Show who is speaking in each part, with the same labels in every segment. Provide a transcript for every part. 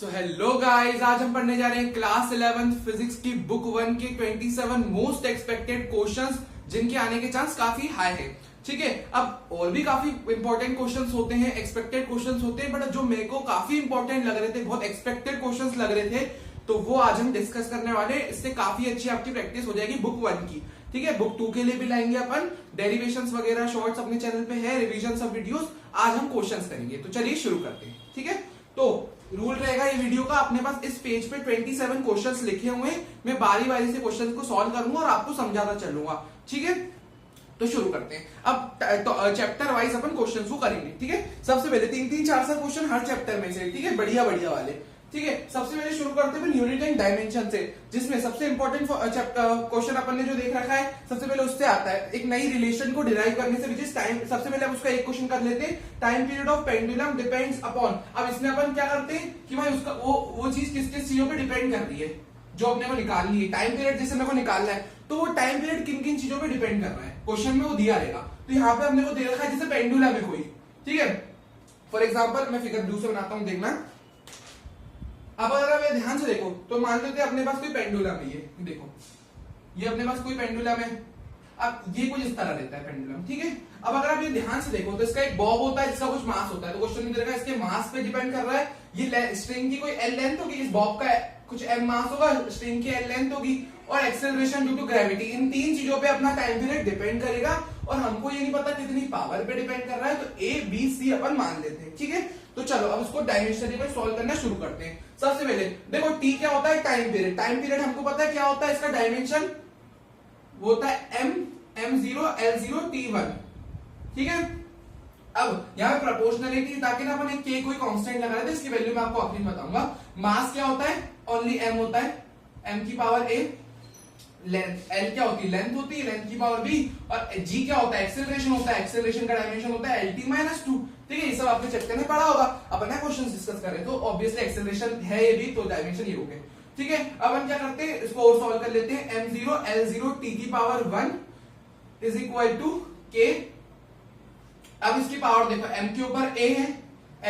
Speaker 1: So hello guys, आज हम पढ़ने जा रहे हैं क्लास 11th फिजिक्स की बुक 1 के 27 मोस्ट एक्सपेक्टेड क्वेश्चंस जिनके आने के चांस काफी हाई है। ठीक है, अब और भी काफी इंपॉर्टेंट क्वेश्चंस होते हैं, एक्सपेक्टेड क्वेश्चंस होते हैं, बट जो मेरे को काफी इंपॉर्टेंट लग रहे थे, बहुत एक्सपेक्टेड क्वेश्चंस लग रहे थे, तो वो आज हम डिस्कस करने वाले। इससे काफी अच्छी आपकी प्रैक्टिस हो जाएगी बुक 1 की। ठीक है, बुक 2 के लिए भी लाएंगे अपन डेरिवेशंस वगैरह, शॉर्ट्स अपने चैनल पे है, रिवीजन सब वीडियोस। आज हम क्वेश्चंस करेंगे, तो चलिए शुरू करते हैं। ठीक है, तो रूल रहेगा ये वीडियो का, अपने पास इस पेज पे 27 क्वेश्चंस लिखे हुए हैं, मैं बारी बारी से क्वेश्चंस को सॉल्व करूंगा और आपको समझाता चलूंगा। ठीक है, तो शुरू करते हैं। अब चैप्टर वाइज अपन क्वेश्चंस को करेंगे। ठीक है, सबसे पहले 3-3, 4-4 क्वेश्चन हर चैप्टर में से। ठीक है, बढ़िया बढ़िया वाले। ठीक है, सबसे पहले शुरू करते हैं यूनिट एंड डायमेंशन से, जिसमें सबसे इंपॉर्टेंट क्वेश्चन अपन ने जो देख रखा है, सबसे पहले उससे आता है एक नई रिलेशन को डिराइव करने से, विच इज टाइम। सबसे पहले हम उसका एक क्वेश्चन कर लेते हैं, time period of pendulum depends upon. अब इसमें अपन क्या करते हैं कि भाई उसका वो चीज किस किस चीजों पे डिपेंड कर रही है जो अपने को निकालनी है। टाइम पीरियड जैसे मेरे को निकालना है, तो वो टाइम पीरियड किन किन चीजों पे डिपेंड कर रहा है, क्वेश्चन में वो दिया रहेगा। तो यहाँ पे हमने को दे रखा है जैसे पेंडुलम है कोई। ठीक है, फॉर एग्जाम्पल मैं फिगर ब्लू से बनाता हूँ, देखना। अब अगर आप ये ध्यान से देखो, तो मान लेते हैं अपने पास कोई पेंडुलम है, ये देखो, ये अपने पास कोई पेंडुलम है। अब ये कुछ इस तरह रहता है पेंडुलम। ठीक है, अब अगर आप ये ध्यान से देखो, तो इसका एक बॉब होता है जिसका कुछ मास होता है। तो क्वेश्चन में दे रखा है इसके मास पे डिपेंड कर रहा है। ये स्ट्रिंग की कोई एल लेंथ होगी, इस बॉब का कुछ एम मास होगा, स्ट्रिंग की एल लेंथ होगी, और एक्सेलरेशन ड्यू टू ग्रेविटी। इन तीन चीजों पे अपना टाइम पीरियड डिपेंड करेगा, और हमको ये नहीं पता कितनी पावर पे डिपेंड कर रहा है। तो ए बी सी अपन मान लेते हैं। ठीक है, तो चलो अब उसको डायमेंशनली में सॉल्व करना शुरू करते हैं। सबसे पहले देखो, टी क्या होता है, टाइम पीरियड। टाइम पीरियड हमको पता है क्या होता है, इसका डायमेंशन वो होता है m0 l0 t1। ठीक है, अब यहाँ पे प्रोपोर्शनलिटी, ताकि ना अपन एक k कोई कांस्टेंट लगा रहे थे, इसकी वैल्यू मैं आपको आखिरी में बताऊंगा। मास क्या होता है, ओनली m होता है, m की पावर a। लेंथ l क्या होती है, लेंथ होती है, लेंथ की पावर b। और g क्या होता है, एक्सेलरेशन होता है, एक्सेलरेशन का डायमेंशन होता है lt-2। ठीक है, ये सब आपने चैप्टर में पढ़ा होगा। अपन ना क्वेश्चन डिस्कस करें, तो ऑब्वियसली एक्सेलरेशन है ये भी, तो डायमेंशन ये हो गए। ठीक है, अब हम क्या करते हैं, इसको और सॉल्व कर लेते हैं। m0 l0 t की power 1 is equal to k। अब इसकी पावर देखो, m के ऊपर a है,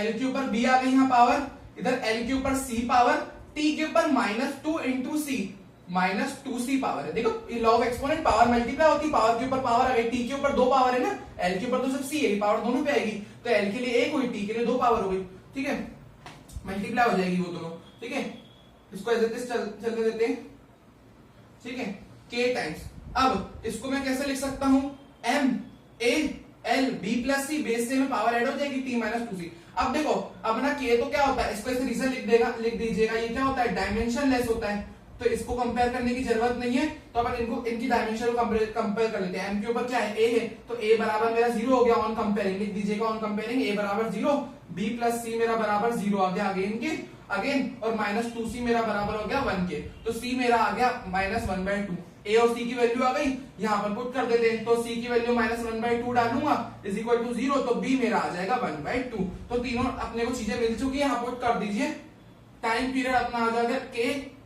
Speaker 1: l के ऊपर b आ गई यहाँ पावर, इधर l के ऊपर c पावर, t के ऊपर -2 इंटू c, -2c पावर है। देखो ये law of exponent, power multiply होती है, पावर के ऊपर पावर आ गई। t के ऊपर 2 पावर है ना, l के ऊपर तो सिर्फ c है, पावर दोनों पे आएगी। तो l के लिए 1 हुई, t के लिए 2 पावर हो गई। ठीक है, मल्टीप्लाई हो जाएगी वो दोनों। ठीक है, इसको ऐसे चलने देते हैं। ठीक है, k टाइम्स, अब इसको मैं कैसे लिख सकता हूं, m a l b plus c, base से में पावर ऐड हो जाएगी t -2c। अब देखो, अब ना k तो क्या होता है, इसको ऐसे रीजन लिख दीजिएगा, ये क्या होता है, डायमेंशन लेस होता है, तो इसको कंपेयर करने की जरूरत नहीं है। तो अपन इनकी डायमेंशन को कंपेयर कर लेते हैं। m के ऊपर क्या है, a है, तो a बराबर मेरा 0 हो गया ऑन कंपेयरिंग, लिख दीजिएगा ऑन कंपेयरिंग, a बराबर 0, b प्लस c मेरा बराबर 0 आ गया अगेन के अगेन, और -2c मेरा बराबर हो गया 1 के। तो c मेरा आ गया -1/2। a और c की वैल्यू आ गई, यहाँ पर पुट कर देते हैं। तो c की वैल्यू -1/2 डालूंगा इज इक्वल टू 0, तो b मेरा आ जाएगा 1/2। तो तीनों अपने को चीजें मिल चुकी है, यहाँ पुट कर दीजिए। टाइम पीरियड अपना आ जाएगा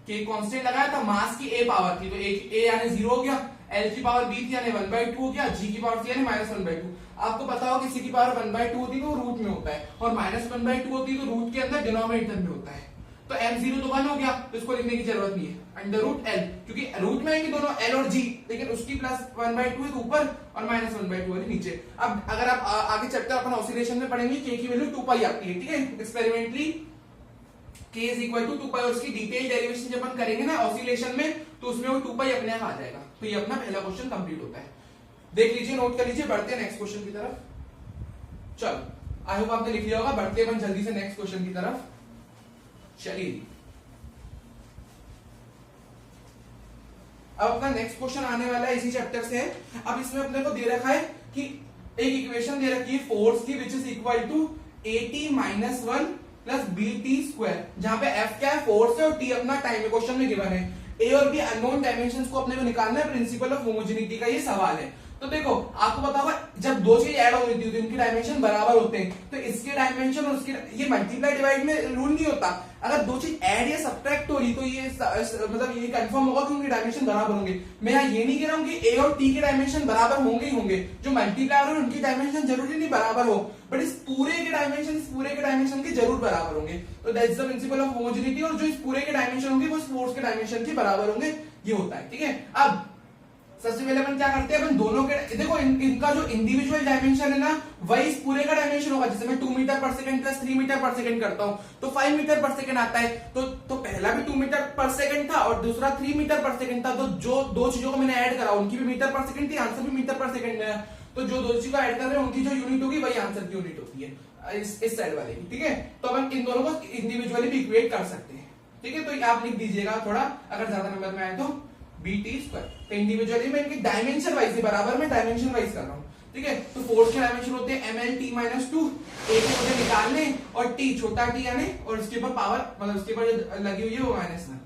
Speaker 1: k कांस्टेंट लगाया था, मास की a पावर थी, तो a यानी 0 हो गया, l की पावर b थी यानी 1/2 हो गया, g की पावर थी यानी -1/2। आपको पता होगा किसी की पावर 1/2 होती है तो रूट में होता है, और -1/2 होती है तो रूट के अंदर डिनोमिनेटर में होता है। तो m0 तो 1 हो गया, तो इसको लिखने की जरूरत नहीं है, √l, क्योंकि रूट में है कि दोनों l और g, लेकिन उसकी प्लस 1/2 है तो ऊपर और -1/2 है नीचे। अब अगर आप आगे चैप्टर अपन ऑसिलेशन में पढ़ेंगे, k की वैल्यू 2π आती है। ठीक है, experimentally k is equal to 2π, और उसकी डिटेल डेरिवेशन जब अपन करेंगे ना ऑसिलेशन में, तो उसमें वो 2π अपने आप आ जाएगा। तो ये अपना पहला क्वेश्चन कंप्लीट होता है। देख लीजिए, नोट कर लीजिए, बढ़ते हैं नेक्स्ट क्वेश्चन की तरफ। चलो, आई होप आपने लिख लिया होगा, बढ़ते हैं अपन जल्दी से नेक्स्ट क्वेश्चन की तरफ। चलिए, अब अपना नेक्स्ट क्वेश्चन आने वाला है इसी चैप्टर से है। अब इसमें अपने को दे रखा है कि एक इक्वेशन दे रखी है फोर्स की, which is equal to at-1 plus bt², जहां पे f क्या है, फोर्स है, और t अपना टाइम है, क्वेश्चन में गिवन है। a और b अननोन डायमेंशंस को अपने को निकालना है, प्रिंसिपल ऑफ होमोजेनिटी का ये सवाल है। तो देखो आपको पता होगा जब दो चीज ऐड हो रही थी तो इनके डायमेंशन बराबर होते हैं, तो इसके डायमेंशन और उसके ये मल्टीप्लाई डिवाइड में रूल नहीं होता। अगर दो चीज ऐड या सब्ट्रैक्ट हो रही तो ये मतलब ये कंफर्म होगा कि उनके डायमेंशन बराबर होंगे। मैं यहाँ ये नहीं कह रहा हूँ कि ए और टी के डायमेंशन बराबर होंगे ही होंगे, जो मल्टीप्लाई हो उनकी डायमेंशन जरूरी नहीं बराबर हो, बट इस पूरे के डायमेंशन के जरूर बराबर होंगे। तो that's the principle of homogeneity, और जो इस पूरे के डायमेंशन होंगे वो इस फोर्स के डायमेंशन के बराबर होंगे, ये होता है। ठीक है, अब सबसे पहले अपन क्या करते हैं, अपन दोनों के देखो इनका जो इंडिविजुअल डायमेंशन है ना वही इस पूरे का डायमेंशन होगा। जैसे मैं 2 मीटर पर सेकंड प्लस 3 मीटर पर सेकंड करता हूं तो 5 मीटर पर सेकंड आता है। तो पहला भी 2 मीटर पर सेकंड था और दूसरा 3 मीटर पर सेकंड था, तो जो दो चीजों को मैंने ऐड करा उनकी भी मीटर पर सेकंड थी, आंसर भी मीटर पर सेकंड में है। तो जो दो चीजों को ऐड कर रहे हैं उनकी जो यूनिट होगी वही आंसर की यूनिट होती है इस साइड वाले की। ठीक है, तो अपन इन दोनों को इंडिविजुअली भी इक्वेट कर सकते हैं। ठीक है, तो आप लिख दीजिएगा थोड़ा, अगर ज्यादा नंबर में आए तो BT स्क्वायर। तो इंडिविजुअली में इनकी डायमेंशन वाइज बराबर में डायमेंशन वाइज कर रहा हूं। ठीक है, तो फोर्स के डायमेंशन होते हैं MLT-2, ए को मुझे निकालने और टी छोटा टी यानी, और उसके ऊपर पावर मतलब उसके ऊपर जो लगी हुई है वो -1,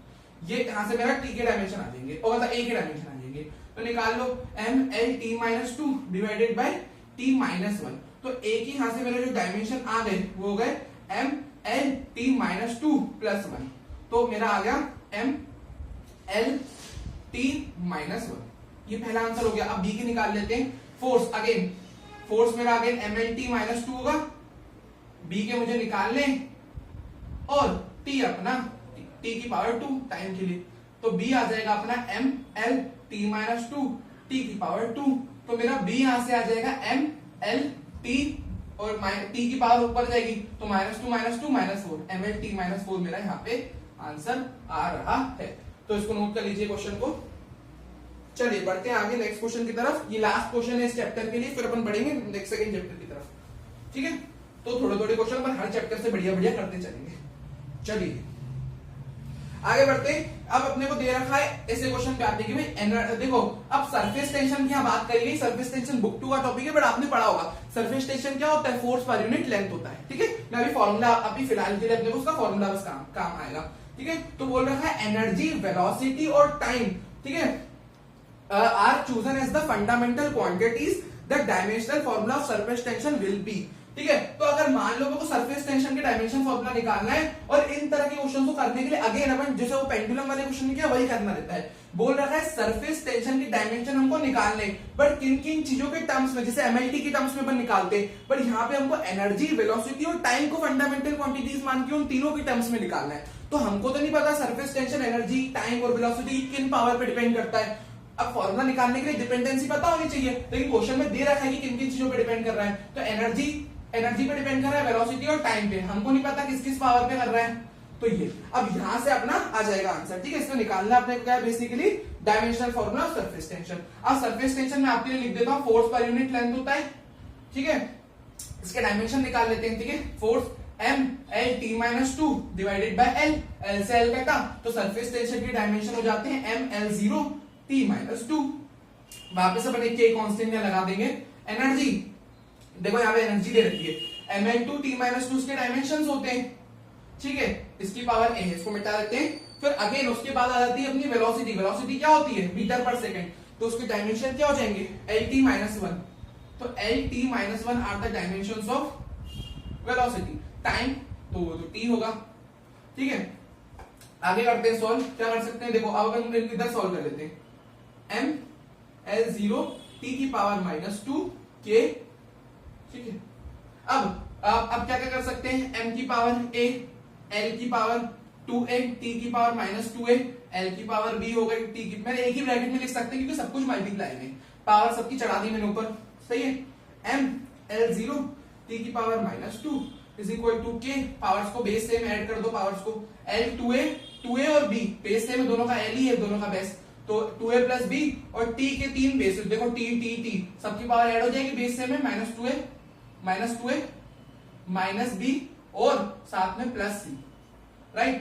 Speaker 1: ये यहां से मेरा टी के डायमेंशन आ जाएंगे और मतलब ए के डायमेंशन आ जाएंगे। तो निकाल लो MLT-2 डिवाइडेड बाय T-1। तो ए की यहां से मेरे जो डायमेंशन आ गए वो हो गए MLT-2 + 1, तो मेरा आ गया MLT-1। ये पहला आंसर हो गया। अब बी के निकाल लेते हैं। फोर्स अगेन, फोर्स मेरा अगेन MLT-2 होगा, बी के मुझे निकालने और टी अपना टी की पावर 2 टाइम के लिए, तो बी आ जाएगा अपना MLT-2 टी की पावर 2। तो मेरा बी यहां से आ जाएगा MLT और टी की पावर ऊपर जाएगी तो -2 -4 MLT-4 मेरा यहाँ पे आंसर आ रहा है। तो इसको नोट कर लीजिए क्वेश्चन को। चलिए बढ़ते हैं आगे नेक्स्ट क्वेश्चन की तरफ। ये लास्ट क्वेश्चन है इस चैप्टर के लिए, फिर अपन बढ़ेंगे नेक्स्ट सेकंड चैप्टर की तरफ। ठीक है, तो थोड़े थोड़े क्वेश्चन अपन हर चैप्टर से बढ़िया बढ़िया करते चलेंगे। चलिए आगे बढ़ते हैं। अब अपने को दे रखा है ऐसे क्वेश्चन पे आते हैं कि भाई देखो अब सरफेस टेंशन की बात करी गई। सरफेस टेंशन बुक 2 का टॉपिक है, बट आपने पढ़ा होगा सरफेस टेंशन क्या होता है, फोर्स पर यूनिट लेंथ होता है। ठीक है, मैं अभी फॉर्मूला अभी फिलहाल के लिए अपने को उसका फॉर्मूला बस काम आएगा। ठीक है, तो बोल रखा है एनर्जी, वेलोसिटी और टाइम, ठीक है, are chosen as the fundamental quantities, the dimensional formula of surface tension will be. ठीक है, तो अगर मान लो मेरे को सरफेस टेंशन के डायमेंशन फॉर्मूला निकालना है और इन तरह के क्वेश्चन को करने के लिए अगेन अपन जैसे वो पेंडुलम वाले क्वेश्चन किया वही करना रहता है। बोल रखा है सरफेस टेंशन की डायमेंशन हमको निकालने, बट किन किन चीजों के टर्म्स में, जैसे MLT के टर्म्स में अपन निकालते, बट यहाँ पे हमको एनर्जी, वेलोसिटी और टाइम को फंडामेंटल क्वांटिटीज मान के उन तीनों के टर्म्स में निकालना है। तो हमको तो नहीं पता सरफेस टेंशन एनर्जी, टाइम और वेलोसिटी किन पावर पे डिपेंड करता है। अब फॉर्मूला निकालने के लिए डिपेंडेंसी पता होनी चाहिए, लेकिन क्वेश्चन में दे रखा है कि किन किन चीजों पे डिपेंड कर रहा है। तो एनर्जी पे डिपेंड कर रहा है, वेलोसिटी और टाइम पे, हमको नहीं पता किस किस पावर पे कर रहा है। तो ये अब यहां से अपना आ जाएगा आंसर। ठीक है, इसमें निकालना अपने क्या है, basically dimensional formula of surface tension. अब सरफेस टेंशन में आपके लिए लिख देता हूं फोर्स पर यूनिट लेंथ होता है। ठीक है, इसके डायमेंशन निकाल लेते हैं। ठीक है, force MLT-2 divided by L से L कटा, तो सरफेस टेंशन के डायमेंशन हो जाते हैं ML0T-2। वापस अपन एक के कांस्टेंट में लगा देंगे। एनर्जी देखो यहाँ पे एनर्जी दे रखी है ML2T-2 के डायमेंशंस होते हैं। ठीक है, इसकी पावर a है, इसको मिटा देते हैं। फिर अगेन उसके बाद आ जाती है अपनी वेलोसिटी। वेलोसिटी क्या होती है, मीटर पर सेकंड, तो उसके डायमेंशन क्या हो जाएंगे LT-1। तो LT-1 are the dimensions of velocity. Time तो t होगा। ठीक है, आगे करते हैं सॉल्व। क्या कर सकते हैं, देखो अब हम इधर सॉल्व कर लेते हैं। ML0T-2K। ठीक है, अब क्या क्या कर सकते हैं, m की पावर a, l की पावर 2a, t की पावर -2a, l की पावर b हो गई, t की मैंने एक ही ब्रैकेट में लिख सकते हैं क्योंकि सब कुछ मल्टीप्लाई में, पावर सबकी चढ़ा दी मैंने ऊपर। सही है, ML0 t की power -2 is equal to k, powers को बेस सेम ऐड कर दो, पावर्स को L 2a और b बेस सेम है, दोनों का l ही है, दोनों का बेस, तो 2a प्लस b और t के 3 बेस, देखो t सबकी पावर ऐड हो जाएगी, बेस सेम है, -2a -b और साथ में +c। राइट,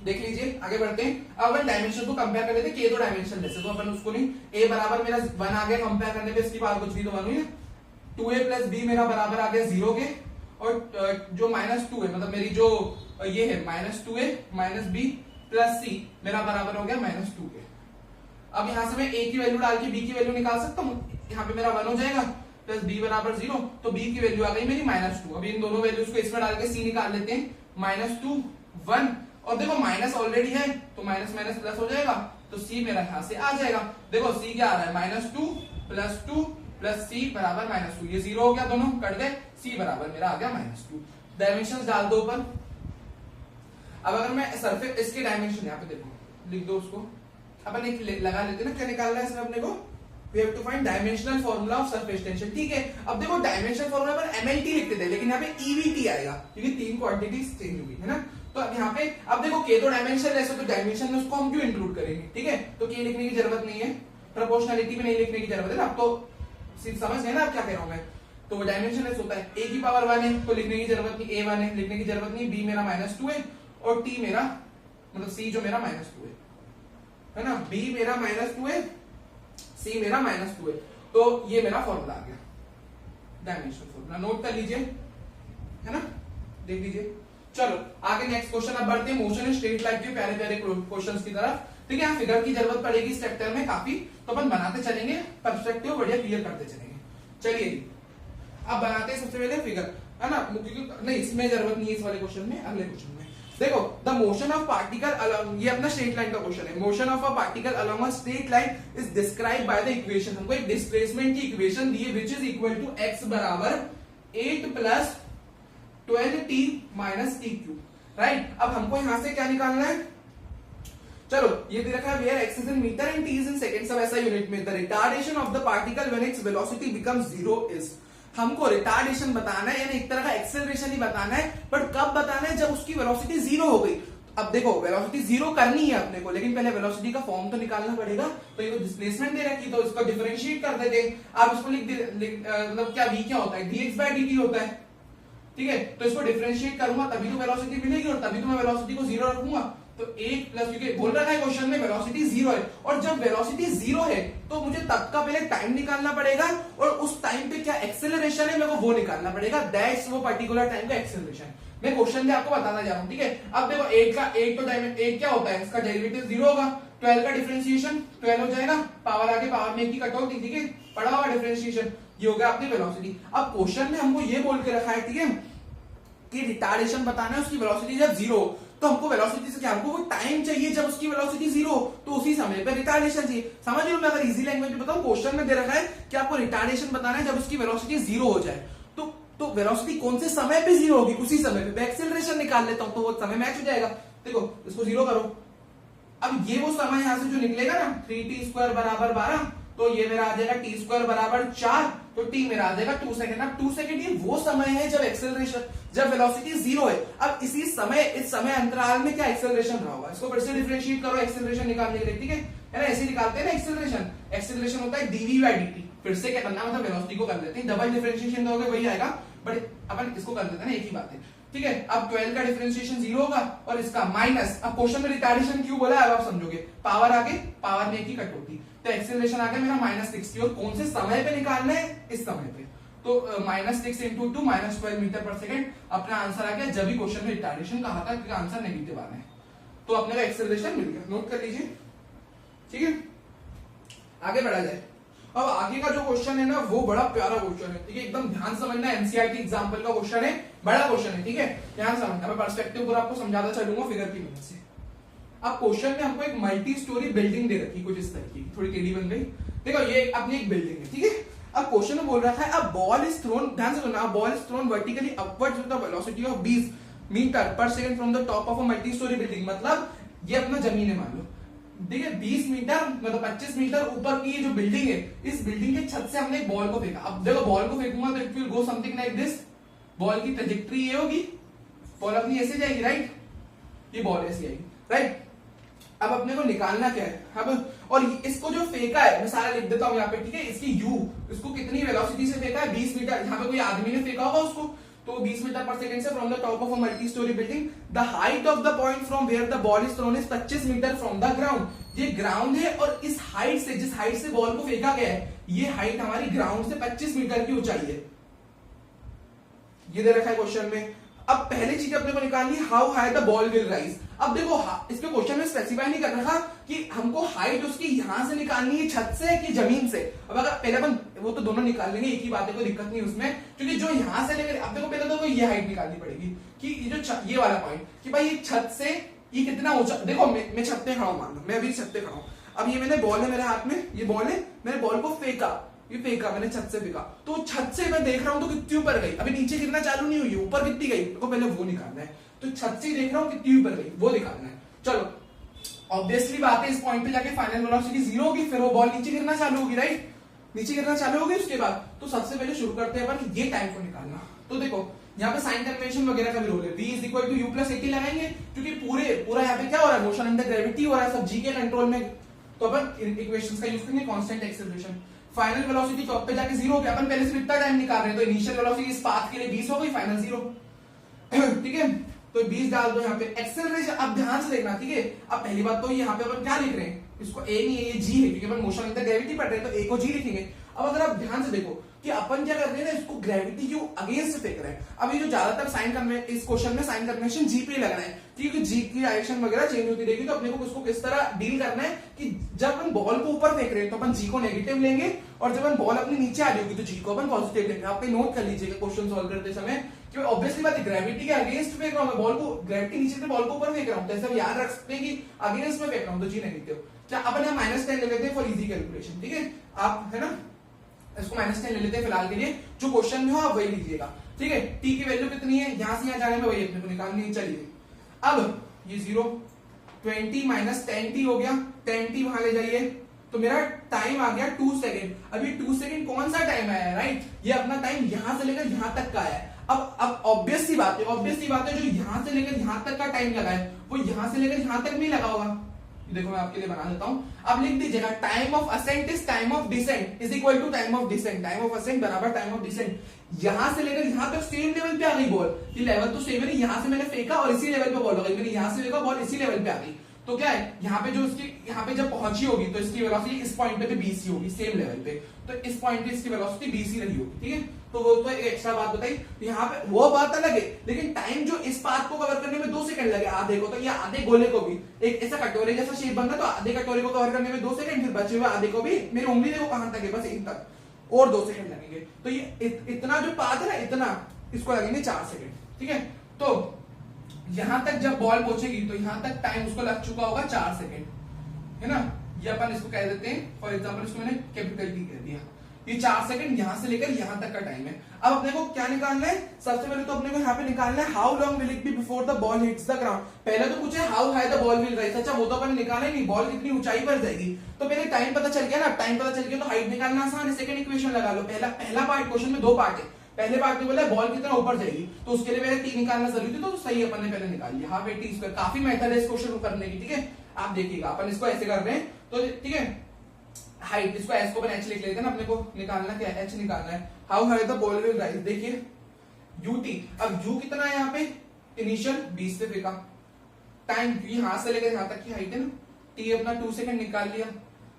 Speaker 1: देख लीजिए आगे बढ़ते हैं। अब अपन डायमेंशन को कंपेयर कर लेते हैं। k तो डायमेंशन जैसे, तो अपन उसको नहीं, a बराबर मेरा 1 आ गया, कंपेयर करने पे इसकी पावर कुछ भी तो 1 हुई है। 2a प्लस b मेरा बराबर आ गया 0 के, और जो -2 है मतलब मेरी जो ये है -2a -b + c मेरा बराबर हो गया -2 के। अब यहां से मैं a की वैल्यू डाल के b की वैल्यू निकाल सकता हूँ। यहाँ पे मेरा 1 हो जाएगा प्लस b बराबर 0, तो b की वैल्यू आ गई मेरी -2। अब इन दोनों वैल्यूज को इसमें डाल के c निकाल लेते हैं, -2 1, और देखो माइनस ऑलरेडी है तो माइनस माइनस प्लस हो जाएगा, तो c मेरा यहाँ से आ जाएगा। देखो c क्या आ रहा है, -2 + 2 + c बराबर -2, ये 0 हो गया, दोनों कट गए, c बराबर मेरा आ गया -2। डायमेंशन डाल दो ऊपर। अब अगर मैं सरफेस इसके डायमेंशन यहाँ पे देखो लिख दो उसको, अपन एक लगा लेते हैं ना, क्या निकालना है इसमें अपने को, we have to find dimensional formula of surface tension। ठीक है, अब देखो डायमेंशनल फॉर्मूला पर MLT लिखते थे, लेकिन यहाँ पे EVT आएगा क्योंकि तीन क्वांटिटीज चेंज हुई है ना। तो अब यहाँ पे अब देखो k तो डायमेंशन ऐसे, तो डायमेंशन में उसको हम क्यों इंक्लूड करेंगे, ठीक है, तो k लिखने की जरूरत नहीं है, प्रोपोर्शनलिटी में नहीं लिखने की जरूरत है ना। अब तो समझ गए ना आप क्या कह रहा हूं मैं, तो डायमेंशन ऐसे होता है, a की पावर 1 है तो लिखने की जरूरत नहीं, a 1 है लिखने की जरूरत नहीं, b मेरा -2 है और t मेरा मतलब c जो मेरा -2 है ना, b मेरा -2 है, c मेरा -2 है, तो ये मेरा फॉर्मूला आ गया डायमेंशन फॉर्मूला, नोट कर लीजिए, है ना, देख लीजिए। चलो आगे नेक्स्ट क्वेश्चन अब बढ़ते हैं मोशन इन स्ट्रेट लाइन के प्यारे प्यारे क्वेश्चंस की तरफ। ठीक है, फिगर की जरूरत पड़ेगी इस चैप्टर में काफी, तो अपन बनाते चलेंगे, पर्सपेक्टिव बढ़िया क्लियर करते चलेंगे। चलिए अब बनाते हैं सबसे पहले फिगर, है ना, क्योंकि नहीं इसमें जरूरत नहीं है इस वाले क्वेश्चन में, अगले क्वेश्चन में देखो, the motion of particle along, ये अपना स्ट्रेट लाइन का क्वेश्चन है, motion of a particle along a straight line is described by the equation, हमको एक डिस्प्लेसमेंट की इक्वेशन दी है which is equal to x बराबर 8 + 12t - tq, राइट। अब हमको यहां से क्या निकालना है, चलो ये दे रखा है where x is in meter and t is in second, सब ऐसा यूनिट में, the retardation of the particle when its velocity becomes 0 is, हमको रिटार्डेशन बताना है, यानी एक तरह का एक्सेलरेशन ही बताना है, बट कब बताना है, जब उसकी वेलोसिटी 0 हो गई। अब देखो वेलोसिटी 0 करनी है अपने को, लेकिन पहले वेलोसिटी का फॉर्म तो निकालना पड़ेगा, तो ये तो डिस्प्लेसमेंट दे रखी, तो इसको डिफरेंशिएट कर देते हैं। आप इसको मतलब क्या v क्या होता है, dx/dt होता है, ठीक है, तो इसको डिफरेंशिएट करूंगा तभी तो वेलोसिटी मिलेगी, और तभी तो मैं वेलोसिटी को 0 रखूंगा, तो 8 प्लस, क्योंकि बोल रखा है क्वेश्चन में वेलोसिटी 0 है, और जब वेलोसिटी 0 है तो मुझे तब का पहले टाइम निकालना पड़ेगा, और उस टाइम पे क्या एक्सेलरेशन है मेरे को वो निकालना पड़ेगा, दैट्स वो पर्टिकुलर टाइम का एक्सेलरेशन। मैं क्वेश्चन में आपको बताना जा रहा हूं, ठीक है। अब देखो 8 तो डायमेंशन 8 क्या होता है, इसका डेरिवेटिव 0 होगा, 12 का डिफरेंशिएशन 12 हो जाएगा, पावर आगे पावर में 1 की कटौती, ठीक है, पढ़ा हुआ डिफरेंशिएशन, ये हो गया अपनी वेलोसिटी। अब क्वेश्चन में हमको ये बोल के रखा है, ठीक है, कि रिटार्डेशन बताना है उसकी वेलोसिटी जब 0, तो हमको वेलोसिटी से क्या, हमको वो टाइम चाहिए जब उसकी वेलोसिटी 0, तो उसी समय पे रिटार्डेशन चाहिए। समझ लो, मैं अगर इजी लैंग्वेज में बताऊं, क्वेश्चन में दे रखा है कि आपको रिटार्डेशन बताना है जब उसकी वेलोसिटी 0 हो जाए, तो वेलोसिटी कौन से समय पे 0 होगी, उसी समय पे एक्सेलरेशन निकाल लेता हूं, तो वो समय मैच हो जाएगा। देखो इसको 0 करो, अब ये वो समय यहां से जो निकलेगा ना 3t² बराबर 12, तो ये मेरा आ जाएगा t² बराबर 4, तो t मेरा आ जाएगा 2 सेकंड। अब 2 सेकंड ये वो समय है जब एक्सेलरेशन, जब वेलोसिटी 0 है। अब इसी समय, इस समय अंतराल में क्या एक्सेलरेशन रहा होगा, इसको फिर से डिफरेंशिएट करो एक्सेलरेशन निकालने के लिए, ठीक है ना, ऐसे निकालते हैं ना एक्सेलरेशन, एक्सेलरेशन होता है dv/dt, फिर से क्या करना, मतलब वेलोसिटी को कर लेते हैं, डबल डिफरेंशिएशन दोगे वही आएगा, बट अपन इसको कर लेते हैं ना, एक ही बात है, ठीक है। अब 12 का डिफरेंशिएशन 0 होगा, और इसका माइनस, अब क्वेश्चन में रिटार्डेशन क्यों बोला है अब आप समझोगे, पावर आगे पावर में 1 की कटौती, तो एक्सेलरेशन आ गया मेरा -60, और कौन से समय पे निकालना है, इस समय पे, तो -6 × 2 -12 मीटर पर सेकंड अपना आंसर आ गया, जब भी क्वेश्चन में रिटार्डेशन कहा था, क्योंकि आंसर नेगेटिव आना है, तो अपने का एक्सेलरेशन मिल गया, नोट कर लीजिए, ठीक है। आगे बढ़ा जाए, अब आगे का जो क्वेश्चन है ना वो बड़ा प्यारा क्वेश्चन है, ठीक है, एकदम ध्यान समझना, एनसीईआरटी एग्जांपल का क्वेश्चन है, बड़ा क्वेश्चन है, ठीक है, ध्यान समझना, मैं पर्सपेक्टिव पर आपको समझाता चलूंगा फिगर की मदद से। अब क्वेश्चन में हमको एक मल्टी स्टोरी बिल्डिंग दे रखी, कुछ इस तरह की, थोड़ी टेढ़ी बन गई, देखो ये अपनी एक बिल्डिंग है, ठीक है। अब क्वेश्चन में बोल रहा है, अब बॉल इज थ्रोन, ध्यान से सुनना, ball is thrown vertically upwards with the velocity of 20 metre पर second from the top of a multi storey building, मतलब ये अपना जमीन है मान लो, ठीक है, 20 मीटर मतलब 25 मीटर ऊपर की जो बिल्डिंग है, इस बिल्डिंग के छत से हमने एक बॉल को फेंका। अब देखो बॉल को फेंकूंगा तो it will go something like this, ball की ट्रेजेक्टरी ये होगी, बॉल अपनी ऐसे जाएगी, राइट, ये बॉल ऐसे आएगी, राइट। अब अपने को निकालना क्या है, अब और इसको जो फेंका है, मैं सारा लिख देता हूं यहाँ पे, ठीक है, इसकी u, इसको कितनी वेलोसिटी से फेंका है, 20 मीटर, यहाँ पे कोई आदमी ने फेंका होगा उसको, तो 20 मीटर पर सेकंड से from the top of a multi storey building, the height of the point from where the ball is thrown is 25 meter from the ground. ये ग्राउंड है, और इस हाइट से, जिस हाइट से बॉल को फेंका गया है, ये हाइट हमारी ग्राउंड से 25 मीटर की ऊंचाई है, ये दे रखा है क्वेश्चन में। अब पहली चीज अपने को निकालनी how high the ball will rise. अब देखो इसके क्वेश्चन में स्पेसिफाई नहीं कर रखा कि हमको हाइट उसकी यहां से निकालनी है छत से कि जमीन से। अब अगर पहले अपन वो तो दोनों निकाल लेंगे, एक ही बात है, कोई दिक्कत नहीं उसमें, क्योंकि जो यहां से लेकर अब देखो पहले तो ये हाइट निकालनी पड़ेगी कि ये जो ये वाला पॉइंट कि भाई ये छत से ये कितना ऊंचा। देखो मैं छत पे खड़ा हूं, मान लो मैं अभी छत पे खड़ा हूं, अब ये मैंने बॉल है मेरे हाथ में, ये बॉल है, मैंने बॉल को फेंका, ये फेंका मैंने छत से फेंका, तो छत से मैं देख रहा हूं तो कितनी ऊपर गई, अभी नीचे गिरना चालू नहीं हुई, ऊपर कितनी गई मेरे को पहले वो निकालना है। तो छत से देख रहा हूं कितनी ऊपर गई वो निकालना है। चलो ऑब्वियसली बात है इस पॉइंट पे जाके फाइनल वेलोसिटी 0 होगी, फिर वो बॉल नीचे गिरना चालू होगी, राइट, नीचे गिरना चालू होगी। उसके बाद तो सबसे पहले शुरू करते हैं अपन ये टाइम को निकालना। तो देखो यहाँ पे साइन कन्वेंशन वगैरह का भी रोल है, v is equal to u plus 80 लगाएंगे, क्योंकि पूरा यहाँ पे क्या हो रहा है, मोशन अंडर ग्रेविटी हो रहा है, सब जी के कंट्रोल में। तो अपन इक्वेशंस का यूज करेंगे, constant acceleration, final velocity top पे जाके 0 हो गया, अपन पहले से इतना टाइम निकाल रहे हैं, तो इनिशियल वेलोसिटी इस पाथ के लिए 20 हो गई, फाइनल 0 ठीक है। तो 20 डाल दो यहाँ पे, एक्सेलरेशन अब ध्यान से देखना, ठीक है। अब पहली बात तो यहाँ पे अपन क्या लिख रहे हैं, इसको ए नहीं है ये जी है, क्योंकि अपन मोशन अंडर ग्रेविटी पढ़ रहे हैं, तो ए को जी लिखेंगे। अब अगर आप ध्यान से देखो कि अपन क्या कर रहे हैं ना, इसको ग्रेविटी के अगेंस्ट फेंक रहे हैं। अब ये जो ज्यादातर साइन इस क्वेश्चन में साइन कन्वेंशन जी पे लग रहा है, क्योंकि जी की डायरेक्शन वगैरह चेंज होती रहेगी, तो अपने को उसको किस तरह डील करना है कि जब अपन बॉल को ऊपर फेंक रहे हैं तो अपन जी को नेगेटिव लेंगे, और जब अपन बॉल अपनी नीचे आ रही होगी तो जी को अपन पॉजिटिव लेंगे। आप नोट कर लीजिएगा क्वेश्चन सॉल्व करते समय, क्योंकि ऑब्वियसली बात है ग्रेविटी के अगेंस्ट फेंक रहा हूं मैं बॉल को, ग्रेविटी नीचे से बॉल को ऊपर फेंक रहा हूं, तो ऐसा याद रख सकते हैं कि अगेंस्ट में फेंक रहा हूं तो जी नेगेटिव। क्या अपन यहाँ -10 ले लेते हैं फॉर इजी कैलकुलेशन, ठीक है, आप है ना इसको -10 ले लेते हैं फिलहाल के लिए, जो क्वेश्चन में हो आप वही लीजिएगा, ठीक है। टी की वैल्यू कितनी है, यहां से यहां जाने में वही अपने को निकालनी है। चलिए अब ये 0 20 - 10t हो गया, 10t वहां ले जाइए, तो मेरा टाइम आ गया 2 सेकेंड। अभी 2 सेकेंड कौन सा टाइम आया है, राइट, ये अपना टाइम यहां से लेकर यहां तक का है। अब ऑब्वियस सी बात है जो यहां से लेकर यहां तक का टाइम लगा है वो यहां से लेकर यहां तक नहीं लगा होगा। देखो मैं आपके लिए बना देता हूं, अब लिख दीजिएगा time of ascent is time of descent is equal to time of descent, time of ascent बराबर टाइम ऑफ डिसेंट। यहां से लेकर यहां तक सेम लेवल पे आ गई बॉल, ये लेवल तो सेम है, यहां से मैंने फेंका और इसी लेवल पे बॉल हो गई, मैंने यहां से फेंका बॉल इसी लेवल पे आ गई, तो क्या है यहाँ पे जो इसकी यहाँ पे जब पहुंची होगी तो इसकी वेलोसिटी इस पॉइंट पे भी 20 होगी सेम लेवल पे, तो इस पॉइंट पे इसकी वेलोसिटी 20 रही होगी, ठीक है। तो वो तो एक एक्स्ट्रा बात बताई, तो यहाँ पे वो बात अलग है, लेकिन टाइम जो इस पाथ को कवर करने में 2 सेकंड लगे आधे को, तो ये आधे गोले को भी एक ऐसा कटोरे जैसा शेप बन रहा है, तो आधे कटोरे को कवर करने में 2 सेकंड, फिर बचे हुए आधे को भी, मेरी उंगली देखो कहां तक है, बस इन तक, और 2 सेकंड लगेंगे, तो ये इतना जो पाथ है ना, इतना इसको लगेंगे 4 सेकंड, ठीक है। तो यहां तक जब बॉल पहुंचेगी तो यहां तक टाइम उसको लग चुका होगा 4 सेकंड, है ना। ये अपन इसको कह देते हैं, फॉर एग्जांपल इसको मैंने कैपिटल टी कह दिया, ये 4 सेकंड यहां से लेकर यहां तक का टाइम है। अब अपने को क्या निकालना है, सबसे पहले तो अपने को यहाँ पे निकालना है how long will it be before the ball hits the ground. पहले तो पूछे how high the ball will rise, अच्छा वो तो अपन निकाला ही नहीं, बॉल कितनी ऊंचाई पर जाएगी, तो पहले टाइम पता चल गया ना, टाइम पता चल गया तो हाइट निकालना आसान है, सेकंड इक्वेशन लगा लो। पहला पार्ट, क्वेश्चन में 2 पार्ट है, पहले पार्ट में बोला बॉल कितना ऊपर जाएगी, तो उसके लिए पहले टी निकालना जरूरी थी, तो सही अपन ने पहले निकाल लिया, हाफ ए टी स्क्वायर। काफी मेथड है इस क्वेश्चन को करने की, ठीक है, आप देखिएगा अपन इसको ऐसे कर रहे हैं, तो ठीक है, हाइट इसको एस को अपन एच लिख लेते हैं ना, अपने को निकालना क्या है, एच निकालना है, how high the ball will rise, देखिए यूटी, अब यू कितना है यहाँ पे, इनिशियल 20 से फेंका, टाइम यहां से लेकर यहां तक की हाइट है ना, टी अपना 2 सेकंड निकाल लिया,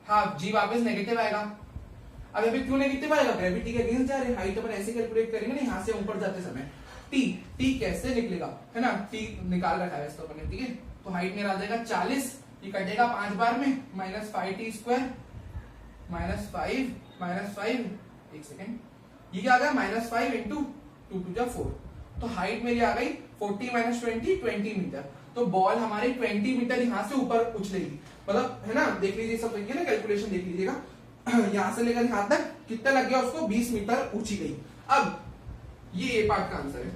Speaker 1: हाँ जी वापस नेगेटिव आएगा। अब यहाँ पे क्यों नेगेटिव आएगा, ग्रेविटी के अगेंस्ट जा रहे हैं, हाइट अपन ऐसे कैलकुलेट करेंगे ना यहाँ से ऊपर जाते समय, टी कैसे निकलेगा, है ना, टी निकाल रखा है इसको अपने, ठीक है। तो हाइट मेरा आ जाएगा 40, ये कटेगा 5 बार में, -5t स्क्वायर -5 एक सेकेंड, ये क्या आ गया -5 इंटू 2 2 जा 4, तो हाइट मेरी आ गई 40 - 20 मीटर, तो बॉल हमारी 20 मीटर यहाँ से ऊपर उछलेगी, मतलब है ना, देख लीजिए सब देखिए ना, कैलकुलेशन देख लीजिएगा, यहां से लेकर यहां तक कितना लग गया उसको, 20 मीटर ऊंची गई। अब ये ए पार्ट का आंसर है,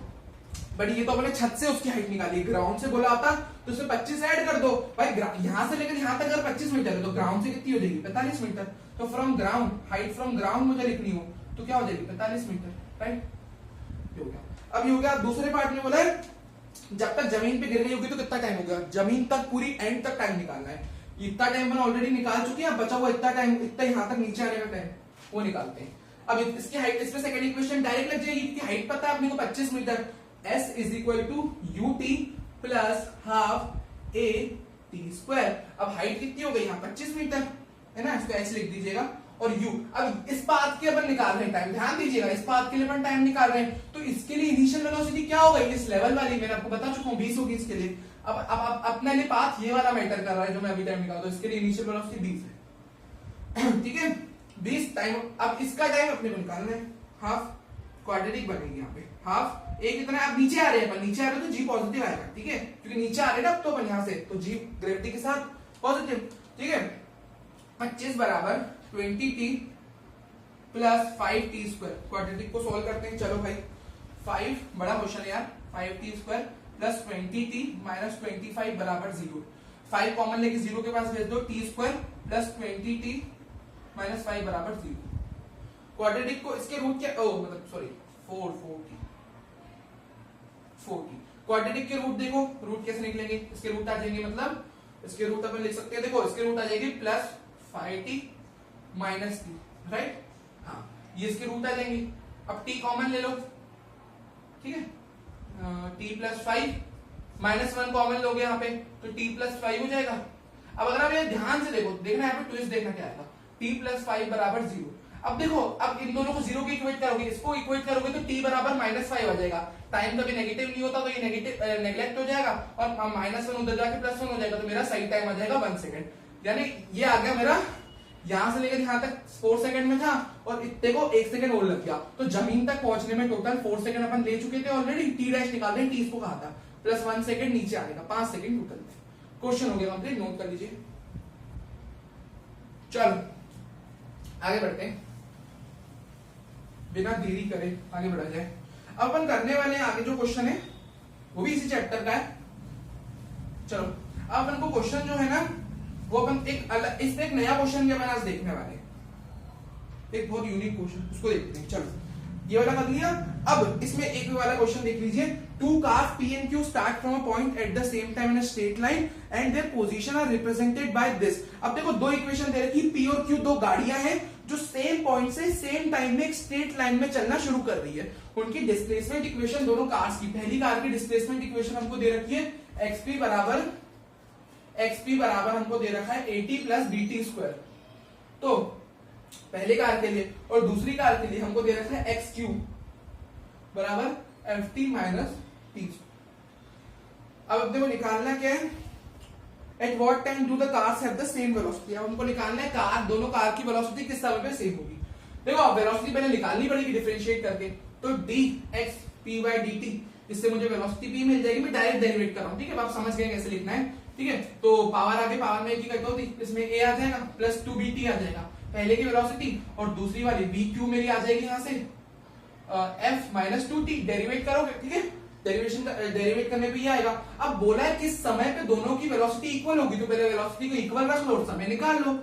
Speaker 1: बट ये तो अपने छत से उसकी हाइट निकाली, ग्राउंड से बोला होता तो उसमें 25 ऐड कर दो भाई, यहां से लेकर यहां तक अगर 25 मीटर है तो ग्राउंड से कितनी हो जाएगी 45 मीटर, तो from ground, height from ground मुझे लिखनी हो तो क्या हो जाएगी 45 मीटर, राइट, हो गया। अब ये हो गया, दूसरे पार्ट में बोला है जब तक जमीन पे गिर रही होगी तो कितना टाइम हो गया, जमीन तक पूरी एंड तक टाइम निकालना है, इतना टाइम मैंने ऑलरेडी निकाल चुके हैं, बचा हुआ इतना टाइम, इतना यहां तक नीचे आने का टाइम वो निकालते हैं। अब इसकी हाइट, इसमें सेकंड इक्वेशन डायरेक्ट लग जाएगी, इसकी हाइट पता है अपने को 25 meter, s is equal to ut plus half a t square. अब हाइट कितनी हो गई यहाँ 25 मीटर, है ना, इसको h लिख दीजिएगा, और u, अब इस पाथ के अपन निकाल रहे हैं टाइम, ध्यान दीजिएगा इस पाथ के लिए अपन टाइम निकाल रहे हैं, तो इसके लिए इनिशियल वेलोसिटी क्या होगा, इस लेवल वाली मैंने आपको बता चुका हूँ 20 होगी इसके लिए। अब अपने लिए पाथ ये वाला मैटर कर रहा है जो मैं अभी टाइम निकालता हूँ, इसके लिए इनिशियल वेलोसिटी 20 है। ठीक है 20 टाइम, अब इसका टाइम अपने को निकालना है, हाफ क्वाड्रेटिक बनेगी यहाँ पे, हाफ ए कितना है, आप नीचे आ रहे हैं, नीचे आ रहे हो तो जी पॉजिटिव आएगा, ठीक है क्योंकि नीचे आ रहे हैं ना अब तो अपन यहाँ से, तो जी ग्रेविटी के साथ पॉजिटिव, ठीक है 25 बराबर 20t plus 5t square, quadratic को सॉल्व करते हैं, चलो भाई 5 बड़ा क्वेश्चन है यार, 5t square plus 20t minus 25 बराबर 0, 5 कॉमन लेके 0 के पास भेज दो, t square plus 20t minus 5 बराबर 0, क्वाड्रेटिक को इसके रूट क्या, ओ मतलब सॉरी 4t, क्वाड्रेटिक के रूट देखो, रूट कैसे निकलेंगे, इसके रूट आ जाएंगे, मतलब इसके रूट अपन लिख सकते हैं, देखो इसके रूट आ जाएगी plus 5t minus t, right, हाँ ये इसके रूट आ जाएंगे, अब t कॉमन ले लो, ठीक है t प्लस 5 माइनस 1 कॉमन लोगे यहाँ पे तो t प्लस 5 हो जाएगा। अब अगर आप ये ध्यान से देखो, देखना यहाँ पे ट्विस्ट देखना क्या आएगा, t प्लस 5 बराबर 0, अब देखो अब इन दोनों को 0 के इक्वेट करोगे, इसको इक्वेट करोगे तो t बराबर माइनस 5 आ जाएगा, टाइम कभी नेगेटिव नहीं होता तो ये नेगेटिव नेग्लेक्ट हो जाएगा और माइनस 1 उधर जाके प्लस 1 हो जाएगा, तो मेरा सही टाइम आ जाएगा 1 सेकंड, यानी ये आ गया मेरा यहां से लेकर यहां तक 4 सेकंड में था और इतने को 1 सेकंड और लग गया, तो जमीन तक पहुंचने में टोटल 4 सेकंड अपन ले चुके थे ऑलरेडी, टी डैश निकाल रहे हैं, टी इसको कहा था प्लस 1 सेकंड नीचे आएगा, 5 सेकंड टोटल में। क्वेश्चन हो गया कंप्लीट, नोट कर लीजिए। चलो आगे बढ़ते हैं, बिना देरी करे आगे बढ़ा जाए। अब अपन करने वाले हैं आगे जो क्वेश्चन है वो भी इसी चैप्टर का है। चलो अब अपन को क्वेश्चन जो है ना वो अपन एक अलग, इसमें एक नया क्वेश्चन भी अपन आज देखने वाले हैं, एक बहुत यूनिक क्वेश्चन, उसको देखते हैं। चलो ये वाला कर लिया, अब इसमें एक वाला क्वेश्चन देख लीजिए, two cars P and Q start from a point at the same time in a straight line and their position are represented by this. अब देखो दो इक्वेशन दे रखी, P और Q दो गाड़ियां हैं जो सेम पॉइंट से सेम टाइम में एक स्ट्रेट लाइन में चलना शुरू कर रही है, उनकी डिस्प्लेसमेंट इक्वेशन दोनों कार्स की, पहली कार की डिस्प्लेसमेंट इक्वेशन हमको दे रखी है xp बराबर हमको दे रखा है 80 प्लस dt स्क्वायर, तो पहले कार के लिए, और दूसरी कार के लिए हमको दे रखा है xq बराबर ft माइनस t। अब देखो निकालना क्या है, at what time do the cars have the same velocity. अब हमको निकालना है कार, दोनों कार की वेलोसिटी किस समय पे सेम होगी। देखो अब वेलोसिटी पहले निकालनी पड़ेगी डिफरेंशिएट करके, तो dx p by dt, इससे मुझे वेलोसिटी p मिल जाएगी, मैं डायरेक्ट डेरिवेट कर रहा हूं, ठीक है आप समझ गए कैसे लिखना है, ठीक है। तो पावर आगे पावर में एक ही कटौती, इसमें a आ जाएगा प्लस 2bt आ जाएगा पहले की वेलोसिटी, और दूसरी वाली bq मेरी आ जाएगी यहाँ से f माइनस 2t, डेरिवेट करोगे, ठीक है डेरिवेट करने पे ये आएगा। अब बोला है किस समय पे दोनों की वेलोसिटी इक्वल होगी, तो पहले वेलोसिटी को इक्वल रख लो और समय निकाल लो।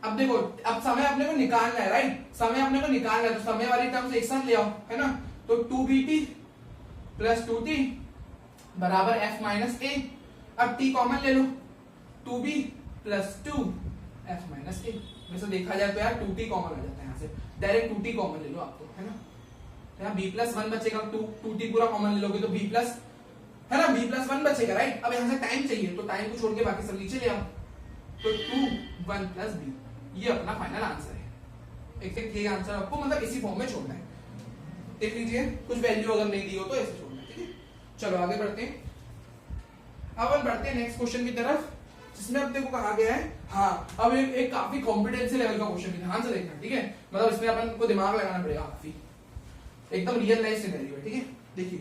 Speaker 1: अब देखो अब समय अपने को निकालना है, राइट, समय अपने को निकालना है, तो समय वाली टर्म्स एक साथ ले आओ, है ना, तो 2bt प्लस 2t बराबर f माइनस a, अब t कॉमन ले लो, 2b plus 2 f minus a, वैसे देखा जाए तो यार 2t कॉमन आ जाता है यहाँ से, डायरेक्ट 2t कॉमन ले लो आप, तो है ना, यहाँ b प्लस 1 बचेगा, 2t पूरा कॉमन ले लोगे तो b प्लस, है ना, b प्लस 1 बचेगा, राइट। अब यहाँ से टाइम चाहिए तो टाइम को छोड़ के बाकी सब नीचे ले आओ, तो 2 1 प्लस b, ये अपना फाइनल आंसर है। एग्जैक्ट ये आंसर आपको मतलब इसी फॉर्म में छोड़ना है, देख लीजिए कुछ वैल्यू अगर नहीं दी हो तो ऐसे छोड़ना है, ठीक है। चलो आगे बढ़ते हैं, अब हम बढ़ते हैं नेक्स्ट क्वेश्चन की तरफ, जिसमें अब देखो कहा गया है, हाँ अब एक काफी कॉम्पिटेंसी लेवल का क्वेश्चन है, ध्यान से देखना, ठीक है, मतलब इसमें अपन को दिमाग लगाना पड़ेगा काफी, एकदम रियल लाइफ सिनेरियो है, ठीक है। देखिए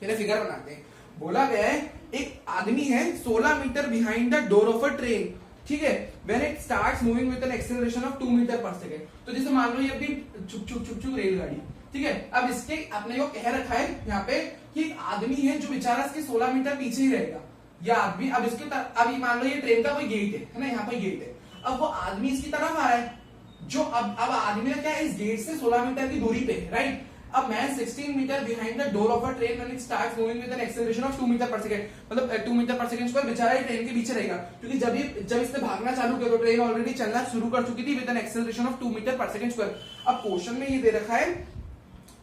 Speaker 1: पहले फिगर बनाते हैं, बोला गया है एक आदमी है 16 metre behind the door of a train, ठीक है, when it starts moving with an acceleration of 2 metre पर सेकंड। तो जैसे मान लो ये अपनी छुक रेलगाड़ी, ठीक है, अब इसके अपने को कह रखा है यहाँ पे कि एक आदमी है जो बेचारा इसके 16 मीटर पीछे ही रहेगा, या आदमी अब इसके अब मान लो ये ट्रेन का कोई गेट है ना, यहाँ पे गेट है, अब वो आदमी इसकी तरफ आ रहा है, जो अब आदमी का क्या है, इस गेट से 16 मीटर की दूरी पे, राइट। अब man 16 metre behind the door of a train when it starts moving with an acceleration of 2 metre पर सेकंड, मतलब 2 मीटर पर सेकंड स्क्वायर, बेचारा ये ट्रेन के पीछे रहेगा, क्योंकि जब इसने भागना चालू किया तो ट्रेन ऑलरेडी चलना शुरू कर चुकी थी with an acceleration of 2 metre पर सेकंड स्क्वायर। अब क्वेश्चन में ये दे रखा है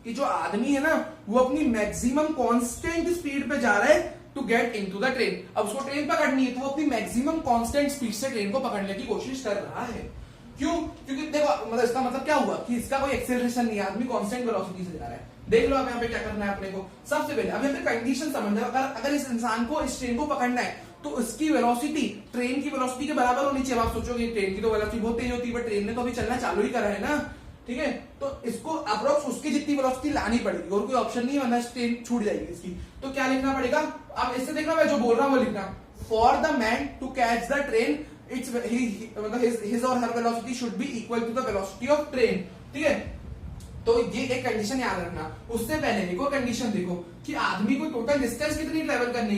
Speaker 1: कि जो आदमी है ना वो अपनी मैक्सिमम कांस्टेंट स्पीड पे जा रहा है to get into the train. अब उसको ट्रेन पकड़नी है तो वो अपनी मैक्सिमम कांस्टेंट स्पीड से ट्रेन को पकड़ने की कोशिश कर रहा है। क्यों? क्योंकि देखो मतलब इसका मतलब क्या हुआ कि इसका कोई एक्सेलरेशन नहीं है, आदमी कांस्टेंट वेलोसिटी से जा रहा है, देख लो अब यहाँ पे क्या करना है अपने को। सबसे पहले अब यहाँ पे कंडीशन समझना है, अगर इस इंसान को इस ट्रेन को पकड़ना है तो उसकी वेलोसिटी ट्रेन की वेलोसिटी के बराबर होनी चाहिए। आप सोचोगे ट्रेन की तो वेलोसिटी बहुत तेज होती है, बट ट्रेन ने तो अभी चलना चालू ही करा है ना, ठीक है। तो इसको अप्रोक्स उसकी जितनी वेलोसिटी लानी पड़ेगी, और कोई ऑप्शन नहीं है वरना ट्रेन छूट जाएगी इसकी। तो क्या लिखना पड़ेगा, अब इससे देखना मैं जो बोल रहा हूँ वो लिखना, for the man to catch the train it's his और her velocity should be equal to the velocity of train, ठीक है। तो ये एक कंडीशन याद रखना। उससे पहले देखो कंडीशन देखो कि आदमी को टोटल डिस्टेंस कितनी ट्रेवल करनी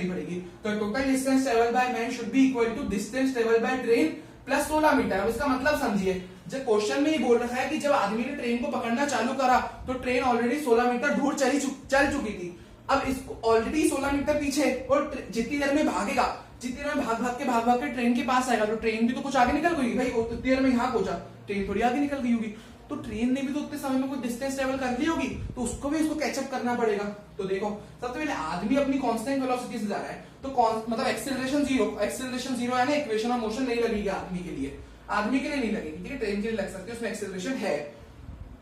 Speaker 1: पड़ेगी। तो total distance travel by man should be equal to distance travel by train plus 16 metre. अब इसका मतलब समझिए, जब क्वेश्चन में ही बोल रखा है कि जब आदमी ने ट्रेन को पकड़ना चालू करा तो ट्रेन ऑलरेडी 16 मीटर दूर चल चुकी थी। अब इसको ऑलरेडी 16 मीटर पीछे, और जितनी देर में भागेगा, जितनी देर में भाग भाग के ट्रेन के पास आएगा, तो ट्रेन भी तो कुछ आगे निकल गई भाई, उतनी देर में यहाँ पहुंचा, ट्रेन थोड़ी आगे निकल गई होगी। तो ट्रेन ने भी तो उतने समय में कोई डिस्टेंस ट्रेवल कर ली होगी, तो उसको भी इसको कैचअप करना पड़ेगा। तो देखो सबसे पहले आदमी अपनी कांस्टेंट वेलोसिटी से जा रहा है, तो मतलब एक्सेलरेशन जीरो है ना, इक्वेशन ऑफ मोशन नहीं लगेगी आदमी के लिए नहीं लगेगी, ठीक है। ट्रेन के लिए लग सकती है, उसमें एक्सेलरेशन है,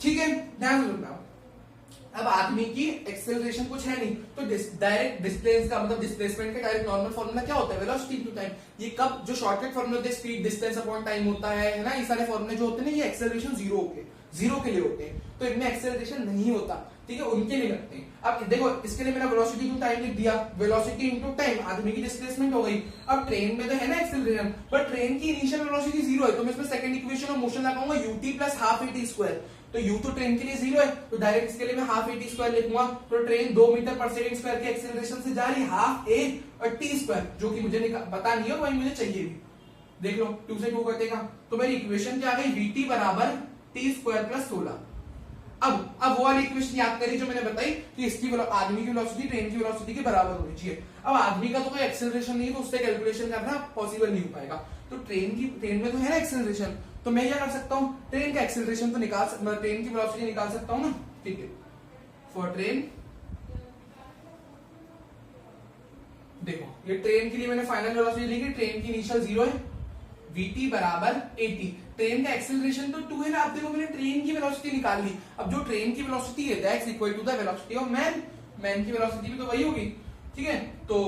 Speaker 1: ठीक है। ध्यान से सुनना, अब आदमी की एक्सेलरेशन कुछ है नहीं, तो डायरेक्ट डिस्प्लेस का मतलब डिस्प्लेसमेंट का डायरेक्ट नॉर्मल फॉर्मूला क्या होता है, वेलोसिटी इनटू टाइम। ये कब जो शॉर्टकट फॉर्मूला होते हैं, स्पीड डिस्टेंस अपॉन टाइम होता है ना, ये सारे फॉर्मूले जो होते हैं ना, ये एक्सेलरेशन जीरो के लिए होते हैं। तो इनमें एक्सेलरेशन नहीं होता, ठीक है, उनके लिए लगते हैं। अब देखो इसके लिए मैंने वेलोसिटी इनटू टाइम लिख दिया, वेलोसिटी इनटू टाइम आदमी की डिस्प्लेसमेंट हो गई। अब ट्रेन में तो है ना एक्सेलरेशन, बट ट्रेन की इनिशियल वेलोसिटी 0 है, तो मैं इसमें सेकंड इक्वेशन ऑफ मोशन लगाऊंगा ut plus half at square. तो u तो ट्रेन के लिए 0 है, तो डायरेक्ट इसके लिए मैं हाफ at स्क्वायर लिखूंगा। तो ट्रेन 2 मीटर पर सेकंड स्क्वायर के एक्सेलरेशन से जा रही हाफ a और t स्क्वायर, जो कि मुझे पता नहीं है और वही मुझे चाहिए भी। देख लो 2 से 2 कटेगा, तो मेरी इक्वेशन क्या आ गई, vt बराबर t स्क्वायर प्लस 16। अब वो वाली इक्वेशन याद करिए जो मैंने बताई कि इसकी आदमी की वेलोसिटी ट्रेन की वेलोसिटी के बराबर होनी चाहिए। अब आदमी का तो कोई एक्सेलरेशन नहीं है, तो उससे कैलकुलेशन करना पॉसिबल नहीं हो पाएगा। तो ट्रेन में तो है ना एक्सेलरेशन, तो मैं क्या कर सकता हूँ, ट्रेन का एक्सेलरेशन तो ट्रेन की वेलोसिटी निकाल सकता हूँ ना, ठीक है। फॉर ट्रेन, देखो ये ट्रेन के लिए मैंने फाइनल वेलोसिटी लिखी, ट्रेन की इनिशियल 0 है, vt बराबर 80। ट्रेन का एक्सेलरेशन तो 2 है ना। अब देखो मैंने ट्रेन की वेलोसिटी निकाल ली, अब जो ट्रेन की वेलोसिटी है that's equal to the velocity of man की वेलोसिटी भी तो वही होगी, ठीक है। तो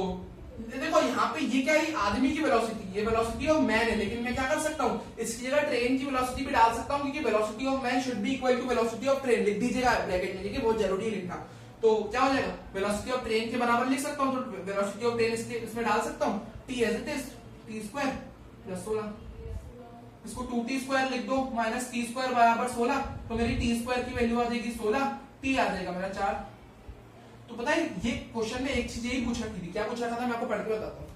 Speaker 1: देखो यहाँ पे ये क्या है, आदमी की वेलोसिटी, ये वेलोसिटी ऑफ मैन है, लेकिन मैं क्या कर सकता हूँ, इसकी जगह ट्रेन की वेलोसिटी भी डाल सकता हूँ, क्योंकि velocity of man should be equal to velocity of train लिख दीजिएगा ब्रैकेट में, ठीक है, बहुत जरूरी है लिखना। तो क्या हो जाएगा, वेलोसिटी ऑफ ट्रेन के बराबर लिख सकता हूँ, तो वेलोसिटी ऑफ ट्रेन इसमें डाल सकता हूँ, t as it is t square plus 16। इसको 2t स्क्वायर लिख दो माइनस t स्क्वायर बराबर 16, तो मेरी t स्क्वायर की वैल्यू आ जाएगी 16, t आ जाएगा मेरा 4। तो पता है ये क्वेश्चन में एक चीज यही पूछ रखी थी, क्या पूछ रखा था मैं आपको पढ़ के बताता हूँ।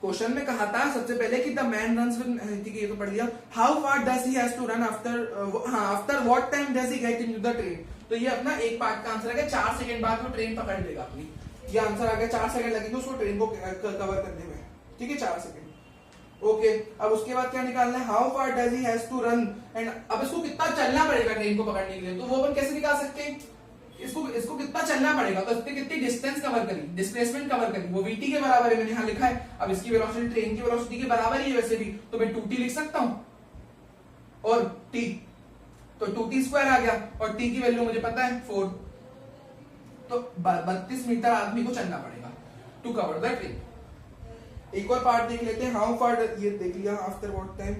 Speaker 1: क्वेश्चन में कहा था सबसे पहले कि द मैन रन्स विद, ठीक है ये तो पढ़ लिया, how far does he has to run after what time does he get into the train. तो ये अपना एक पार्ट का आंसर है, 4 सेकंड बाद वो ट्रेन पकड़ लेगा अपनी, ये आंसर आ गया। 4 सेकंड लगेंगे उसको ट्रेन को कवर करने में, ठीक है, 4 सेकंड, ओके। अब उसके बाद क्या निकालना है, how far does he has to run, and अब इसको कितना चलना पड़ेगा ट्रेन को पकड़ने के लिए, तो वो अपन कैसे निकाल सकते हैं, इसको कितना चलना पड़ेगा, तो इसने कितनी डिस्टेंस कवर करी, डिस्प्लेसमेंट कवर करी, वो vt के बराबर है, मैंने यहाँ लिखा है। अब इसकी वेलोसिटी ट्रेन की वेलोसिटी के बराबर ही है वैसे भी, तो मैं 2t लिख सकता हूँ, और t, तो 2t स्क्वायर आ गया, और t की वैल्यू मुझे पता है 4, तो 32 मीटर आदमी को चलना पड़ेगा टू कवर द ट्रेन। एक और पार्ट देख लेते हैं, हाउ फार, ये देख लिया, after what time,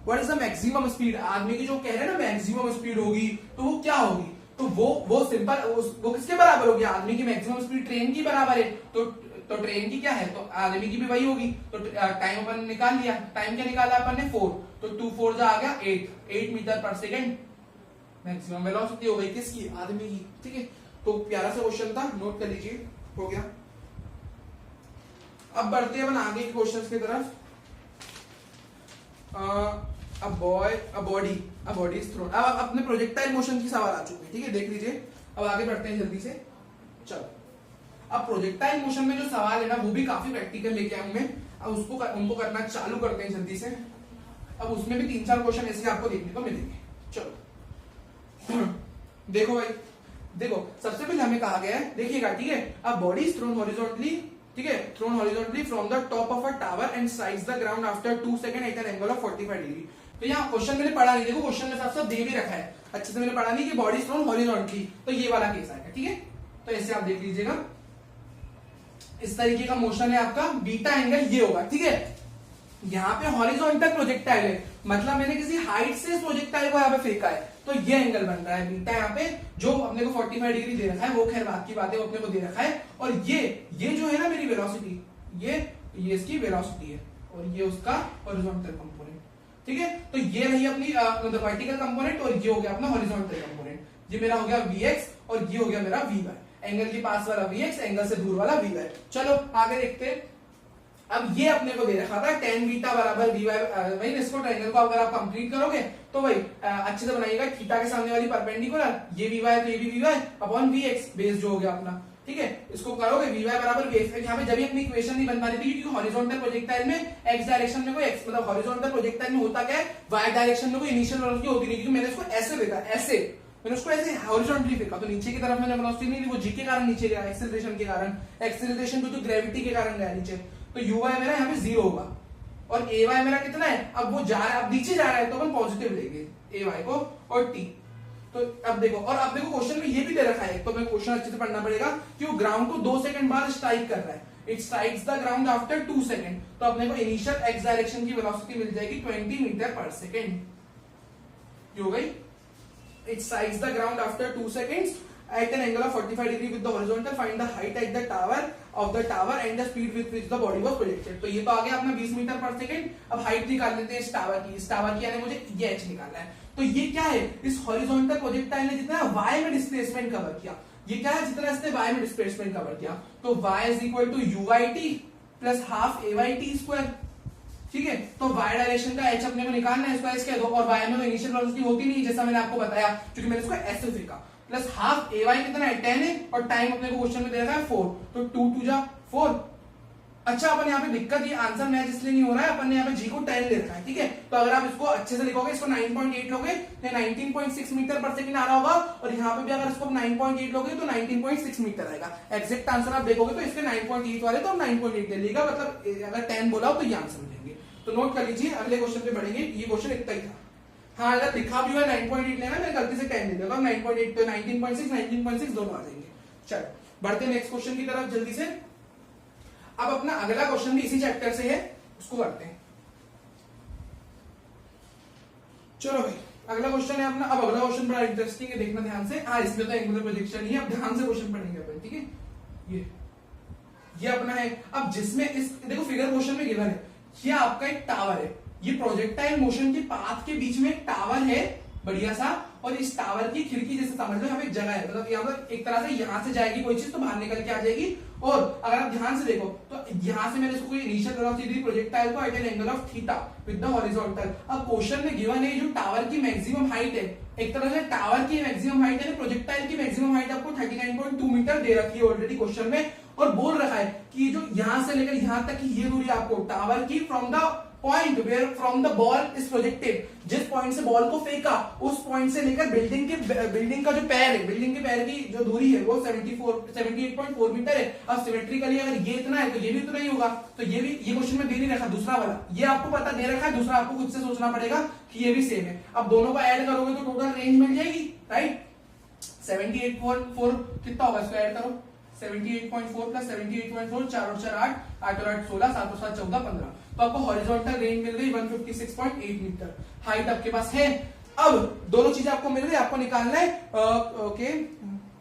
Speaker 1: what is the maximum speed, आदमी की जो कह रहे हैं ना मैक्सिमम स्पीड होगी, तो वो क्या होगी, तो वो सिंपल, वो किसके बराबर होगी, आदमी की मैक्सिमम स्पीड ट्रेन की बराबर है, तो ट्रेन की क्या है, तो आदमी की भी वही होगी। तो टाइम अपन निकाल लिया, टाइम क्या निकाला अपन ने 4, तो 2 4 जा आ गया 8 मीटर पर सेकंड मैक्सिमम वेलोसिटी हो गई किसकी, आदमी की, ठीक है। तो प्यारा सा क्वेश्चन था, नोट कर लीजिए, हो गया। अब बढ़ते हैं अपन आगे के क्वेश्चंस की तरफ। A body is thrown, अब अपने प्रोजेक्टाइल मोशन की सवाल आ चुके हैं, ठीक है, देख लीजिए। अब आगे बढ़ते हैं जल्दी से, चलो। अब प्रोजेक्टाइल मोशन में जो सवाल है ना, वो भी काफी प्रैक्टिकल लेके आऊं मैं, अब उनको करना चालू करते हैं जल्दी से। अब उसमें भी 3-4 क्वेश्चन ऐसे आपको देखने को मिलेंगे, चलो। देखो भाई, देखो सबसे पहले हमें कहा गया है, देखिएगा, ठीक है, अब बॉडी इज थ्रोन हॉरिजॉन्टली, ठीक है, thrown horizontally from the top of a tower and strikes the ground after 2 second at an angle of 45 degree. तो यहाँ क्वेश्चन मैंने पढ़ा नहीं, देखो क्वेश्चन में साफ दे भी रखा है, अच्छे से मैंने पढ़ा नहीं कि बॉडी थ्रोन हॉरिजॉन्टली, तो ये वाला केस आएगा, ठीक है। तो ऐसे आप देख लीजिएगा, इस तरीके का मोशन है आपका, बीटा एंगल ये होगा, ठीक है। यहाँ पे हॉरिजॉन्टल प्रोजेक्टाइल है, मतलब मैंने किसी हाइट से इस प्रोजेक्टाइल को यहाँ पे फेंका है, तो ये एंगल बन रहा है बीटा यहाँ पे, जो अपने को 45 डिग्री दे रखा है, वो खैर बात की बात है, वो अपने को दे रखा है। और ये जो है ना मेरी वेलोसिटी, ये इसकी वेलोसिटी है, और ये उसका हॉरिजॉन्टल कंपोनेंट, ठीक है। तो ये रही अपनी वर्टिकल कंपोनेंट, और ये हो गया अपना हॉरिजॉन्टल कंपोनेंट, ये मेरा हो गया Vx और ये हो गया मेरा Vy, एंगल के पास वाला Vx, एंगल से दूर वाला Vy। चलो आगे देखते हैं। अब ये अपने को दे रखा था tan बीटा बराबर Vy, वही इसको ट्रायंगल को अगर आप कंप्लीट करोगे तो वही अच्छे से बनाइएगा, थीटा के सामने वाली परपेंडिकुलर, ये Vy तो ये भी Vy अपॉन Vx, बेस जो हो गया अपना, ठीक है। इसको करोगे Vy बराबर Vx, यहाँ पे जब अपनी इक्वेशन नहीं बन पा रही थी क्योंकि हॉरिजॉन्टल प्रोजेक्टाइल में x डायरेक्शन में कोई x, मतलब हॉरिजॉन्टल प्रोजेक्टाइल में होता क्या है, y डायरेक्शन में कोई इनिशियल वेलोसिटी होती नहीं, क्योंकि मैंने इसको ऐसे देखा, ऐसे मैंने उसको ऐसे हॉरिजॉन्टली फेंका, तो नीचे की तरफ मैंने वेलोसिटी नहीं ली, वो g के कारण नीचे गया, एक्सेलरेशन के कारण, एक्सेलरेशन तो ग्रेविटी के कारण गया नीचे, तो uy मेरा यहाँ पे 0 होगा, और ay मेरा कितना है, अब वो जा रहा है, अब नीचे जा रहा है, तो अपन पॉजिटिव लेंगे ay को और t। तो अब देखो, और अब देखो क्वेश्चन में ये भी दे रखा है, तो मैं क्वेश्चन अच्छे से पढ़ना पड़ेगा कि वो ग्राउंड को 2 सेकंड बाद स्ट्राइक कर रहा है, it strikes the ground after 2 second, तो अपने को इनिशियल x डायरेक्शन की वेलोसिटी मिल जाएगी 20 मीटर पर सेकंड, ये हो गई। It strikes the ground after 2 seconds at an angle of 45 degree with the horizontal. Find the height at the tower and the speed with which the body was projected. तो ये तो आ गया अपना 20 metre पर second. अब height निकाल लेते हैं इस टावर की, इस टावर की यानी मुझे ये h निकालना है। तो ये क्या है, इस हॉरिजॉन्टल प्रोजेक्टाइल ने जितना y में डिस्प्लेसमेंट कवर किया, ये क्या है, जितना इसने y में डिस्प्लेसमेंट कवर किया, तो y is equal to uyt plus half ayt square, ठीक है। तो y डायरेक्शन का h अपने को निकालना है, इसको h कह दो, और y में तो इनिशियल वेलोसिटी होती नहीं जैसा मैंने आपको बताया, क्योंकि मैंने इसको ऐसे फेंका, प्लस हाफ ay कितना है 10 है, और टाइम अपने को क्वेश्चन में दे रखा है 4, तो 2 2 जा 4। अच्छा अपन यहाँ पे दिक्कत, ये आंसर मैच इसलिए नहीं हो रहा है, अपन ने यहाँ पे g को 10 ले रखा है, ठीक है। तो अगर आप इसको अच्छे से लिखोगे, इसको 9.8 लोगे तो 19.6 मीटर पर सेकंड आ रहा होगा, और यहाँ पे भी अगर इसको 9.8 लोगे तो 19.6 मीटर आएगा। एग्जैक्ट आंसर आप देखोगे तो इसके 9.8 वाले तो 9.8 ले लेगा, मतलब अगर 10 बोला हो तो ये आंसर मिलेंगे। तो नोट कर लीजिए, अगले क्वेश्चन पे बढ़ेंगे, ये क्वेश्चन इतना ही था। हाँ अगर लिखा भी हुआ 9.8 लेना, मैं गलती से 10 ले लूंगा, 9.8 तो 19.6 दोनों आ जाएंगे। चलो बढ़ते हैं नेक्स्ट क्वेश्चन की तरफ जल्दी से। अब अपना अगला क्वेश्चन भी इसी चैप्टर से है, उसको करते हैं। चलो भाई अगला क्वेश्चन है अपना, अब अगला क्वेश्चन बड़ा इंटरेस्टिंग है, देखना ध्यान से। हाँ इसमें तो एंगुलर प्रोजेक्शन ही है, अब ध्यान से क्वेश्चन पढ़ेंगे अपन, ठीक है। ये अपना है, अब जिसमें इस देखो फिगर क्वेश्चन में गिवन है, ये आपका एक टावर है, ये प्रोजेक्टाइल मोशन के पाथ के बीच में एक टावर है बढ़िया सा, और इस टावर की खिड़की जैसे समझ लो यहाँ पे एक जगह है, मतलब यहाँ पर एक तरह से यहाँ से जाएगी कोई चीज तो बाहर निकल के आ जाएगी, और अगर आप ध्यान से देखो तो यहाँ से मैंने इसको कोई इनिशियल वेलोसिटी दी प्रोजेक्टाइल को at an angle of theta with the horizontal. अब क्वेश्चन में गिवन है जो टावर की मैक्सिमम हाइट है, एक तरह से टावर की मैक्सिमम हाइट है, प्रोजेक्टाइल की मैक्सिमम हाइट आपको 39.2 मीटर दे रखी है ऑलरेडी क्वेश्चन में, और बोल रखा है कि जो यहां से लेकर यहां तक की ये दूरी आपको टावर की from the point where from the ball is projected, जिस पॉइंट से बॉल को फेंका उस पॉइंट से लेकर बिल्डिंग का जो पैर है, बिल्डिंग के पैर की जो दूरी है वो 78.4 मीटर है। अब सिमेट्रिकली अगर ये इतना है तो ये भी उतना ही होगा, तो ये क्वेश्चन में दे नहीं रखा, दूसरा वाला ये आपको पता दे रखा है, दूसरा आपको खुद से सोचना पड़ेगा कि ये भी सेम है। अब दोनों को ऐड करोगे तो टोटल रेंज मिल जाएगी, राइट। 78.4 कितना होगा, इसको ऐड करो, 78.4 प्लस 78.4, 4 और 4 8, 8 और 8 16, 7 और 7 14 15, तो आपको हॉरिजॉन्टल रेंज मिल गई 156.8 मीटर, हाइट आपके पास है। अब दोनों चीजें आपको मिल गई, आपको निकालना है okay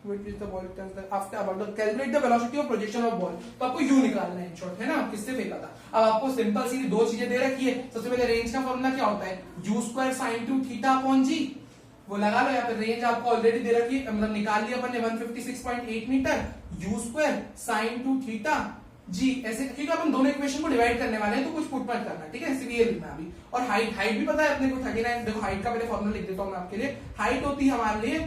Speaker 1: calculate the velocity of projection of ball, तो आपको यू निकालना है इन शॉर्ट, है ना, किससे फेंका था। अब आपको सिंपल सी दो चीजें दे रखी है, सबसे पहले रेंज का फॉर्मूला क्या होता है, u square sine 2 theta upon g, वो लगा लो यहाँ पे, रेंज आपको ऑलरेडी दे रखी है, मतलब निकाल लिया अपन ने 156.8 metre, u square sine 2 theta g, ऐसे क्योंकि अपन दोनों इक्वेशन को डिवाइड करने वाले हैं तो कुछ पुट मत करना, ठीक है, सिर्फ ये लिखना अभी। और हाइट भी पता है अपने को 39, देखो हाइट का पहले फॉर्मूला लिख देता हूं मैं आपके लिए। हाइट होती है हमारे लिए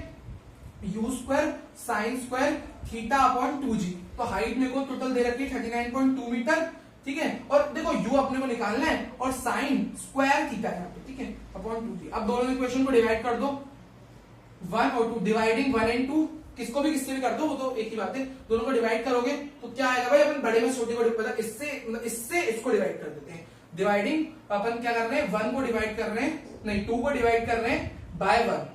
Speaker 1: you square sine square theta upon 2g, तो हाइट मेरे को टोटल दे रखी है 39.2 मीटर, ठीक है। और देखो u अपने को निकालना है, और साइन स्क्वायर थीटा यहाँ पे, ठीक है, अपॉन 2g। अब दोनों इक्वेशन को डिवाइड कर दो, 1 और 2, डिवाइडिंग 1 एंड 2, किसको भी किससे भी कर दो, वो तो एक ही बात है, दोनों को डिवाइड करोगे तो क्या आएगा भाई, अपन बड़े में छोटे को मतलब इससे इसको डिवाइड कर देते हैं, डिवाइडिंग, अपन क्या कर रहे हैं, 1 को डिवाइड कर रहे हैं, नहीं 2 को डिवाइड कर रहे हैं बाय 1,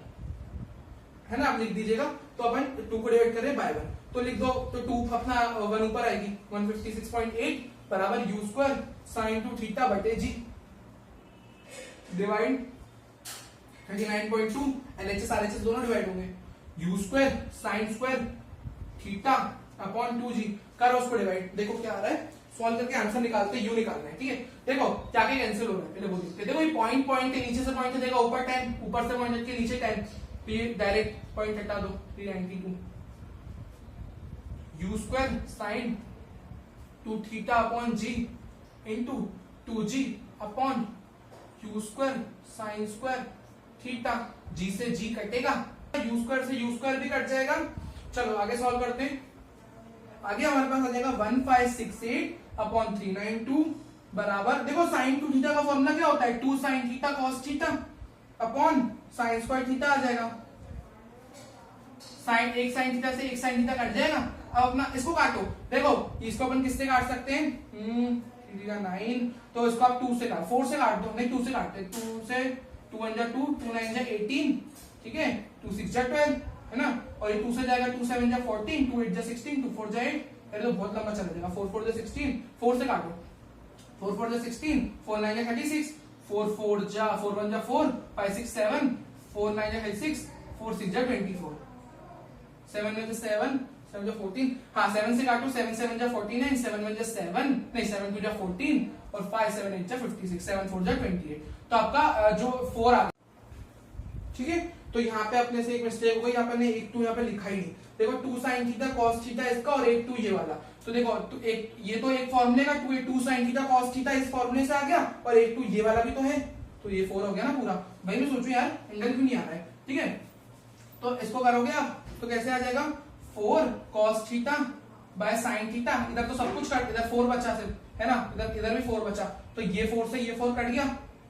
Speaker 1: है ना, आप लिख दीजिएगा। तो अपन 2 को डिवाइड कर रहे हैं बाय 1, तो लिख दो, तो 2 अपना 1 ऊपर आएगी, 156.8 बराबर यू स्क्वायर साइन 2 थीटा बटे जी, डिवाइड 39.2 एलएचएस आरएचएस दोनों डिवाइड होंगे, you square sine square theta upon 2g, करो उसको डिवाइड, देखो क्या आ रहा है, सॉल्व करके आंसर निकालते हैं, यू निकालना है, ठीक है। देखो क्या क्या कैंसिल हो रहा है, पहले वो देखते हैं। देखो ये पॉइंट पॉइंट है, नीचे से पॉइंट है, देखो ऊपर 10, ऊपर से पॉइंट के नीचे 10, तो ये डायरेक्ट पॉइंट हटा दो, 392 u square sine 2 theta upon g into 2g upon u square sine square theta, g से जी कटेगा, यू स्क्वायर से यू स्क्वायर भी कट जाएगा। चलो आगे सॉल्व करते हैं। आगे हमारे पास आ जाएगा 1568 अपॉन 392 बराबर, देखो साइन 2 थीटा का फॉर्मूला क्या होता है, 2 sine theta cos theta upon sine square theta आ जाएगा, साइन एक साइन थीटा से एक साइन थीटा कट जाएगा। अब अपना इसको काटो, देखो इसको अपन किससे काट सकते हैं, 9, तो इसको आप 2 से काट, 4 से काट दो, नहीं 2 से काटते, 2 से 2 1 जा 2, 2 9 जा 18, ठीक है, 2 6 जा 12, है ना, और ये 2 से जाएगा, 2 7 जा 14, 2 8 जा 16, 2 4 जा 8, अरे तो बहुत लंबा चला जाएगा, 4 4 जा 16, 4 से काटो, 4 4 जा 16, 4 9 जा 36, 4 4 जा 4 1 जा 4, 5 6 7, 4 9 जा 36, 4 6 जा 24, 7 में जा 7, 7 जा 14, हाँ 7 से काटो, 7 7 जा 49, 7 1 जा 7, नहीं 7 2 जा 14 और 5 7 8 जा 56, 7 4 जा 28, तो आपका जो 4 आ गया, ठीक है। तो यहाँ पे अपने से एक मिस्टेक हो गई, आपने एक 2 यहाँ पे लिखा ही नहीं, देखो 2 साइन थीटा कॉस थीटा इसका और एक 2 ये वाला, तो देखो तो एक ये तो एक फॉर्मूले का 2 साइन थीटा कॉस थीटा इस फॉर्मूले से आ गया, और एक 2 ये वाला भी तो है, तो ये 4 हो गया ना पूरा। भाई मैं सोचू यार एंगल क्यों नहीं आ रहा है, ठीक है, तो इसको करोगे आप तो कैसे आ जाएगा, 4 cos theta by sine theta, इधर तो सब कुछ कट, इधर 4 बचा सिर्फ, है ना, इधर भी 4 बचा, तो ये 4 से ये 4 कट गया,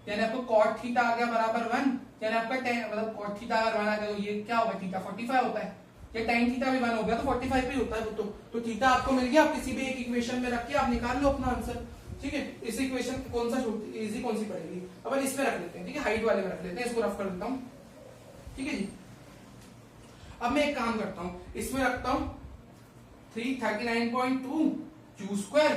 Speaker 1: यानी आपको कॉट थीटा आ गया बराबर 1, यानी आपका मतलब कॉट थीटा अगर 1 आ गया तो ये क्या होगा, थीटा 45 होता है, ये tan थीटा भी 1 हो गया तो 45 भी होता है, तो थीटा आपको मिल गया, आप किसी भी एक इक्वेशन में रख के आप निकाल लो अपना आंसर, ठीक है। इस इक्वेशन कौन सा इजी कौन सी पड़ेगी, अपन इसमें रख लेते हैं, ठीक है, हाइट वाले में रख लेते हैं, इसको रफ कर देता हूं, ठीक है जी। अब मैं एक काम करता हूं, इसमें रखता हूं 339.2 यू स्क्वायर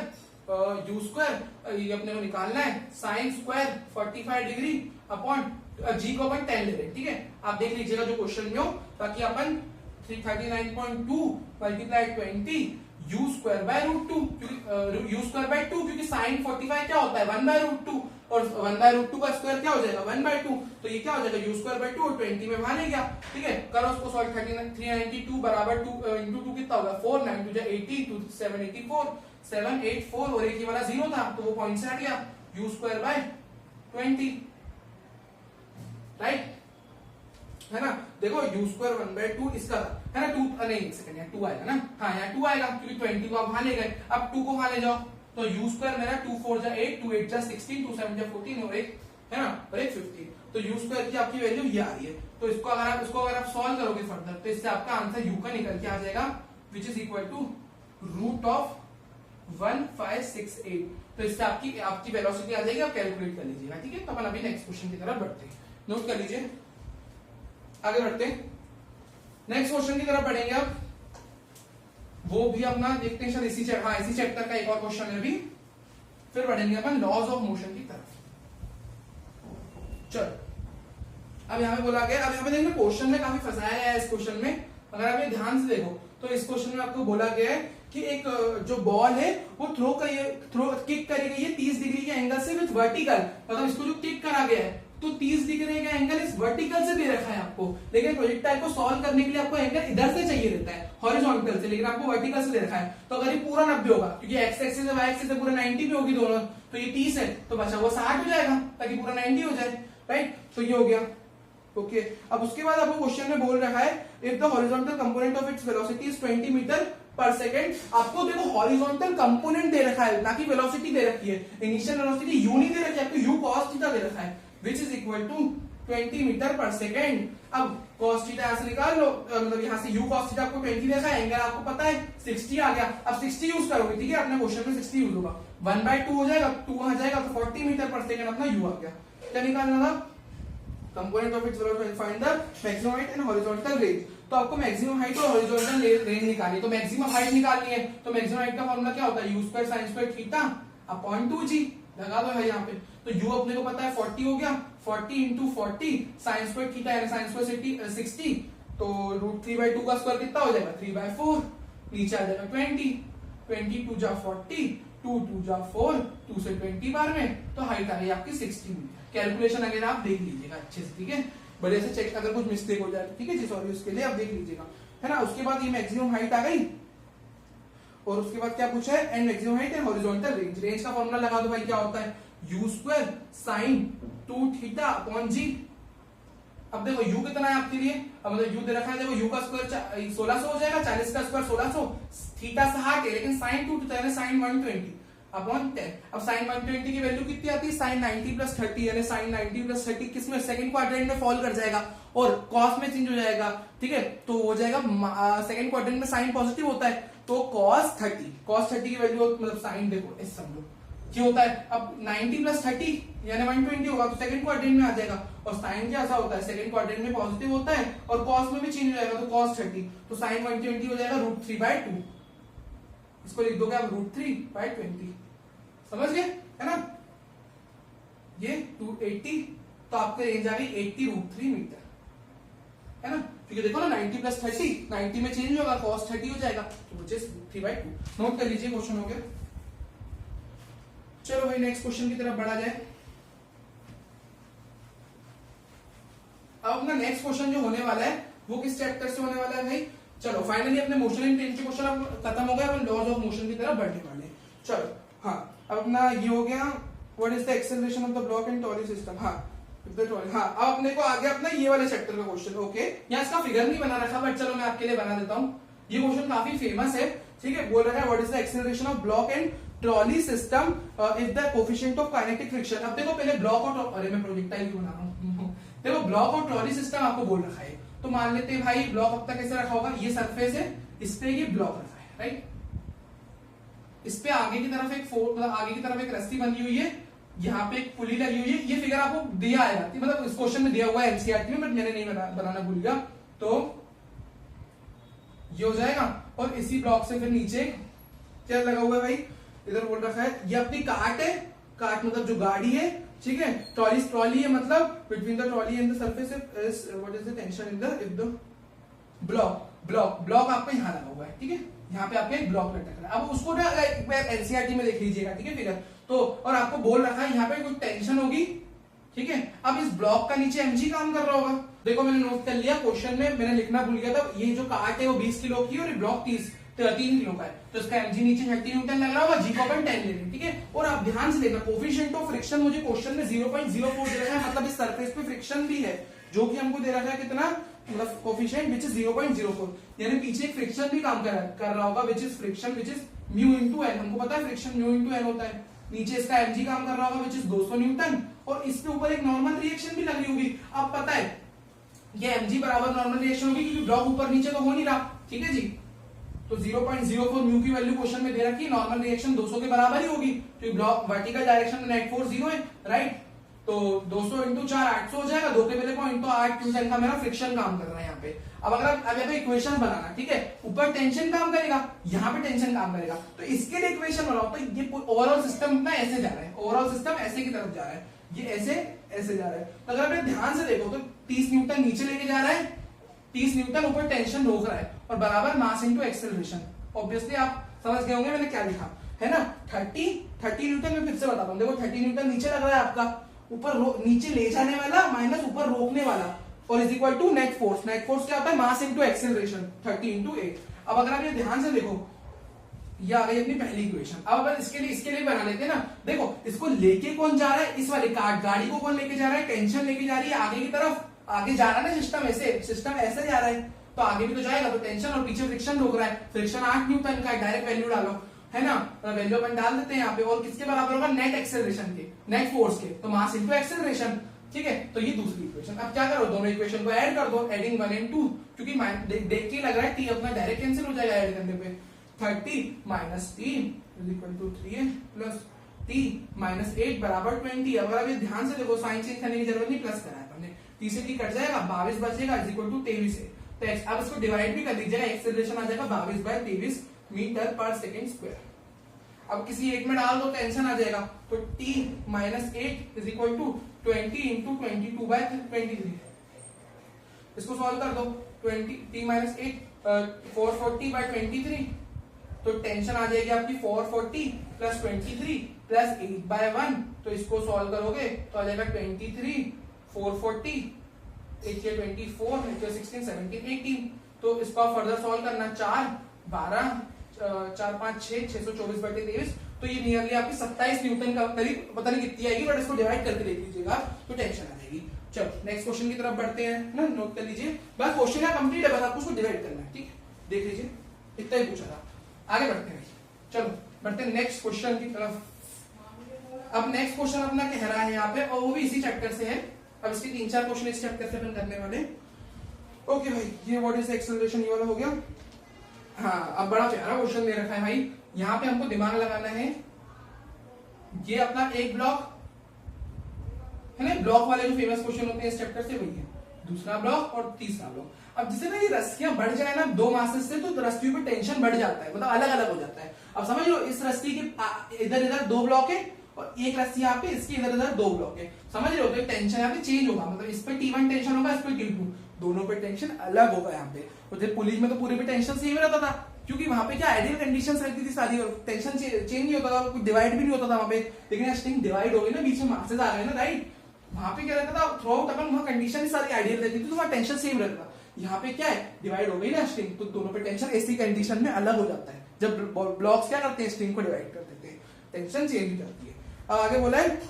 Speaker 1: ये अपने को निकालना है, साइन स्क्वायर 45 डिग्री अपॉन जी को अपन 10 ले रहे हैं, ठीक है, आप देख लीजिएगा जो क्वेश्चन में हो, ताकि अपन 339.2 multiply 20 u square by root 2, क्योंकि यू स्क्वायर बाय 2, क्योंकि साइन 45 क्या होता है 1 बाय रूट 2, और 1 बाय रूट 2 का स्क्वायर क्या हो जाएगा 1 बाय 2, तो ये क्या हो जाएगा यू स्क्वायर बाय 2 और 20 में वहां ले गया, ठीक है। करो उसको सॉल्व, 392 बराबर 2 इंटू 2 कितना होगा 4, 9 2 80, 2 7 84, 7 8 4 और एक ये वाला 0 था तो वो पॉइंट से हट गया, यू स्क्वायर बाय 20, राइट, है ना। देखो यू स्क्वायर 1 बाय 2 इसका है ना, 2 नहीं एक सेकंड यहाँ 2 आएगा ना, हाँ यहाँ 2 आएगा क्योंकि 20 को आप वहां ले गए, अब 2 को वहां ले जाओ, तो यू स्क्वायर मेरा 2 4 जा 8, 2 8 जा 16, 2 7 जा 14 और एक है ना, और एक 15, तो यू स्क्वायर की आपकी वैल्यू ये आ रही है, तो इसको अगर आप सॉल्व करोगे फर्दर तो इससे आपका आंसर यू का निकल के आ जाएगा, which is equal to root of 1568, तो इससे आपकी वेलोसिटी आ जाएगी, आप कैलकुलेट कर लीजिएगा, ठीक है। तो अपन अभी नेक्स्ट क्वेश्चन की तरफ बढ़ते हैं, नोट कर लीजिए, आगे बढ़ते हैं, नेक्स्ट क्वेश्चन की तरफ बढ़ेंगे अब, वो भी अपना देखते हैं शायद इसी चैप्टर का एक और क्वेश्चन है अभी, फिर बढ़ेंगे अपन लॉज ऑफ मोशन की तरफ। चलो अब यहाँ पे बोला गया, अब यहाँ पे देखिए क्वेश्चन में काफी फंसाया गया है इस क्वेश्चन में, अगर आप ये ध्यान से देखो तो इस क्वेश्चन में आपको बोला गया है कि एक जो बॉल है वो किक करी गई है 30 डिग्री के एंगल से विद वर्टिकल, मतलब इसको जो किक करा गया है तो 30 डिग्री का एंगल इस वर्टिकल से दे रखा है आपको, लेकिन प्रोजेक्टाइल को सॉल्व करने के लिए आपको एंगल इधर से चाहिए रहता है हॉरिजॉन्टल से, लेकिन आपको वर्टिकल से दे रखा है, तो अगर ये पूरा 90 होगा क्योंकि एक्स एक्सिस और वाई एक्सिस से पूरा 90 पे होगी दोनों, तो ये 30 है तो बचा वो 60 हो जाएगा ताकि पूरा 90 हो जाए, राइट, तो ये हो गया, ओके। अब उसके बाद आपको क्वेश्चन में बोल रखा है if the horizontal component of its velocity is 20 metre पर सेकंड, आपको देखो हॉरिजॉन्टल कंपोनेंट दे रखा है ना कि वेलोसिटी दे रखी है, इनिशियल वेलोसिटी यू नहीं दे रखी है, आपको यू cos थीटा दे रखा है, which is equal to 20 metre पर सेकेंड। अब cos थीटा यहां से निकाल लो, मतलब यहां से u cos थीटा आपको 20 देखा है, एंगल आपको पता है 60 आ गया। अब 60 यूज करोगे, ठीक है, अपने क्वेश्चन में 60 यूज होगा, 1/2 हो जाएगा, 2 वहां जाएगा तो 40 मीटर पर सेकेंड अपना u आ गया। क्या निकालना था? Component of its velocity, find the maximum height and horizontal range. तो आपको मैक्सिमम हाइट और हॉरिजॉन्टल रेंज निकालनी है। तो मैक्सिमम हाइट निकालनी है, तो मैक्सिमम हाइट का फॉर्मूला क्या होता है? u² sin square theta upon 2g। लगा दो भाई यहाँ पे। तो u अपने को पता है 40 हो गया, 40 इंटू 40 sin स्क्वायर थीटा यानी sin स्क्वायर 60, तो √3/2 का स्क्वायर कितना हो जाएगा? 3/4। नीचे आ जाएगा 20, 20 2 जा 40, 2 2 जा 4, 2 से 20 बार में, तो हाइट आ गई आपकी 60 मीटर। कैलकुलेशन अगर आप देख लीजिएगा अच्छे से, ठीक है, बढ़िया से चेक, अगर कुछ मिस्टेक हो जाए, ठीक है जी, सॉरी उसके लिए आप देख लीजिएगा, है ना। उसके बाद ये मैक्सिमम हाइट आ गई, और उसके बाद क्या पूछा है? And maximum height and horizontal range. Range का फॉर्मूला लगा दो भाई, क्या होता है? u² sin 2 theta upon g। अब देखो u कितना है आपके लिए, अब मतलब u दे रखा है, देखो u का स्क्वायर 1600 हो जाएगा, 40 का स्क्वायर 1600, थीटा 60 है, लेकिन sin 2 थीटा यानी sin 120 अपॉन 10। अब sin 120 की वैल्यू कितनी आती है? sin 90 प्लस 30, यानी sin 90 प्लस 30 किसमें? सेकंड क्वाड्रेंट में फॉल कर जाएगा और cos में चेंज हो जाएगा, ठीक है, तो हो जाएगा सेकंड क्वाड्रेंट में sin पॉजिटिव होता है, तो cos 30 की वैल्यू मतलब sin, देखो इस समझो क्या होता है, अब 90 प्लस 30 यानी 120 होगा, तो सेकंड क्वाड्रेंट में आ जाएगा। और साइन क्या ऐसा होता है? सेकंड क्वाड्रेंट में पॉजिटिव होता है और cos में भी चेंज हो जाएगा, तो cos 30, तो sin 120 हो जाएगा √3/2। इसको लिख दोगे आप √3/20, समझ गए, है ना। ये 280, तो आपकी रेंज आ गई 80√3 मीटर, है ना, क्योंकि देखो ना 90 प्लस 30, 90 में चेंज होगा, cos 30 हो जाएगा, तो which is 3/2। नोट कर लीजिए, क्वेश्चन हो गया। चलो भाई नेक्स्ट क्वेश्चन की तरफ बढ़ा जाए। अब अपना नेक्स्ट क्वेश्चन जो होने वाला है वो किस चैप्टर से होने वाला है भाई? चलो फाइनली अपने मोशन इन ट्रेन के क्वेश्चन अब खत्म हो गए, अपन लॉज ऑफ मोशन की तरफ बढ़ने वाले हैं। चलो हाँ, अब अपना ये हो गया, what is the acceleration of the block in trolley system. हाँ हाँ, अब अपने को आ गया अपना ये वाले चैप्टर का क्वेश्चन। ओके, यहाँ इसका फिगर नहीं बना रखा, बट चलो मैं आपके लिए बना देता हूँ। ये क्वेश्चन काफी फेमस है, ठीक है, बोल रहा है what is the acceleration of block and trolley system if the coefficient of kinetic friction. अब देखो पहले ब्लॉक और, अरे मैं प्रोजेक्टाइल क्यों बना रहा हूँ, देखो ब्लॉक और ट्रॉली सिस्टम आपको बोल रखा है, तो मान लेते हैं भाई ब्लॉक अब तक कैसे रखा होगा, ये सरफेस है, इस पे ये ब्लॉक रखा है, राइट, इस पे आगे की तरफ एक मतलब आगे की तरफ एक रस्सी बनी हुई है, यहाँ पे एक पुली लगी हुई है। ये फिगर आपको दिया है, मतलब इस क्वेश्चन में दिया हुआ है एनसीईआरटी में, बट मैंने नहीं बनाना भूल गया, तो ये हो जाएगा। और इसी ब्लॉक से फिर नीचे क्या लगा हुआ है भाई, इधर बोल रखा है, ये अपनी कार्ट है, कार्ट मतलब जो गाड़ी है, ठीक है, ट्रॉली है, मतलब between the trolley and the surface is what is the tension in the block आपका यहाँ लगा हुआ है, ठीक है, यहाँ पे आपके एक ब्लॉक लटक रहा है। अब उसको ना एनसीईआरटी में देख लीजिएगा, ठीक है, फिगर तो, और आपको बोल रखा है यहाँ पे कुछ टेंशन होगी, ठीक है। अब इस ब्लॉक का नीचे mg काम कर रहा होगा, देखो मैंने नोट कर लिया, क्वेश्चन में मैंने लिखना भूल गया था, ये जो कार्ट है वो 20 किलो की और ये ब्लॉक 3 किलो का है, तो इसका mg नीचे 30 न्यूटन लग रहा होगा, g को अपन 10 ले लेंगे, ठीक है। और आप ध्यान से देखना, कोफिशिएंट ऑफ फ्रिक्शन मुझे क्वेश्चन में 0.04 दे रखा है, मतलब इस सरफेस पे फ्रिक्शन भी है, जो कि हमको दे रखा है कितना, मतलब कोफिशिएंट विच इज 0.04, यानी पीछे एक फ्रिक्शन भी काम कर रहा होगा, which is friction which is mu into N, हमको पता है फ्रिक्शन म्यू इंटू एन होता है। नीचे इसका mg काम कर रहा होगा विच इज 200 न्यूटन, और इसके ऊपर एक नॉर्मल रिएक्शन भी लग रही होगी। अब पता है ये mg बराबर नॉर्मल रिएक्शन होगी, क्योंकि ब्लॉक ऊपर नीचे तो हो नहीं रहा, ठीक है जी, तो 0.04 म्यू की वैल्यू क्वेश्चन में दे रखी, नॉर्मल रिएक्शन 200 के बराबर ही होगी, क्योंकि ब्लॉक वर्टिकल डायरेक्शन में नेट फोर्स 0 है, राइट, तो 200 इंटू 4 800 हो जाएगा, 2 के पहले पॉइंट, तो 8 न्यूटन का मेरा फ्रिक्शन काम कर रहा है यहाँ पे। अब अगर अब यहाँ पे इक्वेशन बनाना, ठीक है, ऊपर टेंशन काम करेगा, यहाँ पे टेंशन काम करेगा, तो इसके लिए इक्वेशन बनाओ, तो ये ओवरऑल सिस्टम ना ऐसे जा रहा है, ओवरऑल सिस्टम ऐसे की तरफ जा रहा है, ये ऐसे जा रहा है, तो अगर आप ध्यान से देखो तो 30 न्यूटन नीचे लेके जा रहा है, 30 न्यूटन ऊपर टेंशन रोक रहा है, और बराबर मास इंटू एक्सेलरेशन। ऑब्वियसली आप समझ गए होंगे मैंने क्या लिखा है ना, 30 न्यूटन में फिर से बताता हूँ, देखो 30 न्यूटन नीचे लग रहा है आपका, ऊपर नीचे ले जाने वाला माइनस ऊपर रोकने वाला, और is equal to net force. Net force क्या होता है, मास इंटू एक्सेलरेशन, 30 इंटू 8। अब अगर आप ये ध्यान से देखो, ये आ गई अपनी पहली इक्वेशन। अब अपन इसके लिए बना लेते हैं ना, देखो इसको लेके कौन जा रहा है, इस वाले गाड़ी को कौन लेके जा रहा है, टेंशन लेके जा रही है आगे की तरफ, आगे जा रहा है ना सिस्टम ऐसे जा रहा है, तो आगे भी तो जाएगा, तो टेंशन और पीछे फ्रिक्शन रोक रहा है, फ्रिक्शन 8 न्यूटन का, डायरेक्ट वैल्यू डालो, है ना, वैल्यू अपन डाल देते हैं यहाँ पे, और किसके बराबर होगा, नेट एक्सेलरेशन के, नेट फोर्स के, तो मास इंटू एक्सेलरेशन, ठीक है, तो ये दूसरी इक्वेशन। अब क्या करो, दोनों इक्वेशन को ऐड कर दो, एडिंग 1 and 2, क्योंकि देख के लग रहा है t अपना डायरेक्ट कैंसिल हो जाएगा ऐड करने पे। 30 minus 3 is equal to 3 plus t minus 8 बराबर 20। अगर अभी ध्यान से देखो, साइन चेंज करने की जरूरत नहीं, प्लस करा है हमने, 30 से t कट जाएगा, 22 बचेगा इज इक्वल टू 23 है। तो अब इसको डिवाइड भी कर लीजिएगा, एक्सेलरेशन आ जाएगा 22/23 मीटर पर सेकेंड स्क्वायर। अब किसी एक में डाल दो, टेंशन आ जाएगा, तो t minus 8 is equal to 20 into 22/23। इसको सॉल्व कर दो, 20 t माइनस 8 440/23, तो टेंशन आ जाएगी आपकी 440 प्लस 23 प्लस 8/1, तो इसको सॉल्व करोगे तो आ जाएगा 23 440 8 या 24 8 या 16 17 18। तो इसको आप फर्दर सॉल्व करना, 4 12 4 5 6 624/23, तो ये नियरली आपकी 27 न्यूटन का करीब, पता नहीं कितनी आएगी, बट इसको डिवाइड करके देख लीजिएगा तो टेंशन आ जाएगी। चलो नेक्स्ट क्वेश्चन की तरफ बढ़ते हैं ना, नोट कर लीजिए, बस क्वेश्चन है कंप्लीट है, बस आपको उसको डिवाइड करना है, ठीक है, देख लीजिए, इतना ही पूछा था। आगे बढ़ते हैं, चलो बढ़ते हैं नेक्स्ट क्वेश्चन की तरफ। अब नेक्स्ट क्वेश्चन अपना कह रहा है यहाँ पे, और वो भी इसी चैप्टर से है। अब इसके 3-4 क्वेश्चन इस चैप्टर से अपन करने वाले। ओके भाई, ये व्हाट इज एक्सेलरेशन, ये वाला हो गया। हाँ, अब बड़ा प्यारा क्वेश्चन दे रखा है भाई, यहाँ पे हमको दिमाग लगाना है। ये अपना एक ब्लॉक है ना, ब्लॉक वाले जो फेमस क्वेश्चन होते हैं इस चैप्टर से, वही है। दूसरा ब्लॉक और तीसरा ब्लॉक। अब जिसे ना ये रस्सियां बढ़ जाए ना 2 मासेस से, तो रस्सियों पे टेंशन बढ़ जाता है, मतलब अलग अलग हो जाता है। अब समझ लो, इस रस्सी के इधर इधर 2 ब्लॉक है और एक रस्सी यहाँ पे, इसके इधर इधर 2 ब्लॉक है, समझ रहे हो, तो टेंशन यहाँ पे चेंज होगा, मतलब इस पे T1 टेंशन होगा, इस पे T2, दोनों पे टेंशन अलग होगा यहाँ पे। और पुलिस में तो पूरे पे टेंशन सेम रहता था, क्योंकि वहां पे क्या आइडियल कंडीशंस रहती थी सारी, टेंशन चेंज नहीं होता था, कुछ डिवाइड भी नहीं होता था वहां पे। लेकिन स्ट्रिंग डिवाइड हो गई ना, बीच में मासेस आ गए ना, राइट, वहां पे क्या रहता था, थ्रू आउट अपन वहां कंडीशन सारी आइडियल रहती थी, तो वहां टेंशन सेम रहता था। यहाँ पे क्या है, डिवाइड हो गई ना स्ट्रिंग, तो दोनों पे टेंशन ऐसी कंडीशन में अलग हो जाता है। जब ब्लॉक्स क्या करते हैं, स्ट्रिंग को डिवाइड कर देते हैं, टेंशन चेंज हो जाती है। अब आगे बोला है,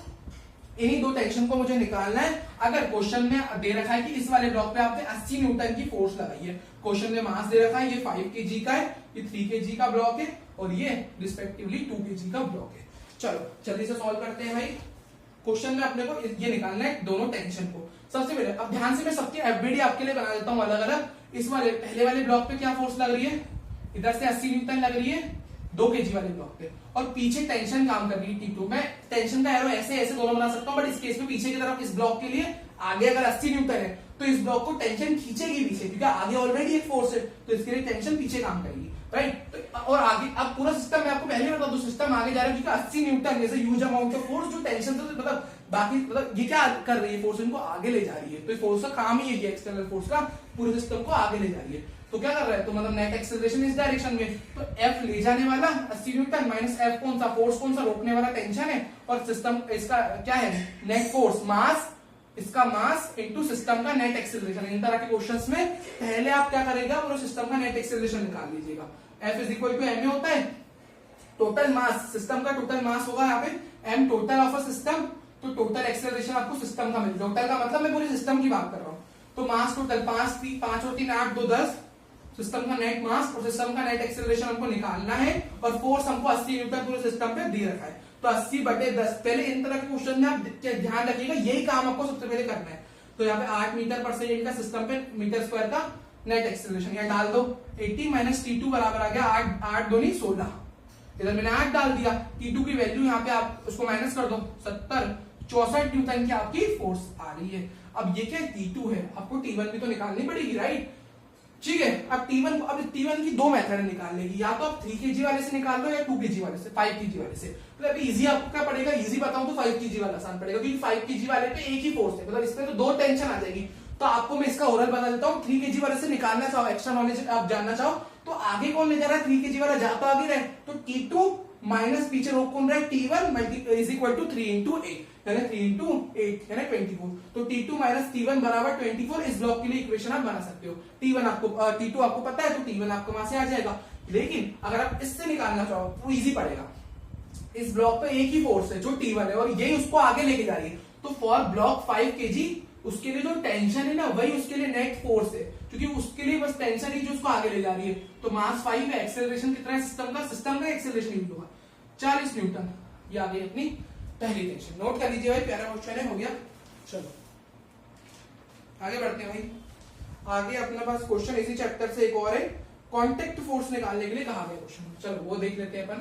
Speaker 1: इन्हीं 2 टेंशन को मुझे निकालना है। अगर क्वेश्चन में दे रखा है कि इस वाले ब्लॉक पे आपने 80 न्यूटन की फोर्स लगाई है, क्वेश्चन में मास दे रखा है, ये 5 kg का है, ये 3 kg का ब्लॉक है, और ये रिस्पेक्टिवली 2 kg का ब्लॉक है। चलो जल्दी से सॉल्व करते हैं भाई। क्वेश्चन में अपने को ये निकालना है दोनों टेंशन को। सबसे पहले अब ध्यान से मैं सबके एफबीडी आपके लिए बना देता हूं अलग अलग। इस वाले पहले वाले ब्लॉक पे क्या फोर्स लग रही है, इधर से 80 न्यूटन लग रही है 2 kg वाले ब्लॉक पे, और पीछे टेंशन काम कर रही है T2। मैं टेंशन का एरो ऐसे ऐसे दोनों बना सकता हूं, बट इस केस में पीछे की तरफ इस ब्लॉक के लिए आगे अगर 80 न्यूटन है तो इस ब्लॉक को टेंशन खींचेगी पीछे, क्योंकि आगे ऑलरेडी एक फोर्स है, तो इसके लिए टेंशन पीछे काम करेगी, राइट। तो और आगे अब पूरा सिस्टम मैं आपको पहले बता दूं, सिस्टम आगे जा रहा है, क्योंकि 80 न्यूटन जैसे ह्यूज अमाउंट ऑफ फोर्स जो टेंशन से, मतलब बाकी, मतलब ये क्या कर रही है, फोर्स इनको आगे ले जा रही है। तो फोर्स का काम ही है, एक्सटर्नल फोर्स का पूरे सिस्टम को आगे ले जा रही है। तो क्या कर रहा है, तो मतलब नेट एक्सेलरेशन इस डायरेक्शन में, तो F ले जाने वाला 80 न्यूटन माइनस F कौन सा फोर्स, कौन सा रोकने वाला टेंशन है, और सिस्टम इसका क्या है, नेट फोर्स, मास, इसका मास इनटू सिस्टम का नेट एक्सेलरेशन। इन तरह के क्वेश्चंस में पहले आप क्या करेगा, पूरे सिस्टम का नेट एक्सेलरेशन निकाल लीजिएगा। F is equal to m होता है टोटल मास, सिस्टम का टोटल मास होगा यहाँ पे m total of a system, तो टोटल एक्सेलरेशन आपको सिस्टम का मिल, टोटल का मतलब मैं पूरे सिस्टम की बात कर रहा हूँ। तो मास टोटल 5 और 3 8 2 10, सिस्टम का नेट मास और सिस्टम का नेट एक्सेलरेशन हमको निकालना है, और फोर्स हमको 80 न्यूटन पूरे सिस्टम पे दे रखा है, तो 80/10। पहले इन तरह के क्वेश्चन में आप ध्यान रखिएगा, यही काम आपको सबसे पहले करना है। तो यहाँ पे 8 मीटर पर सेकेंड का सिस्टम पे मीटर स्क्वायर का नेट एक्सेलरेशन यहाँ डाल दो, 80 माइनस T2 बराबर आ गया 8 2 16, इधर मैंने 8 डाल दिया। T2 की वैल्यू यहाँ पे आप उसको माइनस कर दो, 70 64 न्यूटन की आपकी फोर्स आ रही है। अब ये क्या T2 है, आपको T1 भी तो निकालनी पड़ेगी, राइट, ठीक है। अब T1 की 2 मेथड निकालने की, या तो आप 3 kg वाले से निकाल लो, या 2 kg वाले से, 5 kg वाले से। मतलब इजी आपको क्या पड़ेगा, इजी बताऊं तो 5 kg वाला आसान पड़ेगा, क्योंकि 5 kg वाले पे एक ही फोर्स है, मतलब इसमें तो 2 टेंशन आ जाएगी। तो आपको मैं इसका ओरल बता देता हूँ, 3 kg वाले से निकालना चाहो, एक्स्ट्रा नॉलेज आप जानना चाहो, तो आगे कौन ले जा रहा है, 3 kg वाला जा तो आगे रहे, तो T2 माइनस पीछे रोक कौन रहा है, T1 is equal to 3 into 8, यानी 3 इंटू 8 यानी 24। तो T2 माइनस T1 बराबर 24, इस ब्लॉक के लिए इक्वेशन आप बना सकते हो। T2 आपको पता है, तो T1 आपको वहां से आ जाएगा। लेकिन अगर आप इससे निकालना चाहो तो इजी पड़ेगा, इस ब्लॉक पे एक ही फोर्स है जो T1 है, और यही उसको आगे लेके जा रही है। तो फॉर ब्लॉक 5 kg उसके लिए जो टेंशन है ना, वही उसके लिए नेट फोर्स है, क्योंकि उसके लिए बस टेंशन ही जो उसको आगे ले जा रही है। तो मास 5 है, एक्सेलरेशन कितना है सिस्टम का एक्सेलरेशन यूज होगा 40 न्यूटन। ये आ गई अपनी पहली टेंशन, नोट कर लीजिए भाई, प्यारा क्वेश्चन है, हो गया। चलो आगे बढ़ते हैं भाई। आगे अपने पास क्वेश्चन इसी चैप्टर से एक और है, कांटेक्ट फोर्स निकालने के लिए कहा गया क्वेश्चन। चलो वो देख लेते हैं अपन।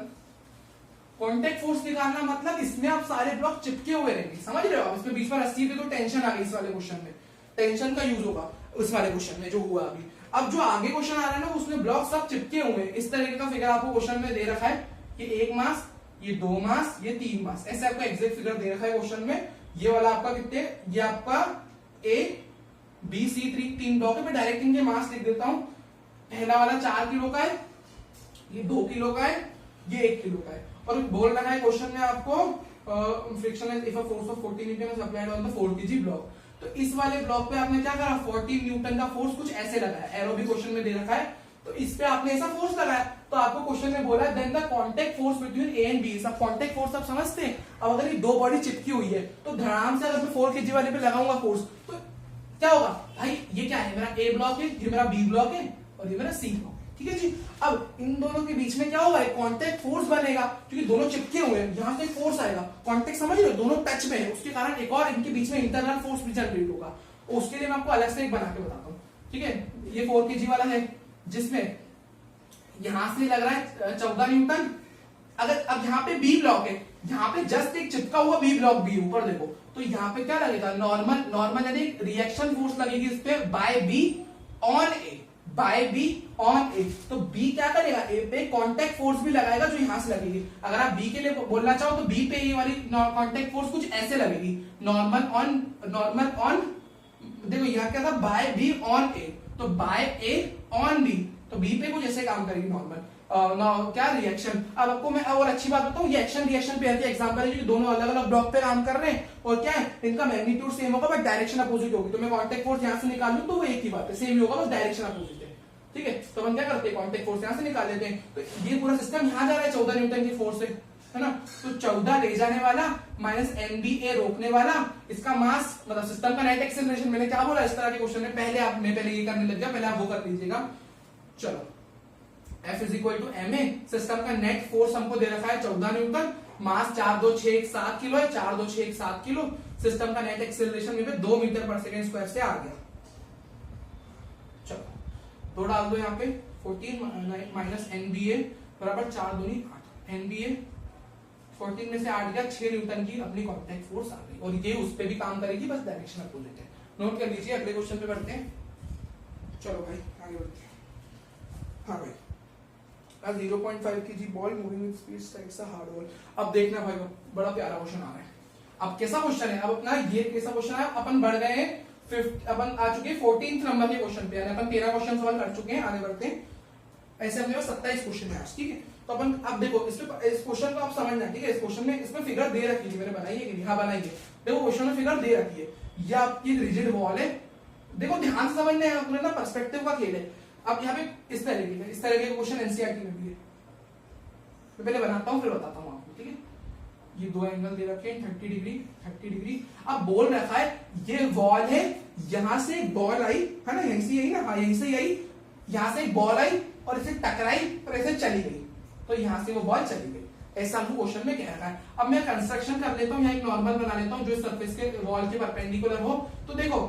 Speaker 1: कांटेक्ट फोर्स निकालना मतलब इसमें आप सारे ब्लॉक चिपके हुए रहेंगे, समझ रहे हो आप। इसमें बीच में रस्सी थी तो टेंशन आ गई इस वाले क्वेश्चन में, टेंशन का यूज होगा उस वाले क्वेश्चन में जो हुआ अभी। अब जो आगे क्वेश्चन आ रहा है ना उसमें ब्लॉक सब चिपके हुए हैं। इस तरीके का फिगर आपको क्वेश्चन में दे रखा है कि 1 मास, ये 2 मास, ये 3 मास, ऐसे आपको एग्जैक्ट फिगर दे रखा है क्वेश्चन में। ये वाला आपका कितने, ये आपका A B C 3 ब्लॉक है। मैं डायरेक्ट इनके मास लिख देता हूं। पहला वाला 4 किलो का है, ये 2 किलो का है, ये 1 किलो का है। और बोल रहा है क्वेश्चन में आपको friction if a force of 14 Newton is applied on the 4 kg block. तो इस वाले ब्लॉक पे आपने क्या करा, 14 न्यूटन का फोर्स कुछ ऐसे लगाया, एरो भी क्वेश्चन में दे रखा है। तो इस पे आपने ऐसा फोर्स लगाया, तो आपको क्वेश्चन में बोला then the contact force between A and B. सब कांटेक्ट फोर्स आप समझते हैं। अब अगर ये दो बॉडी चिपकी हुई है तो धड़ाम से अगर मैं 4 kg वाले पे लगाऊंगा फोर्स तो क्या होगा भाई, ये क्या है, मेरा ए ब्लॉक है, ये मेरा बी ब्लॉक है और ये मेरा सी ब्लॉक है, ठीक है जी। अब इन दोनों के बीच में क्या होगा, कांटेक्ट फोर्स बनेगा क्योंकि दोनों चिपके हुए हैं। यहां से फोर्स आएगा, कांटेक्ट समझ रहे हो, दोनों टच में है, उसके कारण एक और इनके बीच में इंटरनल फोर्स भी जनरेट होगा। उसके लिए मैं आपको अलग से एक बना के बताता हूँ, ठीक है। ये 4 kg वाला है जिसमें यहां से लग रहा है 14 न्यूटन। अगर अब यहाँ पे बी ब्लॉक है, यहाँ पे जस्ट एक चिपका हुआ बी ब्लॉक भी ऊपर देखो, तो यहाँ पे क्या लगेगा, नॉर्मल यानी रिएक्शन फोर्स लगेगी इस पे by B on A, by B on A. तो बी क्या करेगा, ए पे कांटेक्ट फोर्स भी लगाएगा जो यहां से लगेगी। अगर आप बी के लिए बोलना चाहो तो बी पे ये वाली कांटेक्ट फोर्स कुछ ऐसे लगेगी, नॉर्मल ऑन देखो यहाँ क्या था, बाय बी ऑन ए, तो बाय ए ऑन बी, तो बी पे कुछ ऐसे काम करेगी नॉर्मल क्या रिएक्शन। अब आपको मैं और अच्छी बात बताऊं, ये एक्शन रिएक्शन पे एग्जांपल है क्योंकि दोनों अलग अलग ब्लॉक पे काम कर रहे हैं और क्या है इनका मैग्नीट्यूड सेम होगा बट डायरेक्शन अपोजिट होगी। तो मैं कांटेक्ट फोर्स यहां से निकाल लूं तो वो एक ही बात है, सेम ही होगा, बस डायरेक्शन अपोजिट है, ठीक है। तो हम क्या करते हैं, कांटेक्ट फोर्स यहां से निकाल लेते हैं। तो ये पूरा सिस्टम यहां जा रहा है 14 न्यूटन की फोर्स से, है ना। तो 14 ले जाने वाला माइनस MBA रोकने वाला, इसका मास मतलब सिस्टम का नेट एक्सेलरेशन। मैंने क्या बोला इस तरह के क्वेश्चन में, पहले ये करने लग गया, पहले आप वो कर लीजिएगा। चलो F is equal to m a, system का नेट फोर्स हमको दे रखा है 14 न्यूटन, मास 42617 किलो है, 42617 किलो। सिस्टम का नेट एक्सेलरेशन में 2 मीटर पर सेकेंड स्क्वायर से आ गया। चलो दो डाल दो यहाँ पे, 14 माइनस NBA बराबर 4 दूनी 8। NBA 14 में से 8 गया, 6 न्यूटन की अपनी कांटेक्ट फोर्स आ गई और ये उस पे भी काम करेगी, बस डायरेक्शन अपोजिट है। नोट कर लीजिए, अगले क्वेश्चन पे बढ़ते हैं। चलो भाई आगे बढ़ते हैं। हाँ भाई, 0.5 kg ball moving with speed strikes a hard wall. अब देखना भाई बड़ा प्यारा क्वेश्चन आ रहा है। अब कैसा क्वेश्चन है, अब अपना ये कैसा क्वेश्चन है, अपन बढ़ गए हैं अपन आ चुके हैं 14th नंबर के क्वेश्चन पे, यानी अपन 13 क्वेश्चन सॉल्व कर चुके हैं। आगे बढ़ते हैं, ऐसे अपने पास 27 क्वेश्चन है आज, ठीक है। तो अपन अब देखो इस क्वेश्चन को आप समझना, ठीक है। इस क्वेश्चन में इसमें फिगर दे रखी है, मैंने बनाई है कि हाँ बनाइए। देखो क्वेश्चन में फिगर दे रखी है, ये आपकी रिजिड वॉल है। देखो ध्यान से समझना है, पूरे ना पर्सपेक्टिव का खेल है। अब यहाँ पे इस तरह के क्वेश्चन एनसीईआरटी में भी है। मैं पहले बनाता हूँ फिर बताता हूँ आपको, ठीक है। ये दो एंगल दे रखे हैं 30 डिग्री 30 डिग्री। अब बोल रखा है ये वॉल है, यहां से एक बॉल आई है ना, यहीं से आई ना, हाँ यहीं से आई, यहां से एक बॉल आई और इसे टकराई और ऐसे चली गई, तो यहां से वो बॉल चली गई। ऐसा हमको क्वेश्चन में कह रहा है। अब मैं कंस्ट्रक्शन कर लेता हूँ, यहाँ एक नॉर्मल बना लेता हूँ जो सरफेस के वॉल के परपेंडिकुलर हो। तो देखो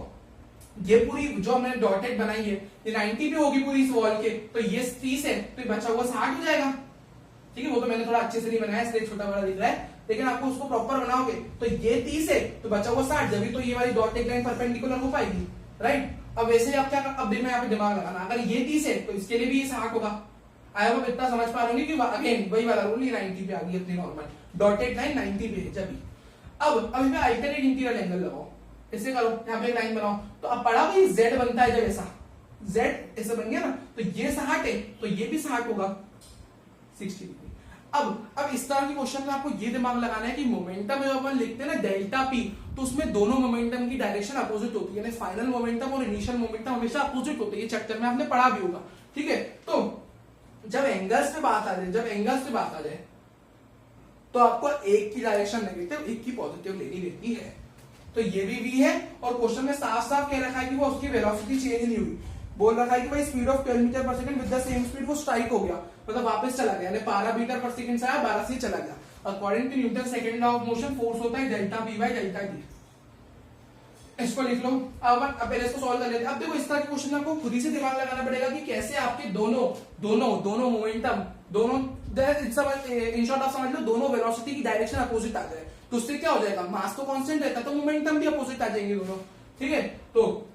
Speaker 1: ये पूरी जो हमने डॉटेड बनाई है ये 90 पे होगी पूरी इस वॉल के, तो ये 30 है तो ये बचा हुआ 60 हो जाएगा, ठीक है। वो तो मैंने थोड़ा अच्छे से नहीं बनाया इसलिए छोटा बड़ा दिख रहा है, लेकिन आपको उसको प्रॉपर बनाओगे तो ये 30 है तो बचा हुआ 60, जब भी तो ये वाली डॉटेड लाइन परपेंडिकुलर हो पाएगी, राइट। अब वैसे ही आप क्या, अब देखना यहाँ पे दिमाग लगाना, अगर ये 30 है तो इसके लिए भी ये 60 होगा। आई होप इतना समझ पा रहे कि अगेन वही वाला रूल, 90 पे आ गई अपनी नॉर्मल डॉटेड लाइन 90 पे है जब भी। अब इसमें अल्टरनेट इंटीरियर एंगल लगाओ, ऐसे करो, यहाँ पे एक लाइन बनाओ, तो अब पढ़ा भाई Z बनता है जब ऐसा, Z ऐसा बन गया ना, तो ये 60 है तो ये भी 60 होगा 60 डिग्री। अब इस तरह के क्वेश्चन में आपको ये दिमाग लगाना है कि मोमेंटम जब अपन लिखते हैं ना डेल्टा P, तो उसमें दोनों मोमेंटम की डायरेक्शन अपोजिट होती है, यानी फाइनल मोमेंटम और इनिशियल मोमेंटम हमेशा अपोजिट होते हैं। ये चैप्टर में आपने पढ़ा भी होगा, ठीक है। तो जब एंगल्स पे बात आ जाए तो आपको एक की डायरेक्शन नेगेटिव एक की पॉजिटिव लेनी रहती है। तो ये भी V है और क्वेश्चन में साफ साफ कह रखा है कि वो उसकी वेलोसिटी चेंज नहीं हुई। बोल रखा है कि भाई स्पीड ऑफ 12 मीटर पर second with the same speed वो स्ट्राइक हो गया, मतलब वापस चला गया, यानी 12 मीटर पर सेकंड से आया 12 से चला गया। According to Newton second law of motion force होता है delta V by delta t. इसको लिख लो। अब पहले इसको सॉल्व कर लेते हैं। अब देखो इस तरह के क्वेश्चन में आपको खुद ही से दिमाग लगाना पड़ेगा कि कैसे आपके दोनों मोमेंटम इन शॉर्ट आप समझ लो दोनों वेलोसिटी की डायरेक्शन अपोजिट आ जाए, तो उससे क्या हो जाएगा, मास तो कांस्टेंट रहता है तो मोमेंटम भी अपोजिट आ जाएंगे दोनों। ठीक है, तो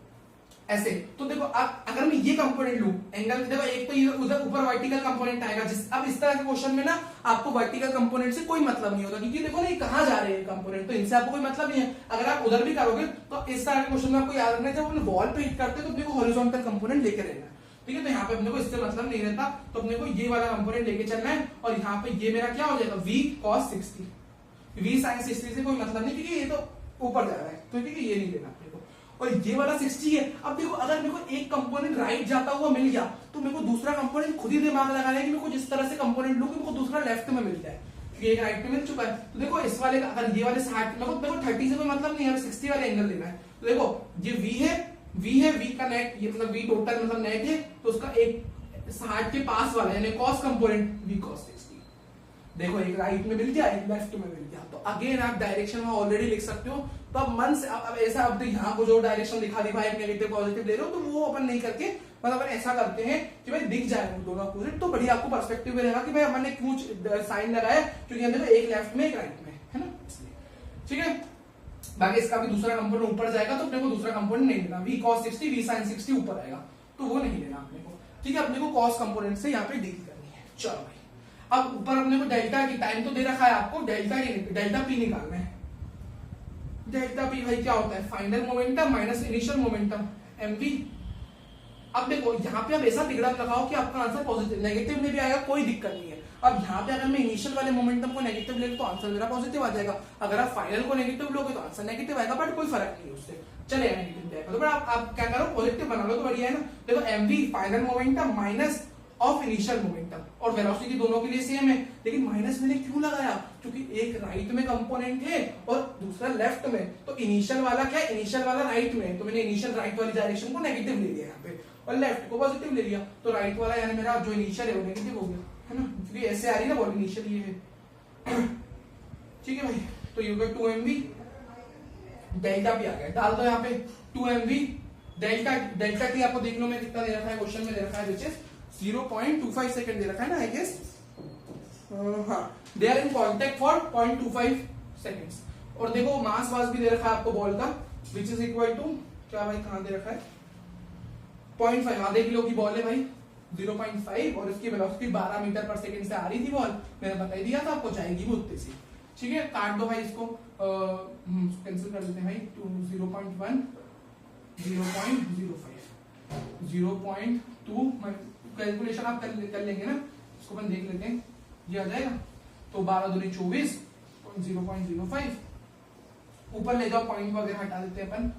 Speaker 1: ऐसे तो देखो अगर मैं ये कंपोनेंट लूं एंगल, देखो एक तो ये उधर ऊपर वर्टिकल कंपोनेंट आएगा अब इस तरह के क्वेश्चन में ना आपको वर्टिकल कंपोनेंट से कोई मतलब नहीं होता, क्योंकि देखो ना ये कहां जा रहे हैं कंपोनेंट, तो इनसे आपको कोई मतलब नहीं है। अगर आप उधर भी करोगे तो इस तरह के क्वेश्चन में आपको याद रखना है जब अपने वॉल पे हिट करते हैं तो अपने को हॉरिजॉन्टल कंपोनेंट लेके रहना है। ठीक है, तो यहाँ पे अपने को इससे मतलब नहीं रहता, तो अपने को ये वाला कंपोनेंट लेके चलना है। और यहाँ पे ये मेरा क्या हो जाएगा, v cos 60, v sin 60 से कोई मतलब नहीं, क्योंकि ये तो ऊपर जा रहा है, तो ठीक है ये नहीं लेना अपने को। और ये वाला 60 है। अब देखो अगर मेरे को एक कंपोनेंट राइट जाता हुआ मिल गया तो मेरे को दूसरा कंपोनेंट खुद ही दिमाग लगाना है कि मेरे को जिस तरह से कंपोनेंट लूं कि मेरे को दूसरा लेफ्ट में मिल जाए, क्योंकि एक राइट में मिल चुका है। तो देखो इस वाले का अगर ये वाले 60, मेरे को 30 से कोई मतलब नहीं है, 60 वाले एंगल लेना है। तो देखो ये v का नेट, ये मतलब v टोटल मतलब नेट है, तो उसका एक 60 के पास वाला यानी cos कंपोनेंट v cos 60। देखो एक राइट में मिल गया, एक लेफ्ट में मिल गया, तो अगेन आप डायरेक्शन वहां ऑलरेडी लिख सकते हो। तो अब मन से अब ऐसा अब यहाँ को जो डायरेक्शन दिखा दी भाई नेगेटिव पॉजिटिव ले रहे हो, तो वो अपन नहीं करके मतलब अपन ऐसा करते हैं कि भाई दिख जाए वो दोनों अपोजिट, तो बढ़िया आपको पर्सपेक्टिव में रहेगा कि भाई हमने क्यों साइन लगाया, क्योंकि हम देखो एक लेफ्ट में एक राइट में है ना, इसलिए। ठीक है, बाकी इसका भी दूसरा कंपोनेंट ऊपर जाएगा तो अपने को दूसरा कंपोनेंट नहीं लेना, v cos 60 v sin 60 ऊपर आएगा तो वो नहीं लेना अपने को। ठीक है, अपने को cos कंपोनेंट से यहाँ पे डील करनी है। चलो भाई, अब ऊपर अपने को डेल्टा की टाइम तो दे रखा है आपको, डेल्टा पी निकालना है। डेल्टा पी भाई क्या होता है, final momentum minus initial momentum mv। अब देखो यहाँ पे अब ऐसा तिगड़ा लगाओ कि आपका आंसर पॉजिटिव, नेगेटिव में भी आएगा कोई दिक्कत नहीं है। अब यहाँ पे अगर मैं इनिशियल वाले मोमेंटम को नेगेटिव ले तो आंसर मेरा पॉजिटिव आ जाएगा, अगर आप फाइनल को नेगेटिव लोगे तो आंसर नेगेटिव आएगा, बट कोई फर्क नहीं है उससे, चलेगा नेगेटिव जाएगा। तो बट आप क्या करो, पॉजिटिव बना लो तो बढ़िया है ना। देखो mv final momentum minus of initial momentum, और वेलोसिटी दोनों के लिए सेम है, लेकिन माइनस मैंने क्यों लगाया, क्योंकि एक राइट में कंपोनेंट है और दूसरा लेफ्ट में, तो इनिशियल वाला क्या है, इनिशियल वाला राइट में, तो मैंने इनिशियल राइट वाली डायरेक्शन को नेगेटिव ले लिया यहाँ पे और लेफ्ट को पॉजिटिव ले लिया, तो राइट वाला यानी मेरा जो इनिशियल है वो नेगेटिव हो गया है ना, क्योंकि ऐसे आ रही है ना बॉडी इनिशियल ये है। ठीक है भाई, तो यू गेट 2mv, डेल्टा भी आ गया, डाल दो यहाँ पे 2mv, डेल्टा टी आपको देख लो मैं कितना दे रखा है क्वेश्चन में, दे रखा है विच इज 0.25 सेकंड दे रखा है ना आई गेस, हाँ they are in contact for 0.25 seconds. और देखो मास वास भी दे रखा है आपको बॉल का, विच इज इक्वल टू क्या भाई, कहां दे रखा है 0.5, आधे किलो की बॉल है भाई 0.5, और इसकी वेलोसिटी 12 मीटर पर सेकंड से आ रही थी बॉल, मैंने बता ही दिया था आपको जाएगी वो उतने से। ठीक है, काट दो भाई इसको, कैंसिल कर देते हैं भाई, 0.1 0.05 0.2 कैलकुलेशन आप कर लेंगे ना, इसको अपन देख लेते हैं, ये आ जाएगा तो 12 दूनी 24 0.05, ऊपर ले जाओ पॉइंट वगैरह हटा देते हैं अपन,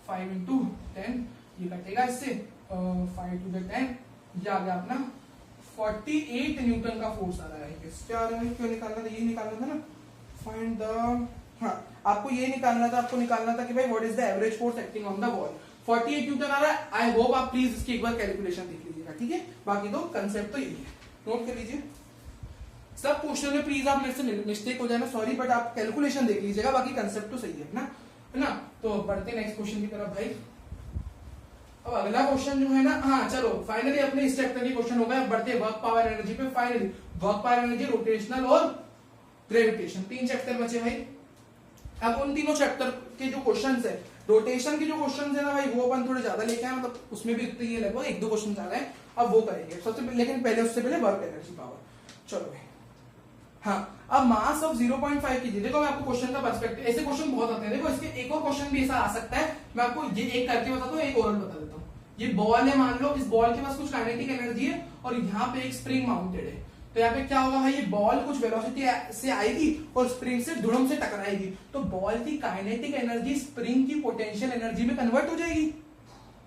Speaker 1: 5 into 10 ये कटेगा इससे, 5 to the 10, ये आ गया अपना 48 न्यूटन का फोर्स आ रहा है। क्या आ रहा है, क्यों निकालना था, ये निकालना था ना, फाइंड द, हाँ आपको ये निकालना था, आपको निकालना था कि भाई what is the average force acting on the wall, 48 newton आ रहा है। आई होप आप प्लीज इसकी एक बार कैलकुलेशन देख लीजिएगा, ठीक है, बाकी तो कंसेप्ट तो यही है, नोट कर लीजिए। सब क्वेश्चन में प्लीज आप मेरे से मिस्टेक हो जाए ना, सॉरी, बट आप कैलकुलेशन देख लीजिएगा, बाकी कंसेप्ट तो सही है ना। तो बढ़ते नेक्स्ट क्वेश्चन की तरफ भाई। अब अगला क्वेश्चन जो है ना, हाँ चलो फाइनली अपने इस चैप्टर के क्वेश्चन हो गए, बढ़ते वर्क पावर एनर्जी पे। Finally work power energy, rotational और ग्रेविटेशन, 3 चैप्टर बचे भाई। अब उन तीनों चैप्टर के जो क्वेश्चंस है, रोटेशन के जो क्वेश्चंस है ना भाई, वो अपन थोड़े ज्यादा लेके आए, मतलब उसमें भी इतने ही लगभग 1-2 क्वेश्चन ज्यादा है, अब वो करेंगे सबसे, लेकिन पहले उससे पहले वर्क एनर्जी पावर। चलो भाई, हाँ अब मास ऑफ 0.5 कीजिए। देखो मैं आपको क्वेश्चन का पर्सपेक्टिव, ऐसे क्वेश्चन बहुत आते हैं, देखो इसके एक और क्वेश्चन भी ऐसा आ सकता है, मैं आपको ये एक करके बताता हूँ, एक और बता देता हूँ। ये बॉल है, मान लो इस बॉल के पास कुछ काइनेटिक एनर्जी है और यहाँ पे एक स्प्रिंग माउंटेड है, तो यहाँ पे क्या होगा भाई, ये बॉल कुछ वेलोसिटी से आएगी और स्प्रिंग से धुड़म से टकराएगी, तो बॉल की काइनेटिक एनर्जी स्प्रिंग की पोटेंशियल एनर्जी में कन्वर्ट हो जाएगी,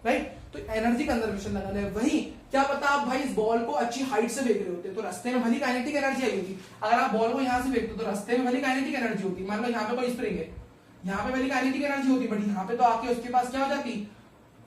Speaker 1: राइट। तो एनर्जी कंजर्वेशन लगाना है। वही क्या पता आप भाई इस बॉल को अच्छी हाइट से फेंक रहे होते तो रास्ते में भली काइनेटिक एनर्जी आई होती, अगर आप बॉल को यहाँ से फेंकते तो रास्ते में भली काइनेटिक एनर्जी होती, मान लो यहाँ पे कोई स्प्रिंग है, यहाँ पे भली काइनेटिक एनर्जी होती, बट यहाँ पे तो आके उसके पास क्या हो जाती,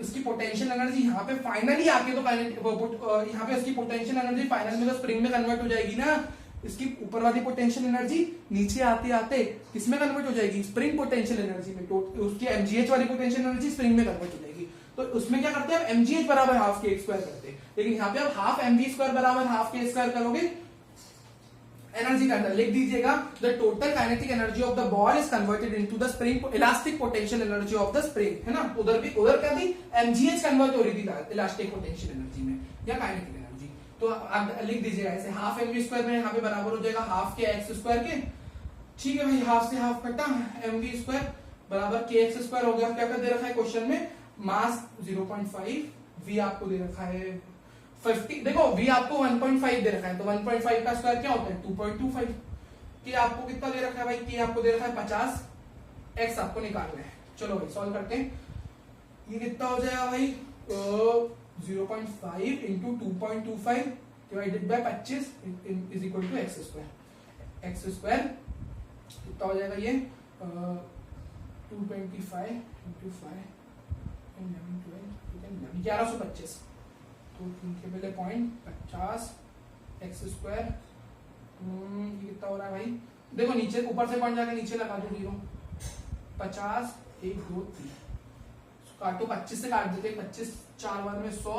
Speaker 1: इसकी पोटेंशियल एनर्जी यहाँ पे फाइनली आके तो यहाँ पे इसकी पोटेंशियल एनर्जी फाइनल में तो स्प्रिंग में कन्वर्ट हो जाएगी ना, इसकी ऊपर वाली पोटेंशियल एनर्जी नीचे आते आते किसमें कन्वर्ट हो जाएगी, स्प्रिंग पोटेंशियल एनर्जी में। तो उसकी एमजीएच वाली पोटेंशियल एनर्जी स्प्रिंग में कन्वर्ट हो जाएगी। तो उसमें क्या करते हैं, एमजीएच बराबर हाफ के स्क्वायर करते हैं, लेकिन यहाँ पे आप हाफ एमवी स्क्वायर बराबर हाफ के स्क्वायर करोगे, एनर्जी का अंदर लिख दीजिएगा the total kinetic energy of the ball is converted into the spring elastic potential energy of the spring, है ना। उधर क्या थी, एमजीएच कन्वर्ट हो रही थी इलास्टिक पोटेंशियल एनर्जी में या काइनेटिक एनर्जी। तो आप लिख दीजिएगा ऐसे, हाफ एमवी स्क्वायर में यहाँ पे बराबर हो जाएगा हाफ के एक्स स्क्वायर के, ठीक है भाई, हाफ से हाफ कटा, एमवी स्क्वायर बराबर के एक्स स्क्वायर हो गया। क्या कर दे रखा है क्वेश्चन में, मास 0.5, वी आपको दे रखा है 50, देखो वी आपको 1.5 दे रखा है, तो 1.5 का स्क्वायर क्या होता है 2.25, के आपको कितना दे रखा है भाई, के आपको दे रखा है 50, एक्स आपको निकालना है। चलो भाई सॉल्व करते हैं, ये कितना हो जाएगा भाई 0.5 into 2.25 divided by 25 is equal to x square. X square कितना हो जाएगा ये 225 इंटू 5 1125, तो इनके पहले पॉइंट 50 एक्स स्क्वायर, ये कितना हो रहा है भाई, देखो नीचे ऊपर से पॉइंट जाके नीचे लगा दो 0, 50 1 2 3 काटो, 25 से काट देते, 25 4 बार में 100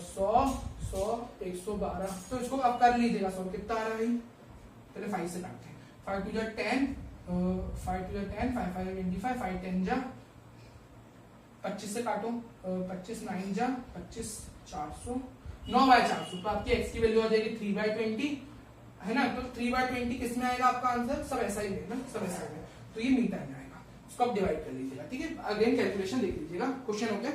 Speaker 1: 100 100 112, तो इसको अब कर लीजिएगा 100 कितना आ रहा है भाई, पहले 5 से काटते हैं, 5 2 10 5 2 10 5 5 25 5 10 जा 25 से काटो, 25 9 जा 25 400 9/400, तो आपकी x की वैल्यू आ जाएगी 3/20, है ना। तो 3/20 किसमें आएगा आपका आंसर, सब ऐसा ही है ना, सब ऐसा है, तो ये मीटर में आएगा, इसको आप डिवाइड कर लीजिएगा, ठीक है। अगेन कैलकुलेशन देख लीजिएगा, क्वेश्चन हो गया,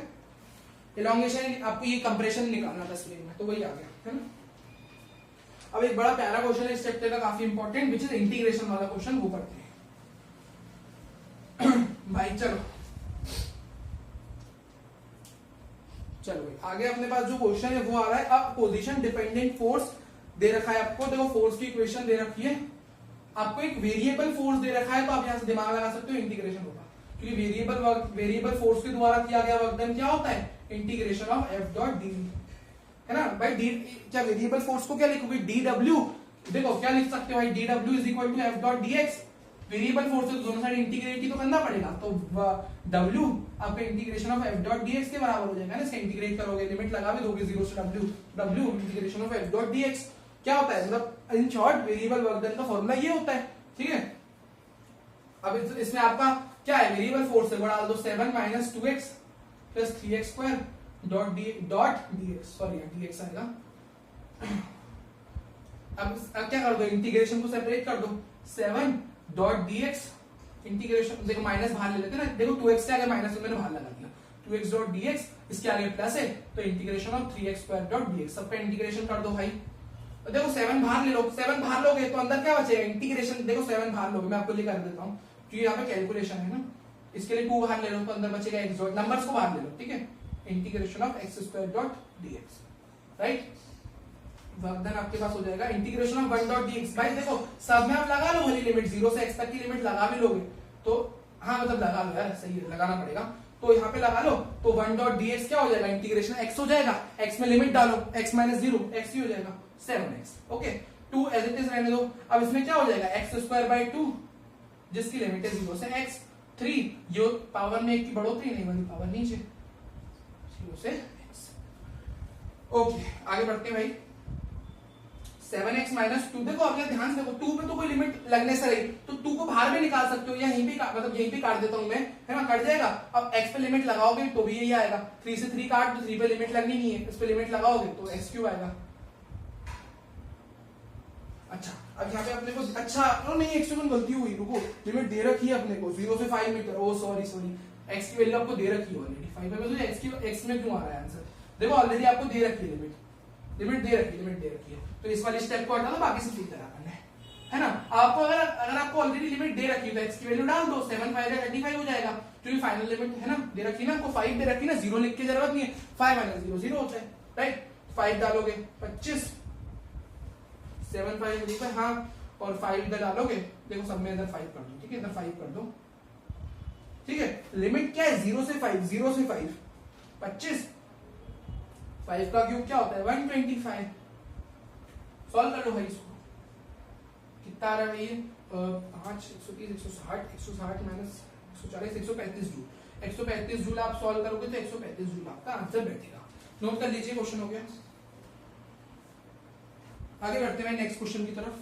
Speaker 1: एलोंगेशन आपको ये कंप्रेशन निकालना था स्प्रिंग में, तो वही आ गया, है ना। अब एक बड़ा प्यारा क्वेश्चन है इस चैप्टर का, काफी इंपॉर्टेंट, विच इज इंटीग्रेशन वाला क्वेश्चन, वो करते हैं भाई। चलो भाई आगे अपने पास जो क्वेश्चन है वो आ रहा है, अब पोजीशन डिपेंडेंट फोर्स दे रखा है आपको, देखो फोर्स की इक्वेशन दे रखी है आपको, एक वेरिएबल फोर्स दे रखा है, तो आप यहां से दिमाग लगा सकते हो इंटीग्रेशन होगा, क्योंकि वेरिएबल फोर्स के द्वारा किया गया वर्क डन क्या होता है, integration of F dot D, है ना भाई। डी क्या वेरिएबल फोर्स को क्या लिखोगे, डी डब्ल्यू, देखो क्या लिख सकते हो भाई, डी डब्ल्यू is equal to F dot d x, variable force तो दोनों साइड इंटीग्रेट ही तो करना पड़ेगा, तो W आपका integration of f dot dx के बराबर हो जाएगा ना, इसका इंटीग्रेट करोगे, लिमिट लगा भी दोगे 0 से W integration of f dot dx क्या होता है, मतलब in short variable work done का फॉर्मूला ये होता है, ठीक है। अब इसमें आपका क्या है, वेरिएबल फोर्स है, बढ़ा दो 7 minus 2x plus 3x square dot dx, sorry dx आएगा। अब क्या कर दो, इंटीग्रेशन को सेपरेट कर दो, 7 डॉट dx इंटीग्रेशन, देखो माइनस बाहर ले लेते हैं ना, देखो 2x से आगे माइनस मैंने बाहर लगा दिया, 2x डॉट dx, इसके आगे प्लस है, तो integration of 3x square dot dx, सबका इंटीग्रेशन कर दो भाई। तो देखो 7 बाहर ले लो, 7 बाहर लोगे तो अंदर क्या बचेगा, इंटीग्रेशन, देखो 7 बाहर लोगे, मैं आपको लिख कर देता हूँ क्योंकि यहाँ पे कैलकुलेशन है ना, इसके लिए 2 बाहर ले लो तो अंदर बचेगा x डॉट, नंबर्स को बाहर ले लो, ठीक है, integration of x square dot dx, right. Work done आपके पास हो जाएगा इंटीग्रेशन ऑफ 1 डॉट dx, भाई देखो सब में आप लगा लो वाली लिमिट, 0 से x तक की लिमिट लगा भी लोगे तो, हाँ मतलब लगा लो यार, सही है, लगाना पड़ेगा, तो यहाँ पे लगा लो, तो 1 डॉट dx क्या हो जाएगा, इंटीग्रेशन x हो जाएगा, x में लिमिट डालो, x माइनस 0 x ही हो जाएगा 7x, okay, 2 as it is रहने दो। अब इसमें क्या हो जाएगा, x स्क्वायर बाई 2 जिसकी लिमिट है 0 से x, 3 जो पावर में 1 की बढ़ोतरी नहीं बनी, पावर नीचे 0 से x, ओके आगे बढ़ते हैं भाई। 7x माइनस 2, देखो अगर ध्यान से देखो 2 पे तो कोई लिमिट लगने से रही, तो 2 को बाहर भी निकाल सकते हो, या यहीं पे मतलब यहीं पे काट देता हूं मैं, है ना, कट जाएगा। अब x पे लिमिट लगाओगे तो भी यही आएगा, 3 से 3 काट, तो 3 पे लिमिट लगनी नहीं है, इस पे लिमिट लगाओगे तो x क्यूब आएगा। अच्छा अब यहाँ पे अपने को, अच्छा नहीं x क्यूब गलती हुई, रुको, लिमिट दे रखी है अपने को 0 से 5 मीटर, ओ सॉरी x की वैल्यू आपको दे रखी है ऑलरेडी 5 में, तो x में क्यों आ रहा है आंसर, देखो ऑलरेडी आपको दे रखी है लिमिट दे रखी है, तो इस वाली स्टेप को हटा दो, बाकी सब ठीक तरह करना है ना। आपको अगर आपको ऑलरेडी लिमिट दे रखी है तो x की वैल्यू डाल दो, 7 5 35 हो जाएगा, क्योंकि फाइनल लिमिट है ना दे रखी ना, आपको 5 दे रखी ना, 0 लिख के जरूरत नहीं है, 5 माइनस 0 0 होता है, राइट। 5 डालोगे 25, 7 5 35, हाँ, और 5 इधर डालोगे, देखो सब में इधर 5 कर दो, ठीक है, इधर 5 कर दो, ठीक है। लिमिट क्या है, 0 से 5 25, 5 का क्यूब क्या होता है 125, सॉल्व कर लो भाई इसको, कितना आ रहा है ये 5 130 160 160 माइनस 140 135 जूल। 135 जूल आप सॉल्व करोगे तो 135 जूल आपका आंसर बैठेगा। नोट कर लीजिए, क्वेश्चन हो गया। आगे बढ़ते हैं नेक्स्ट क्वेश्चन की तरफ।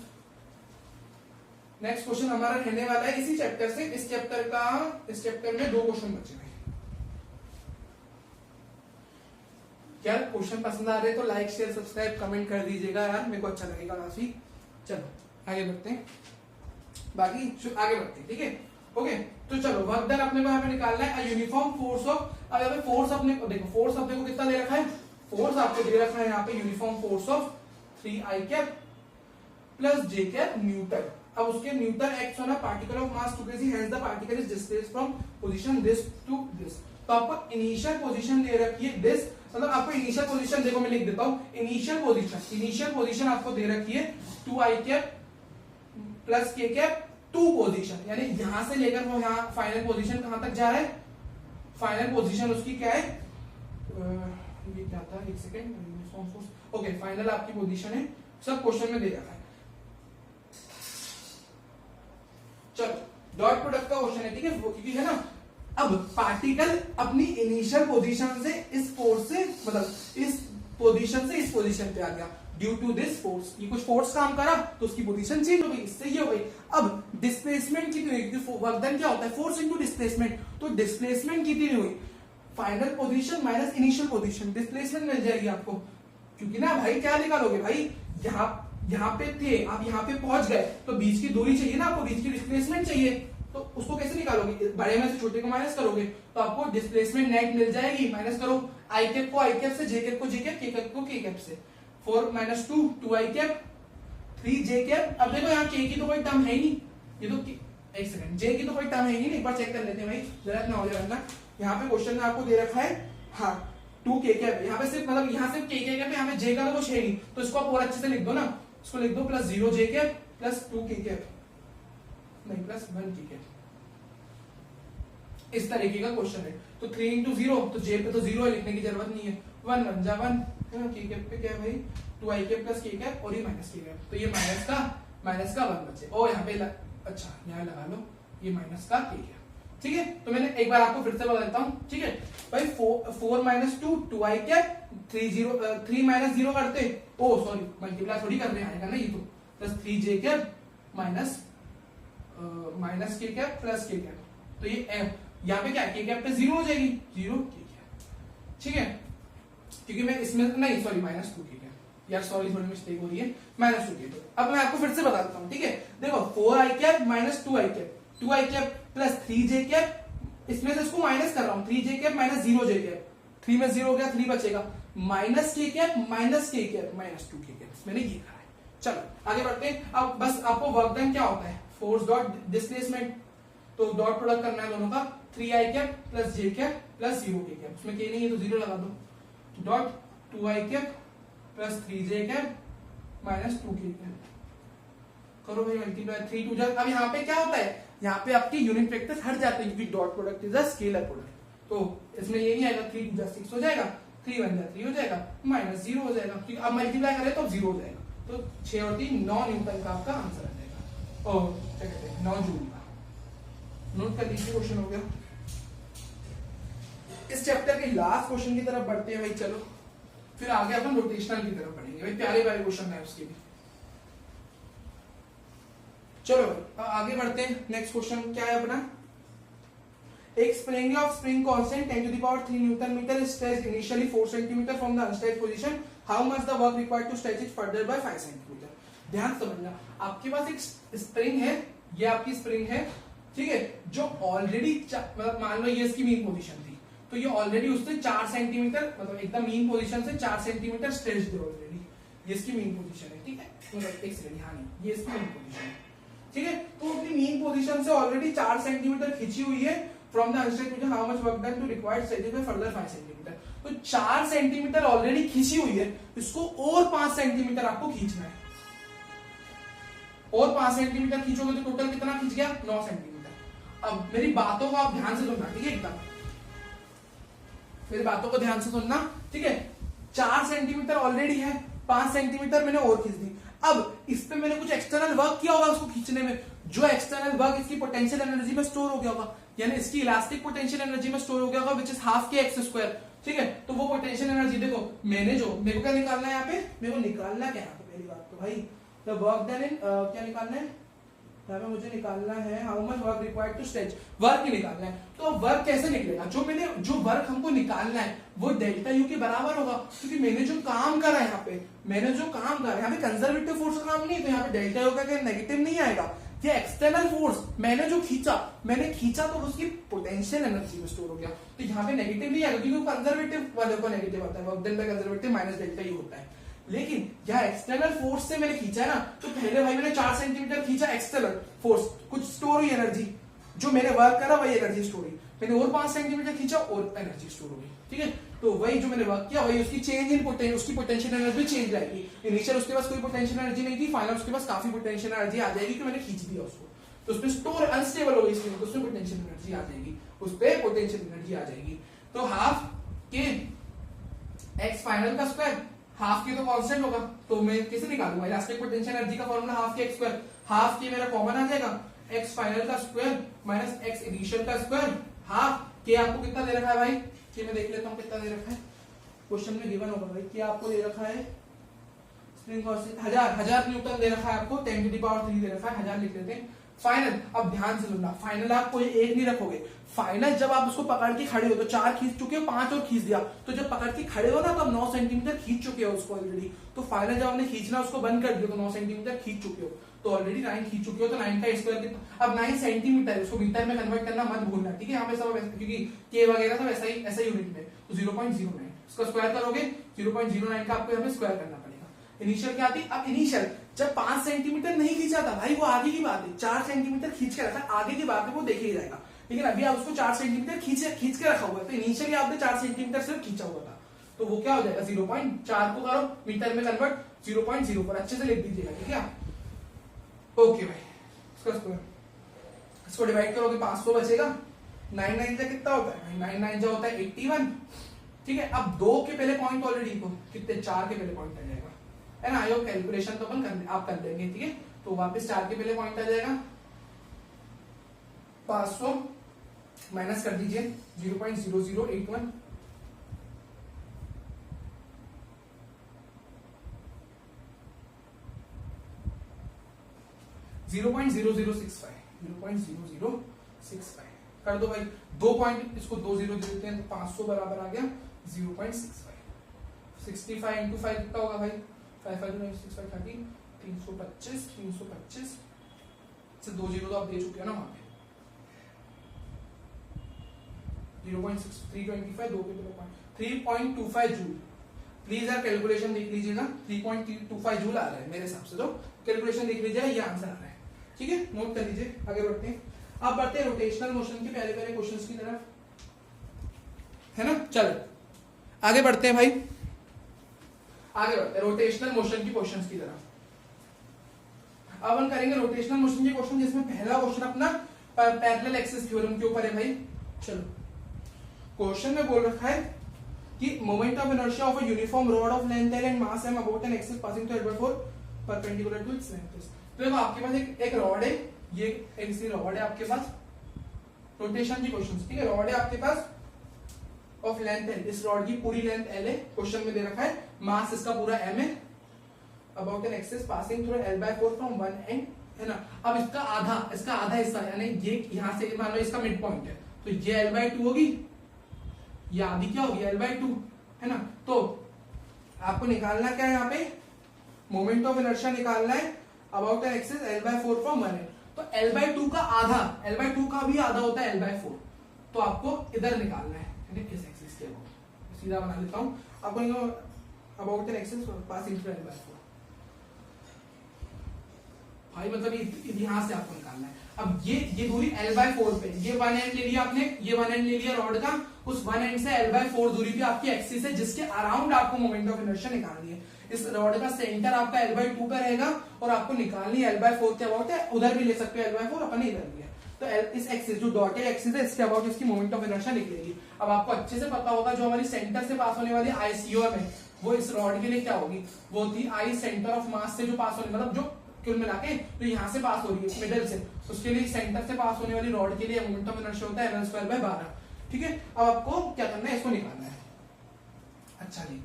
Speaker 1: नेक्स्ट क्वेश्चन हमारा रहने वाला है इसी चैप्टर से। इस चैप्टर में 2 क्वेश्चन बचे हैं। क्या क्वेश्चन पसंद आ रहे हैं तो लाइक शेयर सब्सक्राइब कमेंट कर दीजिएगा यार, मेरे को अच्छा लगेगा काफी। चलो आगे बढ़ते हैं, आगे बढ़ते हैं, ठीक है। ओके, तो चलो वर्क डन अपने को यहाँ पे निकालना है। यूनिफॉर्म फोर्स ऑफ, अब यहाँ पे फोर्स अपने को देखो, फोर्स अपने को कितना दे रखा है, फोर्स आपको दे रखा है यहाँ पे uniform force of 3i cap plus j cap newton. अब उसके न्यूटन एक्ट होना particle of mass 2 kg, hence the particle is displaced from position this to this. तो आपको इनिशियल पोजीशन दे रखी है दिस, मतलब आपको इनिशियल पोजीशन देखो मैं लिख देता हूं। इनिशियल पोजीशन आपको दे रखी है 2i cap plus k cap 2 position, यानी यहां से लेकर वो यहाँ फाइनल पोजीशन कहां तक जा रहा है, फाइनल पोजीशन उसकी क्या है, ये क्या था, एक सेकंड। ओके, फाइनल आपकी पोजीशन है, सब क्वेश्चन में दे रखा है। चलो डॉट प्रोडक्ट का क्वेश्चन है, ठीक है, क्योंकि है ना। अब पार्टिकल अपनी इनिशियल पोजीशन से इस फोर्स से, मतलब इस पोजीशन से इस पोजीशन पे आ गया ड्यू टू दिस फोर्स। ये कुछ फोर्स काम करा तो उसकी पोजीशन चेंज हो गई, इससे ये हो गई। अब डिस्प्लेसमेंट कितनी हुई, वर्क डन क्या होता है, फोर्स इनटू डिस्प्लेसमेंट। तो डिस्प्लेसमेंट कितनी हुई, final position minus initial position, displacement मिल जाएगी आपको। क्योंकि ना भाई क्या निकालोगे भाई, यहाँ पे थे, आप यहाँ पे पहुंच गए तो बीच की दूरी चाहिए ना आपको, बीच की डिस्प्लेसमेंट चाहिए। तो उसको कैसे निकालोगे, बड़े में से छोटे को माइनस करोगे तो आपको डिस्प्लेसमेंट नेट मिल जाएगी। माइनस करो आई कैप को आई कैप से, जे कैप को जे कैप, के कैप को के कैप से। 4 - 2 2i कैप 3 जे कैप। अब देखो यहाँ के की तो कोई टर्म है ही नहीं, ये तो एक सेकंड, जे की तो कोई टर्म है ही नहीं, एक बार चेक कर लेते हैं भाई, जरा ना हो जाएगा। यहाँ पे क्वेश्चन में आपको दे रखा है हाँ 2 के कैप, यहाँ पे सिर्फ मतलब यहाँ सिर्फ के कैप है, यहाँ पे जे का तो कुछ है नहीं, तो इसको आप और अच्छे से लिख दो ना, इसको लिख दो प्लस 0 जे कैप प्लस 2 के कैप, नहीं प्लस 1 के कैप। इस तरीके का क्वेश्चन है। तो 3 × 0, तो जे पे तो 0 है, लिखने की जरूरत नहीं है। 1 1 जा 1, के कैप पे क्या है भाई 2i कैप प्लस के कैप और ये माइनस के कैप, तो ये माइनस का 1 बचे। और यहाँ पे अच्छा यहाँ लगा लो ये माइनस का के कैप, ठीक है। तो मैंने एक बार आपको फिर से बता देता हूँ, ठीक है भाई। 4 - 2 2i कैप 3 -0 करते, ओ सॉरी मल्टीप्लाई थोड़ी करने आएगा ना ये, तो प्लस 3 जे कैप माइनस के कैप प्लस के कैप, तो ये यहाँ पे क्या के कैप पे 0 हो जाएगी, 0 के कैप, ठीक है। क्योंकि मैं इसमें नहीं सॉरी -2 के कैप, यार सॉरी थोड़ी मिस्टेक हो रही है, -2 के। अब मैं आपको फिर से बता देता हूँ, ठीक है। देखो 4i cap minus 2i cap, 2i cap plus 3 जे कैप, इसमें से इसको माइनस कर रहा हूँ, 3 जे कैप माइनस 0 जे कैप, 3 में 0 हो गया, 3 बचेगा, माइनस के कैप माइनस के कैप माइनस 2 के कैप, मैंने ये कहा है। चलो आगे बढ़ते हैं। अब बस आपको वर्क डन क्या होता है, फोर्स डॉट डिस्प्लेसमेंट, तो डॉट प्रोडक्ट करना है दोनों का, 3i कैप प्लस जे कैप प्लस 0 के कैप, उसमें के नहीं है तो 0 लगा दो, डॉट 2i कैप प्लस 3 जे कैप माइनस 2 के कैप, करो भाई मल्टीप्लाई, 3 2 जा। अब यहाँ पे क्या होता है, यहाँ पे आपके यूनिट वेक्टर हट जाते हैं, क्योंकि dot product is a scalar product, तो इसमें ये नहीं आएगा, 3 2 जा 6 हो जाएगा, 3 1 जा 3 हो जाएगा, माइनस 0 हो जाएगा, क्योंकि अब मल्टीप्लाई करें तो 0 हो जाएगा, तो 6 और 3 9 न्यूटन का आपका आंसर आ जाएगा, और क्या कहते हैं 9 जूल का। नोट कर लीजिए, क्वेश्चन हो गया। इस चैप्टर के लास्ट क्वेश्चन की तरफ बढ़ते हैं भाई, चलो फिर आगे अपन रोटेशनल की तरफ बढ़ेंगे भाई, प्यारे प्यारे क्वेश्चन है उसके भी। चलो आगे बढ़ते हैं, नेक्स्ट क्वेश्चन क्या है अपना, एक spring of spring constant 10⁻³ newton metre is stretched initially 4 cm from the unstretched position, how much the work required to stretch it further by 5 cm। ध्यान समझना, आपके पास एक स्प्रिंग है, ये आपकी स्प्रिंग है, ठीक है, जो ऑलरेडी मतलब मान लो ये इसकी मीन पोजीशन थी, तो ये ऑलरेडी उससे 4 सेंटीमीटर मतलब एकदम मीन पोजीशन से 4 सेंटीमीटर स्ट्रेच्ड है ऑलरेडी, ये इसकी मीन पोजीशन है, ठीक है, मतलब एक सेकंड यहाँ नहीं, ये इसकी मीन पोजीशन है, ठीक है। तो अपनी मीन पोजीशन से ऑलरेडी 4 सेंटीमीटर खींची हुई है from the unstretched position, how much work done to required stretches by further 5 centimetre. तो 4 सेंटीमीटर ऑलरेडी खींची हुई है, इसको और 5 सेंटीमीटर आपको खींचना है, और 5 सेंटीमीटर खींचोगे तो टोटल कितना खींच गया 9 सेंटीमीटर। अब मेरी बातों को आप ध्यान से सुनना, ठीक है, एकदम मेरी बातों को ध्यान से सुनना, ठीक है। 4 सेंटीमीटर ऑलरेडी है, 5 सेंटीमीटर मैंने और खींच दी। अब इस पे मैंने कुछ एक्सटर्नल वर्क किया होगा उसको खींचने में, जो एक्सटर्नल वर्क इसकी पोटेंशियल एनर्जी में स्टोर हो गया होगा, यानी इसकी इलास्टिक पोटेंशियल एनर्जी में स्टोर हो गया होगा, विच इज हाफ के एक्स स्क्वायर। ठीक है, तो वो पोटेंशियल एनर्जी देखो, मेरे को क्या निकालना है यहाँ पे, मेरे को निकालना क्या है पहली बात तो भाई, द वर्क डन इन, क्या निकालना है यहाँ पे, मुझे निकालना है how much work required to stretch, work ही निकालना है। तो वर्क कैसे निकलेगा, जो वर्क हमको निकालना है वो डेल्टा यू के बराबर होगा, क्योंकि मैंने जो काम करा है यहाँ पे, यहाँ पे कंजर्वेटिव फोर्स का काम नहीं है, तो यहाँ पे डेल्टा यू का नेगेटिव नहीं आएगा। ये एक्सटर्नल फोर्स मैंने जो खींचा तो उसकी पोटेंशियल एनर्जी में स्टोर हो गया, तो यहाँ पे नेगेटिव नहीं आएगा, क्योंकि कंजर्वेटिव वाले को नेगेटिव आता है, work done by conservative minus delta U होता है। लेकिन यहाँ एक्सटर्नल फोर्स से मैंने खींचा है ना, तो पहले भाई मैंने 4 सेंटीमीटर खींचा एक्सटर्नल फोर्स, कुछ स्टोर हुई एनर्जी, जो मैंने वर्क करा वही एनर्जी स्टोर हुई, मैंने और 5 सेंटीमीटर खींचा और एनर्जी स्टोर हो गई। ठीक है, तो वही जो मैंने वर्क किया वही उसकी चेंज इन पोटेंशियल, उसकी पोटेंशियल एनर्जी चेंज आएगी। इनिशियल उसके पास कोई पोटेंशियल एनर्जी नहीं थी, फाइनल उसके पास काफी पोटेंशियल एनर्जी आ जाएगी, कि मैंने खींच दिया उसको, तो उसमें स्टोर अनस्टेबल हो गई इसलिए, तो उसमें पोटेंशियल एनर्जी आ जाएगी, उस पे पोटेंशियल एनर्जी आ जाएगी। तो हाफ के एक्स फाइनल का स्क्वायर, हाफ के तो कांस्टेंट होगा, तो मैं कैसे निकालूंगा, इलास्टिक पोटेंशियल एनर्जी का फॉर्मूला हाफ के एक्स स्क्वायर, हाफ के मेरा कॉमन आ जाएगा, एक्स फाइनल का स्क्वायर माइनस एक्स इनिशियल का स्क्वायर, हाफ के आपको कितना दे रखा है भाई, कि मैं देख लेता हूं कितना दे रखा है, क्वेश्चन में गिवन होगा भाई, कि आपको दे रखा है स्प्रिंग कांस्टेंट 1000 न्यूटन दे रखा है आपको, 10 टू द पावर 3 दे रखा है, 1000 लिख लेते हैं। फाइनल, अब ध्यान से सुनना, फाइनल आप कोई एक नहीं रखोगे, फाइनल जब आप उसको पकड़ के खड़े हो, तो 4 खींच चुके हो, 5 और खींच दिया, तो जब पकड़ के खड़े हो ना, तो 9 सेंटीमीटर खींच चुके हो उसको ऑलरेडी, तो फाइनल जब आपने खींचना उसको बंद कर दिया, तो 9 सेंटीमीटर खींच चुके हो, तो ऑलरेडी 9 खींच चुके हो, तो 9 का स्क्वायर कितना, अब 9 सेंटीमीटर, उसको मीटर में कन्वर्ट करना मत भूलना। ठीक है, यहाँ पे सब क्योंकि के वगैरह सब ऐसा ही यूनिट में, तो 0.09 उसका स्क्वायर करोगे, 0.09 का आपको यहाँ पे स्क्वायर करना पड़ेगा। इनिशियल क्या आती, अब इनिशियल जब 5 सेंटीमीटर नहीं खींचा था भाई, वो आगे की बात है, 4 सेंटीमीटर खींच के रखा, आगे की बात है वो देखे ही जाएगा, लेकिन अभी आप उसको 4 सेंटीमीटर खींच के रखा हुआ है, तो इनिशियली आपने 4 सेंटीमीटर सिर्फ खींचा हुआ था, तो वो क्या हो जाएगा, 0.4 को करो मीटर में कन्वर्ट, 0.0 पर अच्छे से लिख दीजिएगा। ठीक है, ओके भाई, इसका स्क्वायर, इसको डिवाइड करोगे 500 बचेगा, 9 जा कितना होता है, 9 जा होता है 81। ठीक है, अब 2 के पहले पॉइंट ऑलरेडी को कितने, 4 के पहले पॉइंट आ जाएगा, है ना, आयो कैलकुलेशन तो आप कर लेंगे। ठीक है, तो वापस 4 के पहले पॉइंट आ जाएगा, 500 माइनस कर दीजिए 0.0081, $0.0065 कर दो भाई, 2 पॉइंट इसको 2 0 देते हैं, तो 500 बराबर आ गया 0.65, 65 इंटू 5 कितना होगा भाई, 5 30, 325 से 2 0 तो आप दे चुके हो ना वहां पे, 0.6 325 2 के 3.25 जूल। प्लीज यार कैलकुलेशन देख लीजिएगा, 3.25 जूल आ रहा है मेरे हिसाब से, तो कैलकुलेशन देख लीजिएगा, ये आंसर आ रहा है। ठीक है, नोट कर लीजिए, आगे बढ़ते हैं। अब बढ़ते हैं रोटेशनल मोशन के पहले क्वेश्चंस की तरफ, है ना, चलो आगे बढ़ते हैं भाई, आगे बढ़ते हैं रोटेशनल मोशन की क्वेश्चंस की तरफ। अब हम करेंगे रोटेशनल मोशन के क्वेश्चन, जिसमें पहला क्वेश्चन अपना पैरेलल एक्सिस थ्योरम के ऊपर है भाई। चलो, क्वेश्चन में बोल रखा है कि moment of inertia of a uniform rod of length L and mass m about an axis passing through L/4 perpendicular to its length. तो देखो आपके पास एक रॉड है, ये एक रॉड है आपके पास, रोटेशन की क्वेश्चन। ठीक है, रॉड है आपके पास ऑफ लेंथ एल, इस रॉड की पूरी लेंथ एल है, क्वेश्चन में दे रखा है, मास इसका पूरा m है, about an axis passing through L/4 from one and, है ना। अब इसका आधा हिस्सा, यानी ये यहां से मान लो इसका मिड पॉइंट है, तो ये L/2 होगी, ये आधी क्या होगी L/2, है ना। तो आपको निकालना क्या है यहाँ पे, मोमेंट ऑफ इनर्शिया निकालना है about an axis L/4 from one and. तो L/2 का आधा, L/2 का भी आधा होता है L/4, तो आपको इधर निकालना है, इस एक्सिस के अबाउट, सीधा बना लेता हूं आपको, about an axis passing through L/4 भाई, मतलब यहां से आपको निकालना है। अब ये दूरी L/4 पे, ये वन एंड ले लिया आपने, ये वन एंड ले लिया रॉड का, उस वन एंड से L/4 दूरी पे आपकी एक्सिस है, जिसके अराउंड आपको मोमेंट ऑफ इनर्शिया निकालनी है। इस रॉड का सेंटर आपका L/2 पे रहेगा, और आपको निकालनी है L/4 के अबाउट है, उधर भी ले सकते हो L/4, अपने इधर भी है, तो इस एक्सिस जो डॉटेड एक्सिस है, इसके अबाउट इसकी मोमेंट ऑफ इनर्शिया निकलेगी। अब आपको अच्छे से पता होगा, जो हमारी सेंटर से पास होने वाली ICO में, वो इस रॉड के लिए क्या होगी, वो होती आई सेंटर ऑफ मास से जो पास होने, मतलब जो कुल मिला के तो यहाँ से पास हो रही है मिडल से, उसके लिए सेंटर से पास होने वाली रॉड के लिए मोमेंट ऑफ इनर्शिया होता है ml²/12। ठीक है, अब आपको क्या करना है, इसको निकालना है। अच्छा जी,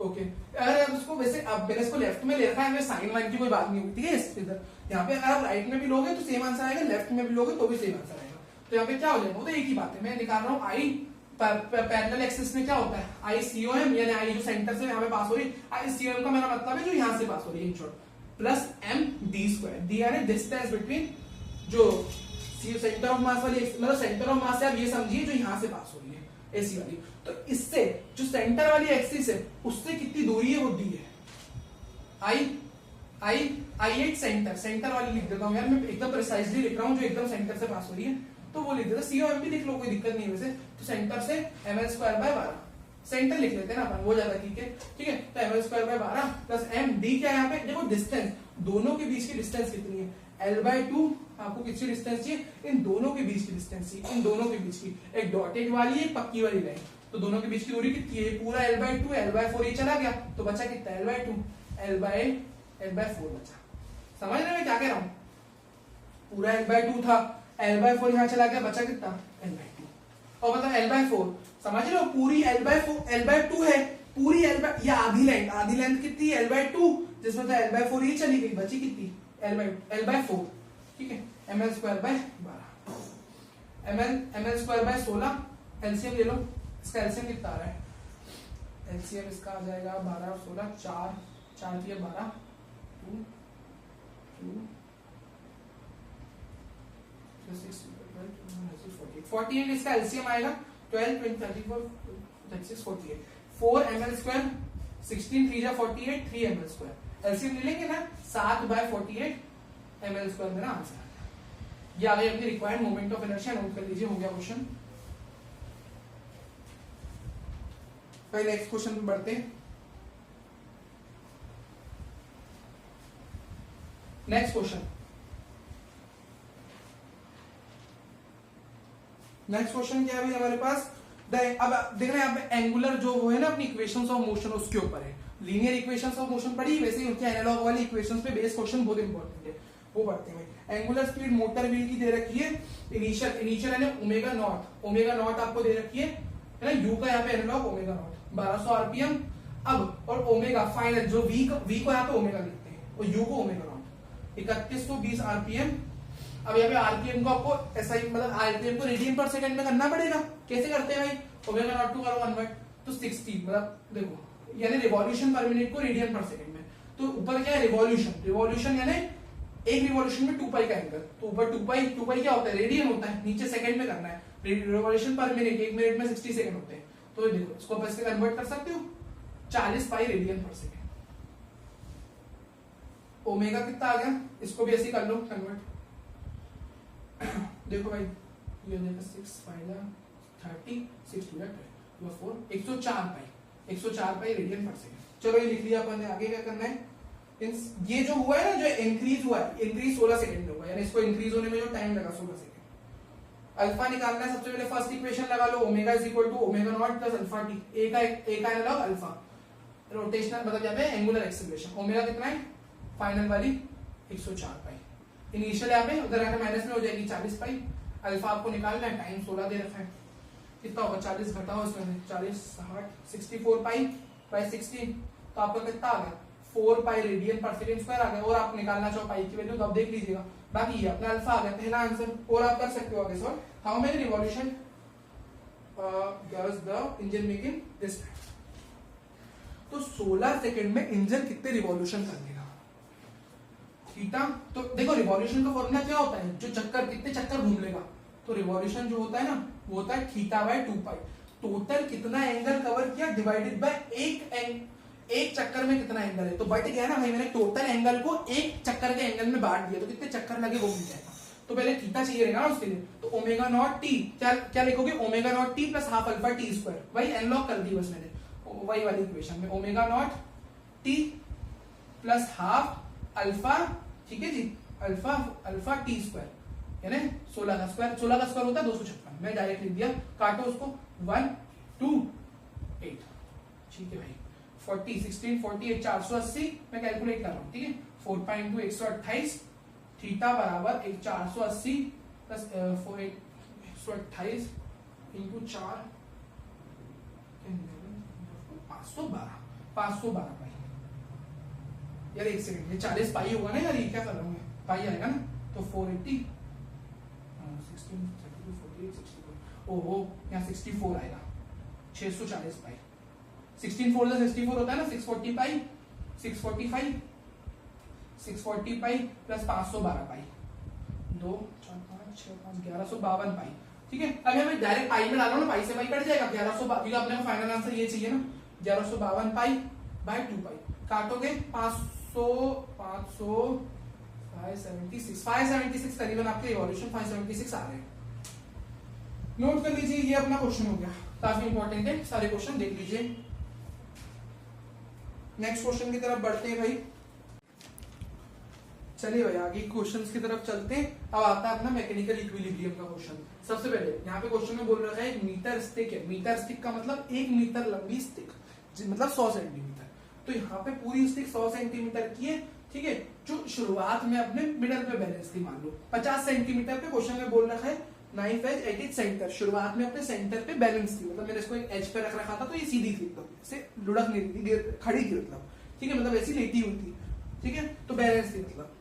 Speaker 1: ओके। अगर आप इसको वैसे, अब मैंने इसको लेफ्ट में ले रखा है, साइन वाइन की कोई बात नहीं होती है इधर। यहाँ पे अगर आप राइट में भी लोगे तो सेम आंसर आएगा, लेफ्ट में भी लोगे तो भी सेम आंसर आएगा। तो यहाँ पे क्या हो जाएगा, वो तो एक ही बात है। मैं निकाल रहा हूँ आई पैरेलल एक्सिस में क्या होता है, आई COM, यानी आई जो सेंटर से यहाँ पे पास हो रही है, आई COM का मेरा मतलब है जो यहाँ से पास हो रही है, in short, plus md², D यानी डिस्टेंस बिटवीन जो सेंटर ऑफ मास वाली, मतलब सेंटर ऑफ मास से आप ये समझिए जो यहाँ से पास हो रही है, ऐसी वाली। तो इससे जो सेंटर वाली एक्सिस है उससे कितनी दूरी है, वो डी है। आई एट सेंटर वाली लिख देता हूँ यार, मैं एकदम प्रिसाइजली लिख रहा हूँ, जो एकदम सेंटर से पास हो रही है तो वो लिख देता। COM भी लिख लो, कोई दिक्कत नहीं है वैसे। तो सेंटर से ml²/12, सेंटर लिख लेते हैं ना अपन, वो ज्यादा ठीक है। ठीक है, तो ml²/12 प्लस md क्या है यहाँ पे, देखो डिस्टेंस, दोनों के बीच की डिस्टेंस कितनी है, l/2। आपको किसकी डिस्टेंस चाहिए, इन दोनों के बीच की डिस्टेंस चाहिए, इन दोनों के बीच की, एक डॉटेड वाली एक पक्की वाली लाइन। तो दोनों के बीच की दूरी कितनी है, पूरा l/2, l/4 ये चला गया तो बचा कितना, l/2, l/4 बचा। समझ रहे मैं क्या कह रहा हूँ, पूरा l/2 था, l/4 यहाँ चला गया, बचा कितना, l/2। और मतलब l/4 समझ रहे हो, पूरी l/2 है, पूरी ये आधी लेंथ कितनी है, l/2, जिसमें तो l/4 ये चली गई, बची कितनी, l/4। ठीक है, ml²/12, ml²/16, एलसीएम ले लो, इसका एलसीएम कितना आ रहा है, एलसीएम इसका आ जाएगा 12 और 16, 4 4 12, 2 48 इसका एलसीएम आएगा, 12 20 34 36 48, 4 ml², 16 3 जा 48, 3 ml², एलसीएम ले लेंगे ना, 7/48 ml² मेरा आंसर आ गया। ये आ गई अपनी required moment of inertia, note कर लीजिए, हो गया क्वेश्चन। पहले नेक्स्ट क्वेश्चन पे बढ़ते हैं। नेक्स्ट क्वेश्चन क्या है भाई हमारे पास, अब देखना यहाँ पे एंगुलर जो वो है ना अपनी इक्वेशंस ऑफ मोशन उसके ऊपर है। लीनियर इक्वेशंस ऑफ मोशन पढ़ी, वैसे ही उनके एनालॉग वाली इक्वेशंस पे बेस क्वेश्चन बहुत इंपॉर्टेंट है, वो पढ़ते हैं। एंगुलर स्पीड मोटर व्हील की दे रखी है, इनिशियल यानी ओमेगा नॉट आपको दे रखी है ना, यू का यहाँ पे एनालॉग ओमेगा नॉट 1200 आरपीएम। अब और ओमेगा फाइनल जो वी को यहाँ पे ओमेगा लिखते हैं और यू को ओमेगा नॉट 3120 आरपीएम। अब यहाँ पे आरपीएम को आपको ऐसा ही, मतलब आरपीएम को रेडियन पर सेकंड में करना पड़ेगा। कैसे करते हैं भाई, ओमेगा नॉट टू करो कन्वर्ट, तो 60, मतलब देखो यानी रिवॉल्यूशन पर मिनट को रेडियन पर सेकंड में, तो ऊपर क्या है रिवॉल्यूशन यानी एक रिवॉल्यूशन में 2 पाई का एंगल, तो ऊपर 2 पाई क्या होता है, रेडियन होता है, नीचे सेकंड में करना है, रिवॉल्यूशन पर मिनट, एक मिनट में 60 सेकंड होते हैं। तो देखो इसको आप ऐसे कन्वर्ट कर सकते हो, 40 पाई रेडियन पर सेकंड। ओमेगा कितना आ गया, इसको भी ऐसे कर लो कन्वर्ट। देखो भाई ये हो जाएगा 6 5 30 6 2 4 104 पाई रेडियन पर सेकंड। चलो ये लिख लिया अपन ने, आगे क्या करना है, ये जो हुआ है ना, जो इंक्रीज हुआ है, इंक्रीज 16 सेकंड में हुआ है, यानी इसको इंक्रीज होने में जो टाइम लगा 16 सेकंड। अल्फा निकालना है, सबसे पहले फर्स्ट इक्वेशन लगा लो, omega is equal to omega not plus alpha t, a का एनालॉग अल्फा, रोटेशनल मतलब क्या है एंगुलर एक्सेलरेशन, ओमेगा कितना है फाइनल वाली 104 पाई, इनिशियल यहाँ पे उधर आकर माइनस में हो जाएगी 40 पाई, अल्फा आपको निकालना है, टाइम 16 दे रखा है, कितना होगा 40 घटाओ इसमें 40 60 64 पाई बाय 16, तो आपका कितना आ गया 4 पाई रेडियन पर सेकंड स्क्वायर आ गया। और आप निकालना चाहो पाई की वैल्यू तो आप देख लीजिएगा, बाकी ये अपना अल्फा आ गया पहला आंसर। और आप कर सकते हो आगे solve, how many revolution does the engine make in this time, तो 16 सेकंड में इंजन कितने रिवॉल्यूशन कर लेगा थीटा। तो देखो रिवॉल्यूशन का फॉर्मूला क्या होता है, जो चक्कर कितने चक्कर घूम लेगा, तो रिवॉल्यूशन जो होता है ना वो होता है थीटा बाय 2 पाई, टोटल कितना एंगल कवर किया डिवाइडेड बाय एक चक्कर में कितना एंगल है, तो बट गया ना भाई, मैंने टोटल एंगल को एक चक्कर के एंगल में बांट दिया, तो कितने चक्कर लगे वो मिल जाएगा। तो पहले थीटा चाहिए रहेगा ना उसके लिए, तो ओमेगा नॉट टी क्या लिखोगे, omega naught T plus half alpha T square, वही एनलॉग कर दी बस मैंने वही वाली इक्वेशन में, omega naught T plus half alpha, ठीक है जी, अल्फा टी स्क्वायर यानी 16 का स्क्वायर होता है 256, मैं डायरेक्ट लिख दिया, काटो उसको 1 2 8, ठीक है भाई। 40 16 48 480 मैं कैलकुलेट कर रहा हूँ, ठीक है। 4 पाई इंटू 128 थीटा बराबर 480 प्लस 128 इंटू 4 512 पाई। यार एक सेकंड, ये 40 पाई होगा ना यार, ये क्या कर रहा हूँ मैं, पाई आएगा ना, तो 480 16 32 48 64, ओहो यहाँ 64 आएगा, 640 पाई। 16 4 64 होता है ना, 640 पाई 645 640 पाई प्लस 512 पाई, 2 4 5 6 5 1152 पाई, ठीक है। अगर मैं डायरेक्ट पाई में डालो ना, पाई से पाई कट जाएगा, 1152, क्योंकि अपने को फाइनल आंसर ये चाहिए ना, 1152 पाई बाय 2 पाई, काटोगे 500 500 576 करीबन आपके इवोल्यूशन 576 आ रहे हैं। नोट कर लीजिए, ये अपना क्वेश्चन हो गया, काफी इंपॉर्टेंट है, सारे क्वेश्चन देख लीजिए। नेक्स्ट क्वेश्चन की तरफ बढ़ते हैं भाई, चलिए भाई आगे क्वेश्चंस की तरफ चलते हैं। अब आता है अपना मैकेनिकल इक्विलिब्रियम का क्वेश्चन। सबसे पहले यहाँ पे क्वेश्चन में बोल रखा है एक मीटर स्टिक है, मीटर स्टिक का मतलब 1 मीटर लंबी स्टिक, मतलब 100 सेंटीमीटर। तो यहाँ पे पूरी स्टिक 100 सेंटीमीटर की है, ठीक है, जो शुरुआत में अपने मिडल पे बैलेंस थी, मान लो 50 सेंटीमीटर पे क्वेश्चन में बोल रखा है knife edge at it centre, शुरुआत में अपने सेंटर पे बैलेंस थी, मतलब मैंने इसको एक एज पे रख रखा था, तो ये सीधी थी, मतलब इसे लुढ़क नहीं थी, खड़ी थी, मतलब ठीक है, मतलब ऐसी लेटी हुई थी, ठीक है, तो बैलेंस थी। मतलब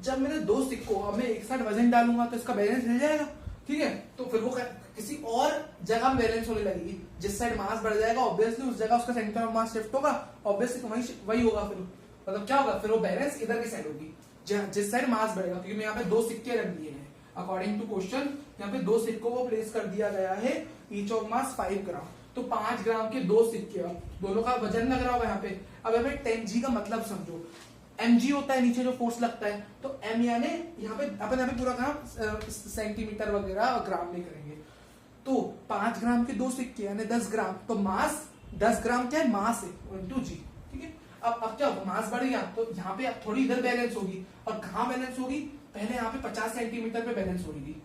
Speaker 1: जब मैंने दो सिक्कों, अब मैं एक साथ वजन डालूंगा तो इसका बैलेंस मिल जाएगा, ठीक है, तो फिर वो किसी और जगह में बैलेंस होने लगेगी, जिस साइड मास बढ़ जाएगा ऑब्वियसली उस जगह उसका सेंटर ऑफ मास शिफ्ट होगा, ऑब्वियसली वही होगा, फिर मतलब क्या होगा, फिर वो बैलेंस इधर की साइड होगी, जिस साइड मास बढ़ेगा, क्योंकि मैं यहाँ पे दो सिक्के रख दिए हैं अकॉर्डिंग टू क्वेश्चन, यहाँ पे दो सिक्कों को प्लेस कर दिया गया है, ईच ऑफ मास 5 ग्राम, तो 5 ग्राम के दो सिक्के, दोनों का वजन लग रहा होगा यहाँ पे। अब यहाँ पे 10G का मतलब समझो, mg होता है नीचे जो फोर्स लगता है, तो m यानी यहाँ पे अपन यहाँ पे पूरा ग्राम सेंटीमीटर वगैरह और ग्राम में करेंगे, तो 5 ग्राम के दो सिक्के यानी 10 ग्राम, तो मास 10 ग्राम क्या है, मास है इनटू जी, ठीक है। अब क्या होगा, मास बढ़ गया तो यहाँ पे थोड़ी इधर बैलेंस होगी, और कहाँ बैलेंस होगी, पहले यहाँ पे 50 सेंटीमीटर पे बैलेंस हो रही थी,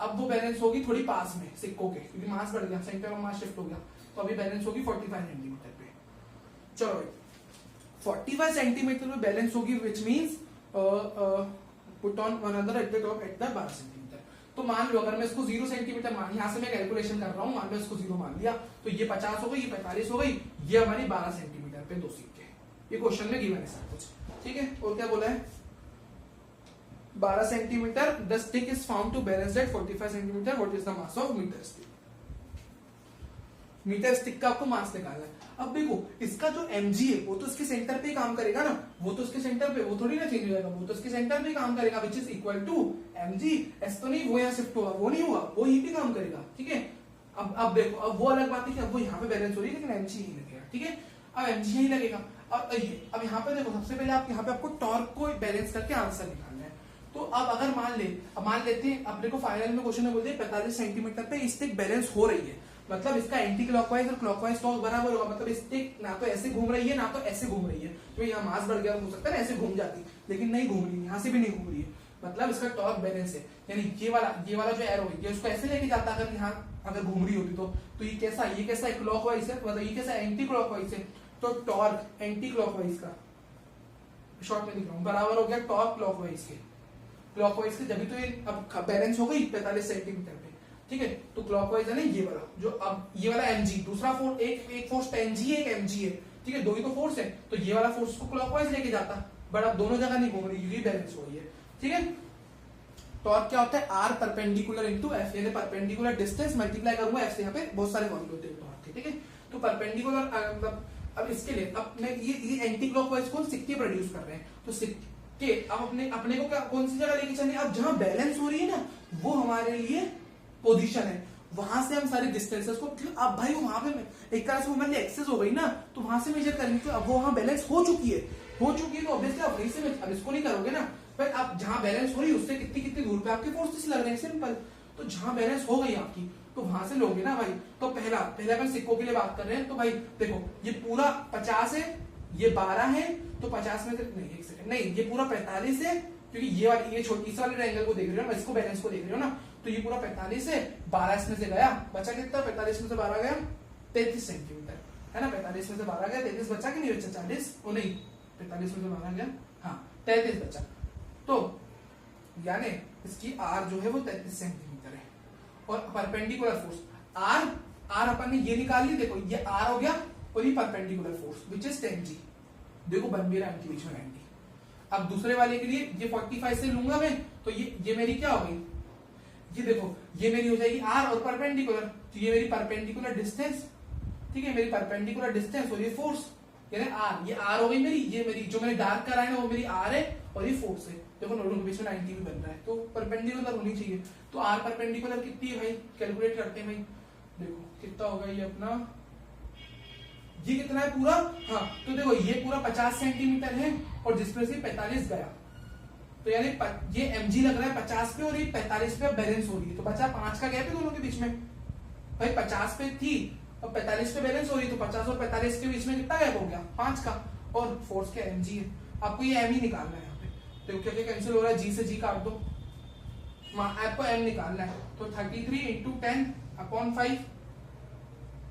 Speaker 1: अब वो बैलेंस होगी थोड़ी पास में सिक्कों के, क्योंकि मास बढ़ गया, सेंटर ऑफ मास शिफ्ट हो गया, तो अभी बैलेंस होगी 45 सेंटीमीटर पे। चलो भाई 45 सेंटीमीटर में बैलेंस होगी, which means put on one other at the top at the 12 centimetre. तो मान लो अगर मैं इसको 0 सेंटीमीटर मान, यहां से मैं कैलकुलेशन कर रहा हूं, मान लो इसको 0 मान लिया, तो ये 50 हो गई, ये 45 हो गई, ये हमारी 12 सेंटीमीटर पे दो सिक्के, ये क्वेश्चन में गिवन है सब कुछ, ठीक है। और क्या बोला है, 12 centimetre, the stick is found to balance at 45 centimetre, what is the mass of metre stick. Metre stick का आपको मास निकालना है। अब देखो इसका जो mg है वो तो इसके सेंटर पे ही काम करेगा ना, वो तो इसके सेंटर पे, वो थोड़ी ना चेंज हो जाएगा, वो तो इसके सेंटर पे ही काम करेगा, which is equal to mg, एस तो नहीं, वो यहाँ शिफ्ट होगा, वो नहीं हुआ, वो यहीं पे काम करेगा, ठीक है। अब देखो, अब वो अलग बात है कि अब वो यहाँ पे बैलेंस हो रही है, लेकिन mg ही लगेगा, ठीक है, अब mg यही लगेगा। अब यहाँ पे देखो, सबसे पहले आप यहाँ पे आपको टॉर्क को बैलेंस करके आंसर निकालना है। तो अब अगर मान लेते हैं अपने को फाइनल में क्वेश्चन में बोलते हैं 45 सेंटीमीटर पे स्टिक बैलेंस हो रही है, मतलब इसका एंटी क्लॉकवाइज और क्लॉकवाइज टॉर्क बराबर होगा, मतलब स्टिक ना तो ऐसे घूम रही है ना तो ऐसे घूम रही है, तो यहाँ मास बढ़ गया हो सकता है ना ऐसे घूम जाती, लेकिन नहीं घूम रही है, यहाँ से भी नहीं घूम रही है, मतलब इसका टॉर्क बैलेंस है। यानी ये वाला जो एरो है ये उसको ऐसे लेके जाता, अगर यहाँ अगर घूम रही होती तो ये कैसा है, क्लॉकवाइज है, मतलब ये कैसा एंटी क्लॉकवाइज है, तो टॉर्क एंटी क्लॉकवाइज का शॉर्ट में लिख रहा हूँ बराबर हो गया टॉर्क क्लॉकवाइज के, जब तो ये अब बैलेंस हो गई 45 सेंटीमीटर पे, ठीक है। तो क्लॉकवाइज है ना ये वाला, जो अब ये वाला mg, दूसरा फोर्स, एक फोर्स 10G है, एक mg है, ठीक है, दो ही तो फोर्स है, तो ये वाला फोर्स को क्लॉकवाइज लेके जाता, बट अब दोनों जगह नहीं घूम रही क्योंकि बैलेंस हो रही है, ठीक है। टॉर्क क्या होता है, r परपेंडिकुलर इनटू f, यानी परपेंडिकुलर डिस्टेंस मल्टीप्लाई करूंगा f से, यहाँ पे बहुत सारे फॉर्मूले होते हैं टॉर्क के, ठीक है। तो परपेंडिकुलर मतलब अब इसके लिए अब मैं ये एंटी क्लॉकवाइज को सिक्के प्रोड्यूस कर रहे हैं, तो सिक्के अब अपने को क्या कौन सी जगह लेके चलनी है, अब जहां बैलेंस हो रही है ना वो हमारे लिए पोजीशन है, वहां से हम सारे डिस्टेंसेस को, अब भाई वहां पे एक तरह से हमारे लिए एक्सेस हो गई ना, तो वहां से मेजर करेंगे, तो अब वो वहां बैलेंस हो चुकी है तो ऑब्वियसली आप वहीं से अब इसको नहीं करोगे ना, पर आप जहां बैलेंस हो रही है उससे कितनी दूर पे आपके फोर्सेस लग रहे हैं, सिंपल। तो जहां बैलेंस हो गई आपकी तो वहां से लोगे ना भाई। तो पहले अपन सिक्कों के लिए बात कर रहे हैं, तो भाई देखो ये पूरा 50 है, ये 12 है, तो 50 में से नहीं, एक सेकंड, नहीं ये पूरा 45 है, क्योंकि ये छोटी सी वाले ट्रायंगल को देख रहे हो ना, इसको बैलेंस को देख रहे हो ना, तो ये पूरा 45 है, 12 इसमें से गया, बचा कितना, 45 में से 12 गया 33 सेंटीमीटर, है ना। 45 में से 12 गया, 33 बचा कि नहीं बचा, 40 ओ नहीं 45 में से 12 गया, हाँ 33 बचा। तो यानी इसकी आर जो है वो 33 सेंटीमीटर है। और परपेंडिकुलर फोर्स आर अपन ने ये निकाल ली, देखो ये आर हो गया और ये perpendicular force which is 10G, देखो बन भी रहा है इनके बीच में 90। अब दूसरे वाले के लिए ये 45 से लूंगा मैं, तो ये मेरी क्या हो गई, ये देखो ये मेरी हो जाएगी आर और परपेंडिकुलर, तो ये मेरी परपेंडिकुलर डिस्टेंस, ठीक है, मेरी परपेंडिकुलर डिस्टेंस और ये फोर्स, यानी आर, ये आर हो गई मेरी, ये मेरी जो मैंने डार्क कराया है वो मेरी आर है और ये फोर्स है। देखो दोनों के बीच में 90 भी बन रहा है, तो परपेंडिकुलर होनी चाहिए। तो आर परपेंडिकुलर कितनी है भाई, कैलकुलेट करते हैं भाई। देखो कितना होगा ये अपना, ये कितना है पूरा, हाँ तो देखो ये पूरा 50 सेंटीमीटर है और जिसमें से 45 गया, तो यानी ये mg लग रहा है 50 पे और ये 45 पे बैलेंस हो रही है, तो बचा 5 का गैप है दोनों के बीच में भाई। 50 पे थी और 45 पे बैलेंस हो रही है, तो 50 और 45 के बीच में कितना गैप हो गया, 5 का। और फोर्स क्या mg है, आपको ये m ही निकालना है यहाँ पे। देखो क्या क्या कैंसिल हो रहा है, g से g काट दो, आपको m निकालना है, तो 33 इंटू 10/5,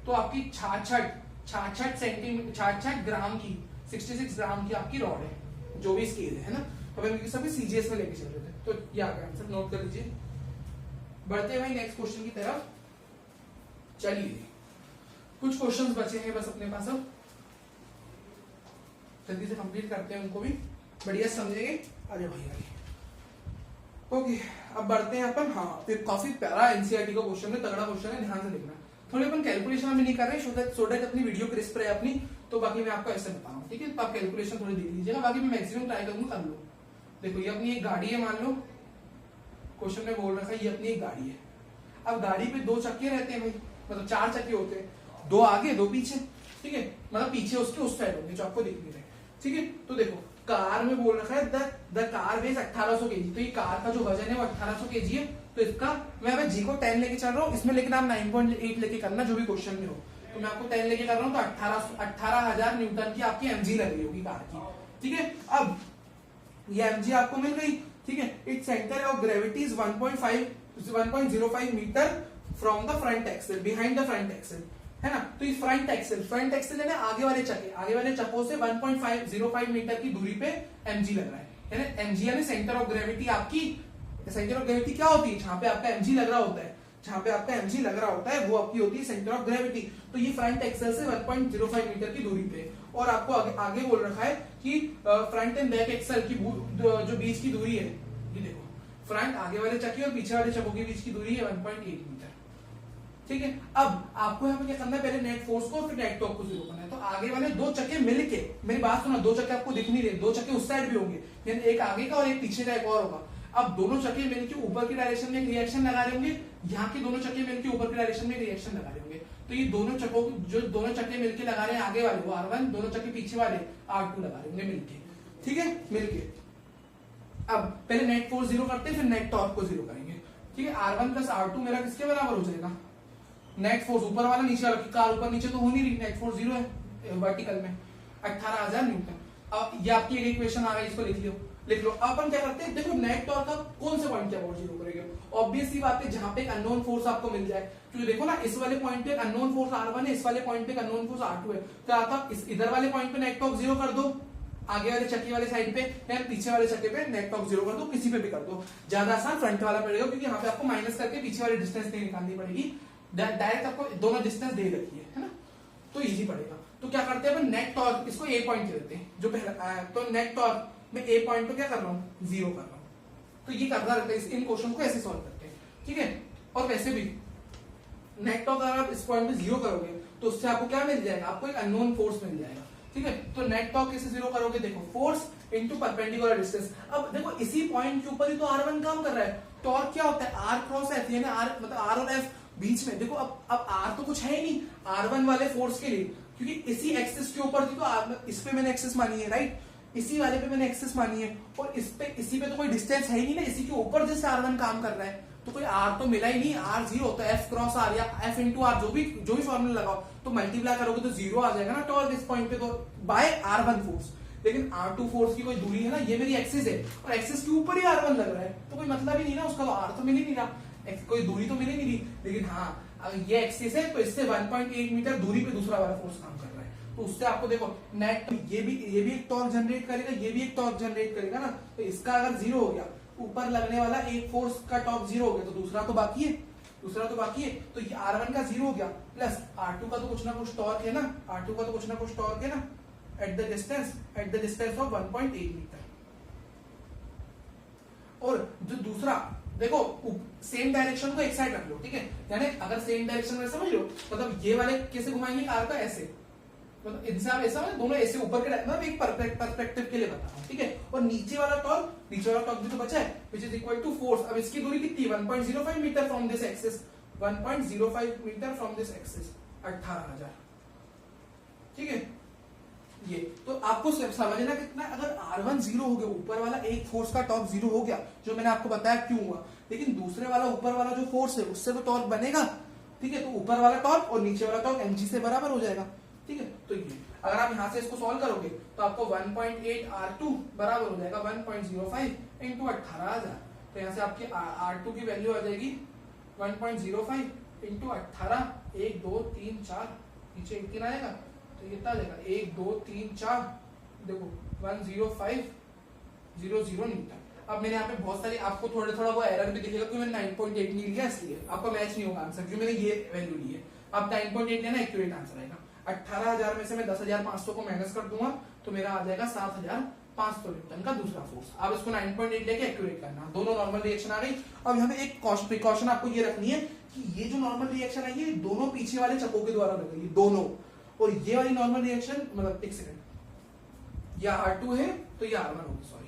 Speaker 1: तो आपकी 66 ग्राम की, 66 ग्राम की आपकी रॉड है, जो भी स्केल है ना। तो हम सभी सीजीएस में लेके चल रहे थे, तो ये आ गया आंसर, नोट कर लीजिए। बढ़ते हैं भाई नेक्स्ट क्वेश्चन की तरफ। चलिए कुछ क्वेश्चंस बचे हैं बस अपने पास, अब जल्दी से कंप्लीट करते हैं उनको भी, बढ़िया समझेंगे। अरे भाई आगे ओके, अब बढ़ते हैं अपन, हाँ फिर काफी प्यारा एनसीईआरटी का क्वेश्चन है, तगड़ा क्वेश्चन है, ध्यान से देखना। थोड़ी अपन कैलकुलेशन भी नहीं कर रहे, सो दैट अपनी वीडियो क्रिस्प रहे अपनी, तो बाकी मैं आपको ऐसे बता रहा हूँ, ठीक है। तो आप कैलकुलेशन थोड़ी देख लीजिएगा, बाकी मैं मैक्सिमम ट्राई करूंगा कर लो। देखो ये अपनी एक गाड़ी है, मान लो क्वेश्चन में बोल रखा है ये अपनी एक गाड़ी है। अब गाड़ी पे 2 चक्के रहते हैं भाई, मतलब 4 चक्के होते हैं, 2 आगे 2 पीछे, ठीक है, मतलब पीछे उसके उस साइड होंगे जो आपको दिख नहीं रहे, ठीक है। तो देखो कार में बोल रखा है द कार वेज 1800 kg, तो ये कार का जो वजन है वो 1800 kg है। तो इसका मैं अगर जी को 10 लेके चल रहा हूँ, इसमें लेकिन आप 9.8 लेके करना जो भी क्वेश्चन में हो, तो मैं आपको 10 लेके कर रहा हूँ, तो 18,000 न्यूटन की आपकी mg लग रही होगी कार की, ठीक है। अब ये mg आपको मिल गई, ठीक है। Its centre of gravity is 1.05 metre from the front axle, behind the front axle, है ना। तो ये फ्रंट एक्सेल है ना, आगे वाले चक्कों से 1.505 मीटर की दूरी पे mg लग रहा है, यानी mg यानी सेंटर ऑफ ग्रेविटी आपकी, सेंटर ऑफ ग्रेविटी क्या होती है, जहां पे आपका mg लग रहा होता है, जहां पे आपका mg लग रहा होता है वो आपकी होती है सेंटर ऑफ ग्रेविटी। तो ये फ्रंट एक्सेल से 1.05 मीटर की दूरी पे, और आपको आगे बोल रखा है कि फ्रंट एंड बैक एक्सेल की जो बीच की दूरी है, ये देखो फ्रंट आगे वाले चक्के और पीछे वाले चक्कों के बीच की दूरी है 1.8 मीटर, ठीक है। अब आपको यहाँ पे क्या करना है, पहले नेट फोर्स को फिर नेट टॉर्क को 0 करना है। तो आगे वाले 2 चक्के मिलके, मेरी बात सुना, 2 चक्के आपको दिख नहीं रहे, 2 चक्के उस साइड भी होंगे, यानी एक आगे का और एक पीछे का एक और होगा। अब दोनों चक्के मिलके ऊपर की डायरेक्शन में एक रिएक्शन लगा रहे होंगे, यहाँ के दोनों चक्के मिलके ऊपर की डायरेक्शन में रिएक्शन लगा रहे होंगे। तो ये दोनों चक्के मिलके लगा रहे हैं आगे वाले वो R1, दोनों चक्के पीछे वाले R2 लगा रहे होंगे मिलके, ठीक है, मिलके। अब पहले नेट फोर्स 0 करते हैं, फिर नेट टॉर्क को 0 करेंगे, ठीक है। R1 प्लस R2 मेरा किसके बराबर हो जाएगा, नेट फोर्स ऊपर वाला नीचे वाला, कार ऊपर नीचे तो हो नहीं रही, नेट फोर्स 0 है वर्टिकल में, 18,000 न्यूटन। अब ये आपकी एक इक्वेशन आ गई, इसको लिख लो। अपन क्या करते हैं, देखो नेट टॉर्क का कौन से पॉइंट क्या 0 करेंगे, ऑब्वियस सी बात है जहां पे एक अननोन फोर्स आपको मिल जाए, क्योंकि देखो ना इस वाले पॉइंट पे अननोन फोर्स R1 है, इस वाले पॉइंट पे अननोन फोर्स R2 है, तो आप इधर वाले पॉइंट पे नेट टॉर्क 0 कर दो, आगे वाले चक्के वाले साइड पे या पीछे वाले चक्के पे नेट टॉर्क 0 कर दो, किसी पे भी कर दो, ज्यादा आसान फ्रंट वाला पड़ेगा, क्योंकि यहाँ पे आपको माइनस करके पीछे वाली डिस्टेंस नहीं निकालनी पड़ेगी, डायरेक्ट आपको दोनों डिस्टेंस दे रखी है ना, तो इजी पड़ेगा। तो क्या करते हैं अपन, नेट टॉर्क इसको A पॉइंट देते हैं जो पहला, तो नेट टॉर्क मैं A पॉइंट पे क्या कर रहा हूँ, 0 कर रहा हूँ। तो ये करना रहता है, इन क्वेश्चन को ऐसे सॉल्व करते हैं, ठीक है। और वैसे भी नेट टॉर्क अगर आप इस पॉइंट पे 0 करोगे तो उससे आपको क्या मिल जाएगा, आपको एक अननोन फोर्स मिल जाएगा, ठीक है। तो नेट टॉर्क कैसे 0 करोगे, देखो फोर्स इनटू परपेंडिकुलर डिस्टेंस। अब देखो इसी पॉइंट के ऊपर ही तो R1 काम कर रहा है, टॉर्क क्या होता है, R क्रॉस F, यानी R मतलब R और F बीच में। देखो अब R तो कुछ है ही नहीं R1 वाले फोर्स के लिए, क्योंकि इसी एक्सिस के ऊपर थी, तो इस पे मैंने एक्सिस मानी है, राइट, इसी वाले पे मैंने एक्सिस मानी है, और इसी पे तो कोई डिस्टेंस है ही नहीं ना, इसी के ऊपर जैसे R1 काम कर रहा है, तो कोई R तो मिला ही नहीं, R 0, तो F क्रॉस R या F इंटू R, जो भी फॉर्मूला लगाओ, तो मल्टीप्लाई करोगे तो 0 आ जाएगा ना टॉर्क इस पॉइंट पे, तो बाय R1 फोर्स। लेकिन R2 फोर्स की कोई दूरी है ना, ये मेरी एक्सिस है और एक्सिस के ऊपर ही R1 लग रहा है, तो कोई मतलब ही नहीं ना उसका, तो R तो मिल ही नहीं रहा। कोई दूरी तो मिलेगी नहीं, लेकिन हाँ अगर ये एक्सिस है तो इससे 1.8 मीटर दूरी पे दूसरा वाला फोर्स काम कर रहा है, तो उससे आपको देखो नेट ये भी एक टॉर्क जनरेट करेगा, ये भी एक टॉर्क जनरेट करेगा ना, तो इसका अगर जीरो हो गया, ऊपर लगने वाला एक फोर्स का टॉर्क जीरो हो गया, तो दूसरा तो बाकी है, तो ये R1 का जीरो हो गया, प्लस R2 का तो कुछ ना कुछ टॉर्क है ना, R2 का तो कुछ ना कुछ टॉर्क है ना, at the distance of 1.8 metre. और जो दूसरा देखो सेम डायरेक्शन को एक साइड रख लो, ठीक है, यानी अगर सेम डायरेक्शन में समझ लो, मतलब ये वाले कैसे घुमाएंगे कार का, ऐसे, मतलब इनसे आप ऐसा दोनों ऐसे ऊपर के, मतलब एक पर्सपेक्टिव के लिए बता रहा हूं, ठीक है। और नीचे वाला टॉर्क भी तो बचा है, which is equal to force. अब इसकी दूरी कितनी, 1.05 metre from this axis, 1.05 metre from this axis, 18,000, ठीक है। ये तो आपको समझना कितना, अगर R1 जीरो हो गया, ऊपर वाला एक फोर्स का टॉर्क जीरो हो गया, जो मैंने आपको बताया क्यों हुआ, लेकिन दूसरे वाला ऊपर वाला जो फोर्स है उससे तो टॉर्क बनेगा, ठीक है, तो ऊपर वाला टॉर्क और नीचे वाला टॉर्क mg से बराबर हो जाएगा, ठीक है। तो ये अगर आप यहां से इसको सॉल्व करोगे तो आपको 1.8 R2 बराबर हो जाएगा 1.05 इंटू 18,000, तो यहां से आपकी R2 की वैल्यू आ जाएगी 1.05 इंटू 18, 1 2 3 4, नीचे 18 आएगा, तो ये कितना आ जाएगा, 1 2 3 4, देखो 10500 मीटर। अब मैंने यहाँ पे बहुत सारी आपको थोड़ा वो एरर भी दिखेगा, क्योंकि मैंने 9.8 नहीं लिया, इसलिए आपका मैच नहीं होगा आंसर, क्योंकि मैंने ये वैल्यू ली है। अब 9.8 लेना एक्यूरेट आंसर आएगा। 18,000 में से मैं 10,500 को माइनस कर दूंगा, तो मेरा आ जाएगा 7,500 न्यूटन का दूसरा फोर्स। अब इसको 9.8 लेके एक्यूरेट करना, दोनों नॉर्मल रिएक्शन आ गई। अब यहाँ पे एक प्रिकॉशन आपको ये रखनी है कि ये जो नॉर्मल रिएक्शन आई है दोनों पीछे वाले चक्कों के द्वारा लग रही है, दोनों, और ये वाली नॉर्मल रिएक्शन, मतलब एक सेकंड, या R2 है तो ये R1 होगी, सॉरी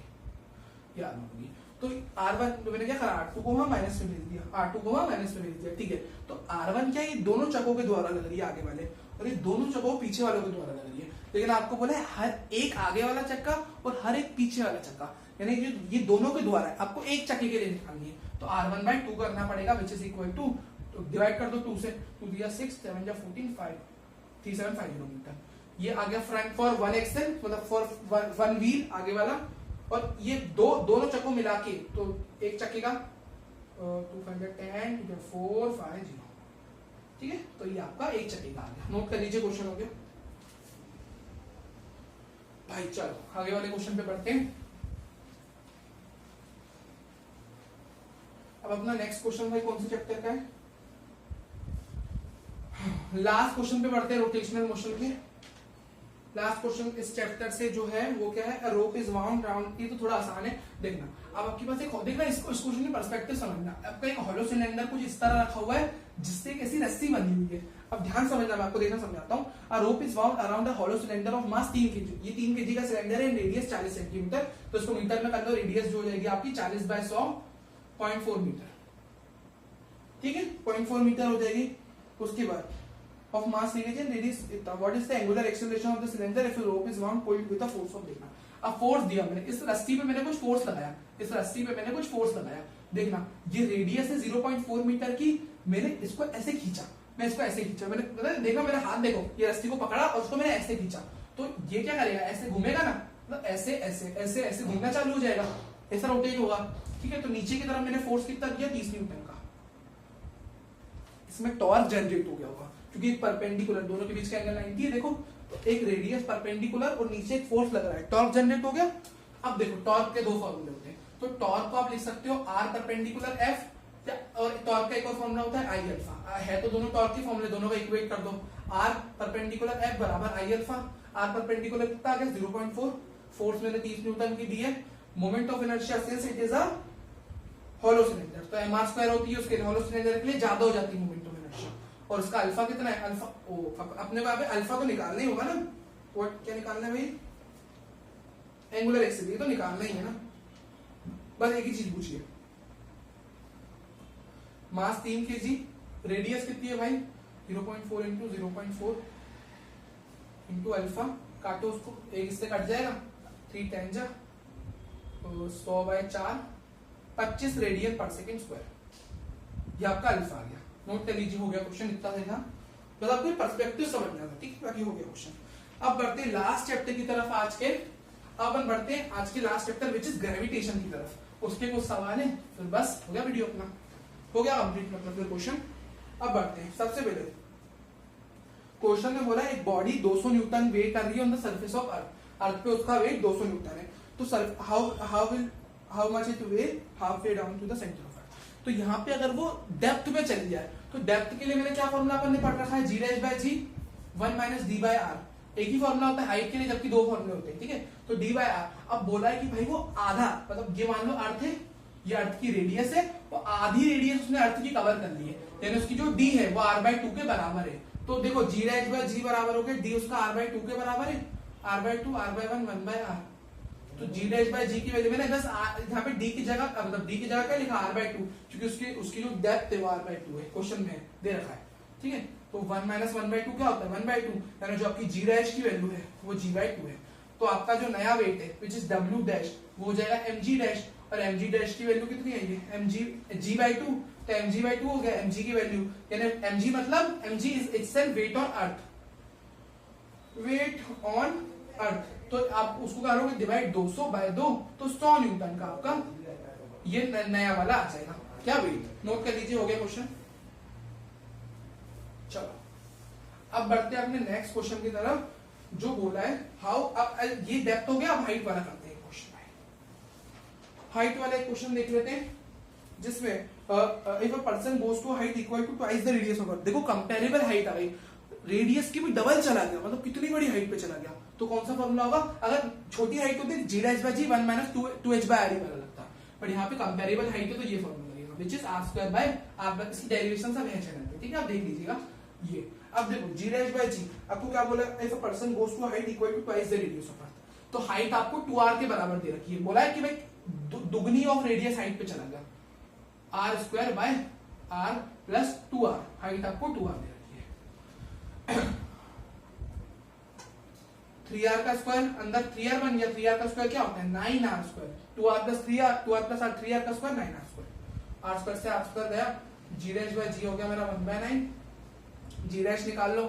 Speaker 1: ये R1 होगी, तो R1 तो मैंने क्या करा, R2 को वहां माइनस में भेज दिया, R2 को वहां माइनस में भेज दिया, ठीक है। तो R1 क्या, ये दोनों चक्कों के द्वारा लग रही है आगे वाले, और ये दोनों चक्कों पीछे वालों के द्वारा लग रही है, लेकिन आपको बोला है हर एक आगे वाला चक्का और हर एक पीछे वाला चक्का, यानी ये दोनों के द्वारा है, आपको एक चक्के के लिए निकालनी है, तो R1/2 करना पड़ेगा, विच इज इक्वल टू, तो डिवाइड कर दो 2 से, 2 दिया 6, 7 जा 14, 5, 3750 मीटर। ये आ गया फ्रंट फॉर 1 एक्सेल, मतलब फॉर 1 व्हील आगे वाला, और ये दोनों चक्कों मिला के, तो एक चक्के का 210 450, ठीक है, तो ये आपका एक चक्के का आ गया। नोट कर लीजिए, क्वेश्चन हो गया भाई। चलो आगे वाले क्वेश्चन पे बढ़ते हैं। अब अपना नेक्स्ट क्वेश्चन भाई कौन से चैप्टर का है, लास्ट क्वेश्चन पे बढ़ते हैं, रोटेशनल मोशन के। लास्ट क्वेश्चन इस चैप्टर से जो है वो क्या है, रोप इज वाउंड राउंड, ये तो थोड़ा आसान है, देखना। अब आपके पास एक, देखना इसको, इस क्वेश्चन की पर्सपेक्टिव समझना। आपका एक हॉलो सिलेंडर कुछ इस तरह रखा हुआ है जिससे एक ऐसी रस्सी बनी हुई है। अब ध्यान समझना, मैं आपको देखना समझाता हूँ। A rope is wound around a hollow cylinder of mass 3 kg, ये 3 kg का सिलेंडर है, रेडियस 40 सेंटीमीटर, तो इसको मीटर में कर दो, रेडियस जो हो जाएगी आपकी 40/100 0.4 मीटर, ठीक है, 0.4 मीटर हो जाएगी। उसके बाद of mass region radius, what is the angular acceleration of the cylinder if a rope is wound pulled with a force of, देखना। अब फोर्स दिया मैंने, इस रस्सी पे मैंने कुछ फोर्स लगाया, इस रस्सी पे मैंने कुछ फोर्स लगाया, देखना ये रेडियस है 0.4 मीटर की, मैंने इसको ऐसे खींचा, मैं इसको ऐसे खींचा, मैंने देखा, मेरा हाथ देखो, ये रस्सी को पकड़ा और उसको मैंने ऐसे खींचा, तो ये क्या करेगा, ऐसे घूमेगा ना, मतलब ऐसे ऐसे ऐसे ऐसे घूमना चालू हो जाएगा, ऐसा रोटेट होगा, ठीक है। तो नीचे की तरफ मैंने फोर्स कितना दिया, 30 न्यूटन का, इसमें टॉर्क जनरेट हो गया होगा, क्योंकि एक परपेंडिकुलर, दोनों के बीच का एंगल 90 है, देखो, तो एक रेडियस परपेंडिकुलर और नीचे एक फोर्स लग रहा है, टॉर्क जनरेट हो गया। अब देखो टॉर्क के दो फॉर्मूले होते हैं, तो टॉर्क को आप लिख सकते हो R परपेंडिकुलर F, और टॉर्क का एक और फॉर्मूला होता है I अल्फा, है तो दोनों टॉर्क के फॉर्मूले, दोनों का इक्वेट कर दो, R परपेंडिकुलर F बराबर I अल्फा, R परपेंडिकुलर कितना आ गया 0.4, फोर्स मैंने 30 न्यूटन की दी है, moment of inertia since it is a hollow cylinder, तो mr² होती है उसके लिए, हॉलो सिलेंडर के लिए ज्यादा हो जाती है मोमेंट ऑफ इनर्शिया, और इसका अल्फा कितना है, अल्फा अपने को अल्फा तो निकालना ही होगा ना, क्या निकालना है भाई, एंगुलर एक्सिलरेशन तो निकालना ही है ना, बस एक ही चीज पूछिए, मास 3 kg, रेडियस कितनी है भाई 0.4 इंटू 0.4 इंटू अल्फा, काटो उसको, एक इससे कट जाएगा, 3 10 जा 100/4, 25 रेडियन पर सेकेंड स्क्वायर, ये आपका अल्फा आ गया। नोट कर लीजिए, हो गया क्वेश्चन, इतना था, बस आपको पर्सपेक्टिव समझना था, ठीक है, बाकी हो गया क्वेश्चन। अब बढ़ते हैं लास्ट चैप्टर की तरफ आज के, अब हम बढ़ते हैं आज के last chapter which is gravitation की तरफ, उसके कुछ सवाल है, फिर बस हो गया वीडियो अपना। हो गया कंप्लीट मतलब फिर क्वेश्चन। अब बढ़ते हैं। सबसे पहले क्वेश्चन में बोला एक बॉडी 200 न्यूटन वेट कर रही है on the surface of earth. Earth पे उसका वेट 200 न्यूटन है। तो how much it weigh half way down to the centre of earth. तो यहाँ पे अगर वो डेप्थ में चली जाए तो डेप्थ के लिए मैंने क्या फॉर्मूला अपन ने पढ़ रखा है, g dash by g 1 minus d by r. एक ही फॉर्मूला होता है हाइट के लिए, जबकि दो फॉर्मूले होते हैं, ठीक है। तो डी बाय आर। अब बोला है कि भाई वो आधा, मतलब ये मान लो अर्थ है, ये अर्थ की रेडियस है, वो आधी रेडियस उसने अर्थ की कवर कर ली है, यानी उसकी जो डी है वो r बाय 2 के बराबर है। तो देखो जी डैश बाय जी बराबर हो गया डी उसका r बाय 2 के बराबर है, r by 2 r by 1 1 by r। तो जी डैश बाय जी की वैल्यू मैंने बस यहाँ पे डी की जगह, मतलब डी की जगह क्या लिखा r बाय 2, क्योंकि उसकी जो डेप्थ है वो r बाय 2 है, क्वेश्चन में दे रखा है, ठीक है। तो 1 माइनस 1 बाय 2 क्या होता है 1 बाय 2, यानी जो आपकी जी डैश की वैल्यू है वो जी बाय 2 है। तो आपका जो नया वेट है विच इज w डैश वो हो जाएगा mg डैश, और mg डैश की वैल्यू कितनी है ये mg g बाय 2, तो mg बाय 2 हो गया mg की वैल्यू, यानी mg मतलब mg is itself weight on earth, weight on earth. तो आप उसको करोगे डिवाइड 200 बाय 2, तो 100 न्यूटन का आपका ये नया वाला आ जाएगा क्या वेट। नोट कर लीजिए, हो गया क्वेश्चन। चलो अब बढ़ते हैं अपने नेक्स्ट क्वेश्चन की तरफ, जो बोला है हाउ, अब ये डेप्थ हो गया, अब हाइट वाला करते हैं क्वेश्चन। हाइट वाला एक क्वेश्चन देख लेते हैं, जिसमें if a person goes to height equal to twice the radius of earth. देखो कंपेरेबल हाइट आ गई, रेडियस की भी डबल चला गया, मतलब कितनी बड़ी हाइट पे चला गया। तो कौन सा फॉर्मूला होगा, अगर छोटी हाइट होती g dash by g 1 minus 2h by r वाला लगता, पर यहाँ पे कंपेरेबल हाइट है तो ये फॉर्मूला लगेगा which is r square by r। इसकी डेरिवेशन सब है चैनल पे, ठीक है, आप देख लीजिएगा ये। अब देखो जी डैश बाय जी आपको क्या बोला, if a person goes to height equal to twice the radius of earth. तो हाइट आपको 2r के बराबर दे रखी है, बोला है कि भाई दुगनी ऑफ रेडियस हाइट पे चला गया, r square by r plus 2r, height आपको 2r दे रखी है। 3r का स्क्वायर अंदर 3r बन गया, 3r का स्क्वायर क्या होता है 9r square, 2r plus 3r 2r plus r 3r का square 9r square, r square से r स्क्वायर गया, g डैश बाय g हो गया मेरा 1 बाय 9, g डैश निकाल लो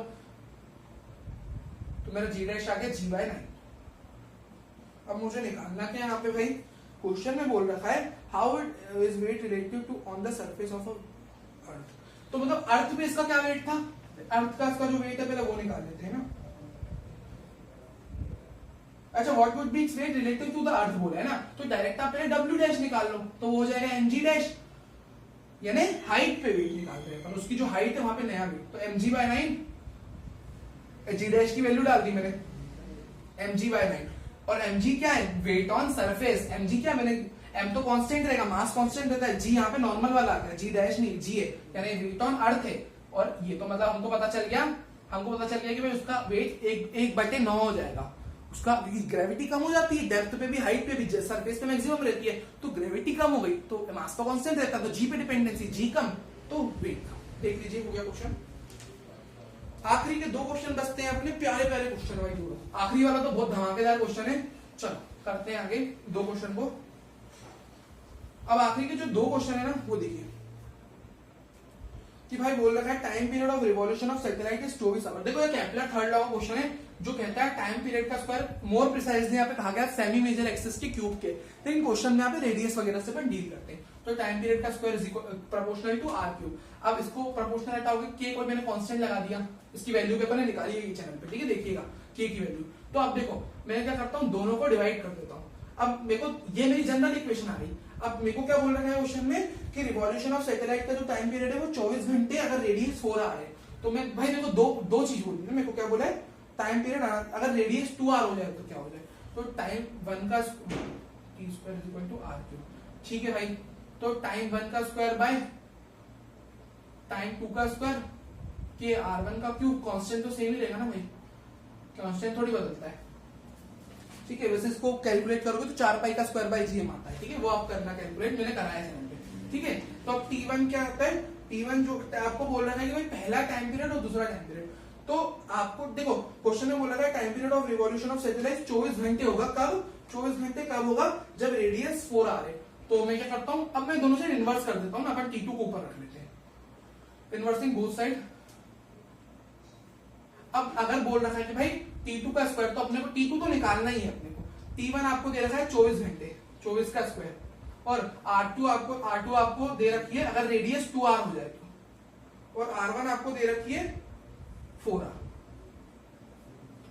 Speaker 1: तो मेरा g डैश आ गया g बाय 9। अब मुझे निकालना क्या यहाँ पे भाई, क्वेश्चन में बोल रखा है how it is weight relative to on the surface of earth. तो मतलब अर्थ पे इसका क्या वेट था, अर्थ का इसका जो वेट है पहले वो निकाल लेते हैं ना। अच्छा what would be its weight relative to the earth बोला है ना, तो डायरेक्ट आप पहले w डैश निकाल लो, तो वो हो जाएगा mg डैश, यानी हाइट पे वेट निकाल रहे हैं, पर उसकी जो हाइट है वहां पे नया वेट, तो mg बाय 9, g डैश की वैल्यू डाल दी मैंने mg बाय 9, और mg क्या है वेट ऑन सरफेस, mg क्या मैंने m तो कांस्टेंट रहेगा, मास कांस्टेंट रहता है, g यहाँ पे नॉर्मल वाला आ गया, g डैश नहीं g है, यानी वेट ऑन अर्थ है। और ये तो मतलब हमको पता चल गया कि भाई उसका वेट 1/9 हो जाएगा, उसका ग्रेविटी कम हो जाती है, डेप्थ पे भी हाइट पे भी, सरफेस पे मैक्सिमम रहती है, तो ग्रेविटी कम हो गई तो मास तो कांस्टेंट रहता है, तो जी पे डिपेंडेंसी, जी कम तो वेट कम। देख लीजिए हो गया क्वेश्चन। आखिरी के 2 क्वेश्चन बचते हैं अपने, प्यारे प्यारे क्वेश्चन भाई जोड़ो, आखिरी वाला तो बहुत धमाकेदार क्वेश्चन है। चलो करते हैं आगे 2 क्वेश्चन को। अब आखिरी के जो 2 क्वेश्चन है ना वो देखिए कि भाई बोल रखा है time period of revolution of satellite is 24 hour. देखो ये केपलर थर्ड लॉ का क्वेश्चन है, जो कहता है टाइम पीरियड का स्क्वायर, मोर प्रिसाइजली यहाँ पे कहा गया सेमी मेजर एक्सिस के क्यूब के, लेकिन क्वेश्चन में यहाँ पे रेडियस वगैरह से अपन डील करते हैं। तो टाइम पीरियड का square is proportional to r cube. अब इसको प्रोपोर्शनल हटाओगे, k को मैंने कांस्टेंट लगा दिया, इसकी वैल्यू पे अपने निकाली है चैनल पे, ठीक है, देखिएगा k की वैल्यू। तो अब देखो मैं क्या करता हूँ, दोनों को डिवाइड कर देता हूँ। अब मेरे को ये मेरी जनरल इक्वेशन आ गई। अब मेरे को क्या बोल रखा है क्वेश्चन में कि रिवॉल्यूशन ऑफ सैटेलाइट का जो टाइम पीरियड है वो 24 घंटे अगर रेडियस 4 आर है। तो मैं भाई मेरे को दो चीज बोली है, मेरे को क्या बोला है टाइम पीरियड अगर रेडियस 2 आर हो जाए तो क्या हो जाए, तो टाइम 1 का t square is equal to r cube, ठीक है भाई। तो टाइम 1 का स्क्वायर बाय टाइम 2 का स्क्वायर के r1 का क्यूब, कांस्टेंट तो सेम ही रहेगा ना भाई, कांस्टेंट थोड़ी बदलता है, ठीक है। वैसे इसको कैलकुलेट करोगे तो 4 पाई का स्क्वायर बाय जी आता है, ठीक है, वो आप करना कैलकुलेट, मैंने कराया चैनल पे, ठीक है। तो अब t1 क्या आता है, t1 जो आपको बोल रहा है कि भाई पहला टाइम पीरियड और दूसरा टाइम पीरियड। तो आपको देखो क्वेश्चन में बोला है time period of revolution of satellite 24 घंटे होगा। कब 24 घंटे कब होगा, जब रेडियस 4 आ रहे। तो मैं क्या करता हूं, अब मैं दोनों साइड इन्वर्स कर देता हूं ना, अपन t2 को ऊपर रख लेते हैं, इन्वर्सिंग बोथ साइड। अब अगर बोल रखा है कि भाई t2 का स्क्वायर, तो अपने को t2 तो निकालना ही है अपने को। t1 आपको दे रखा है 24 घंटे, 24 का स्क्वायर, और R2 आपको दे रखी है अगर रेडियस 2r हो जाए तो, और R1 आपको दे रखी है 4r।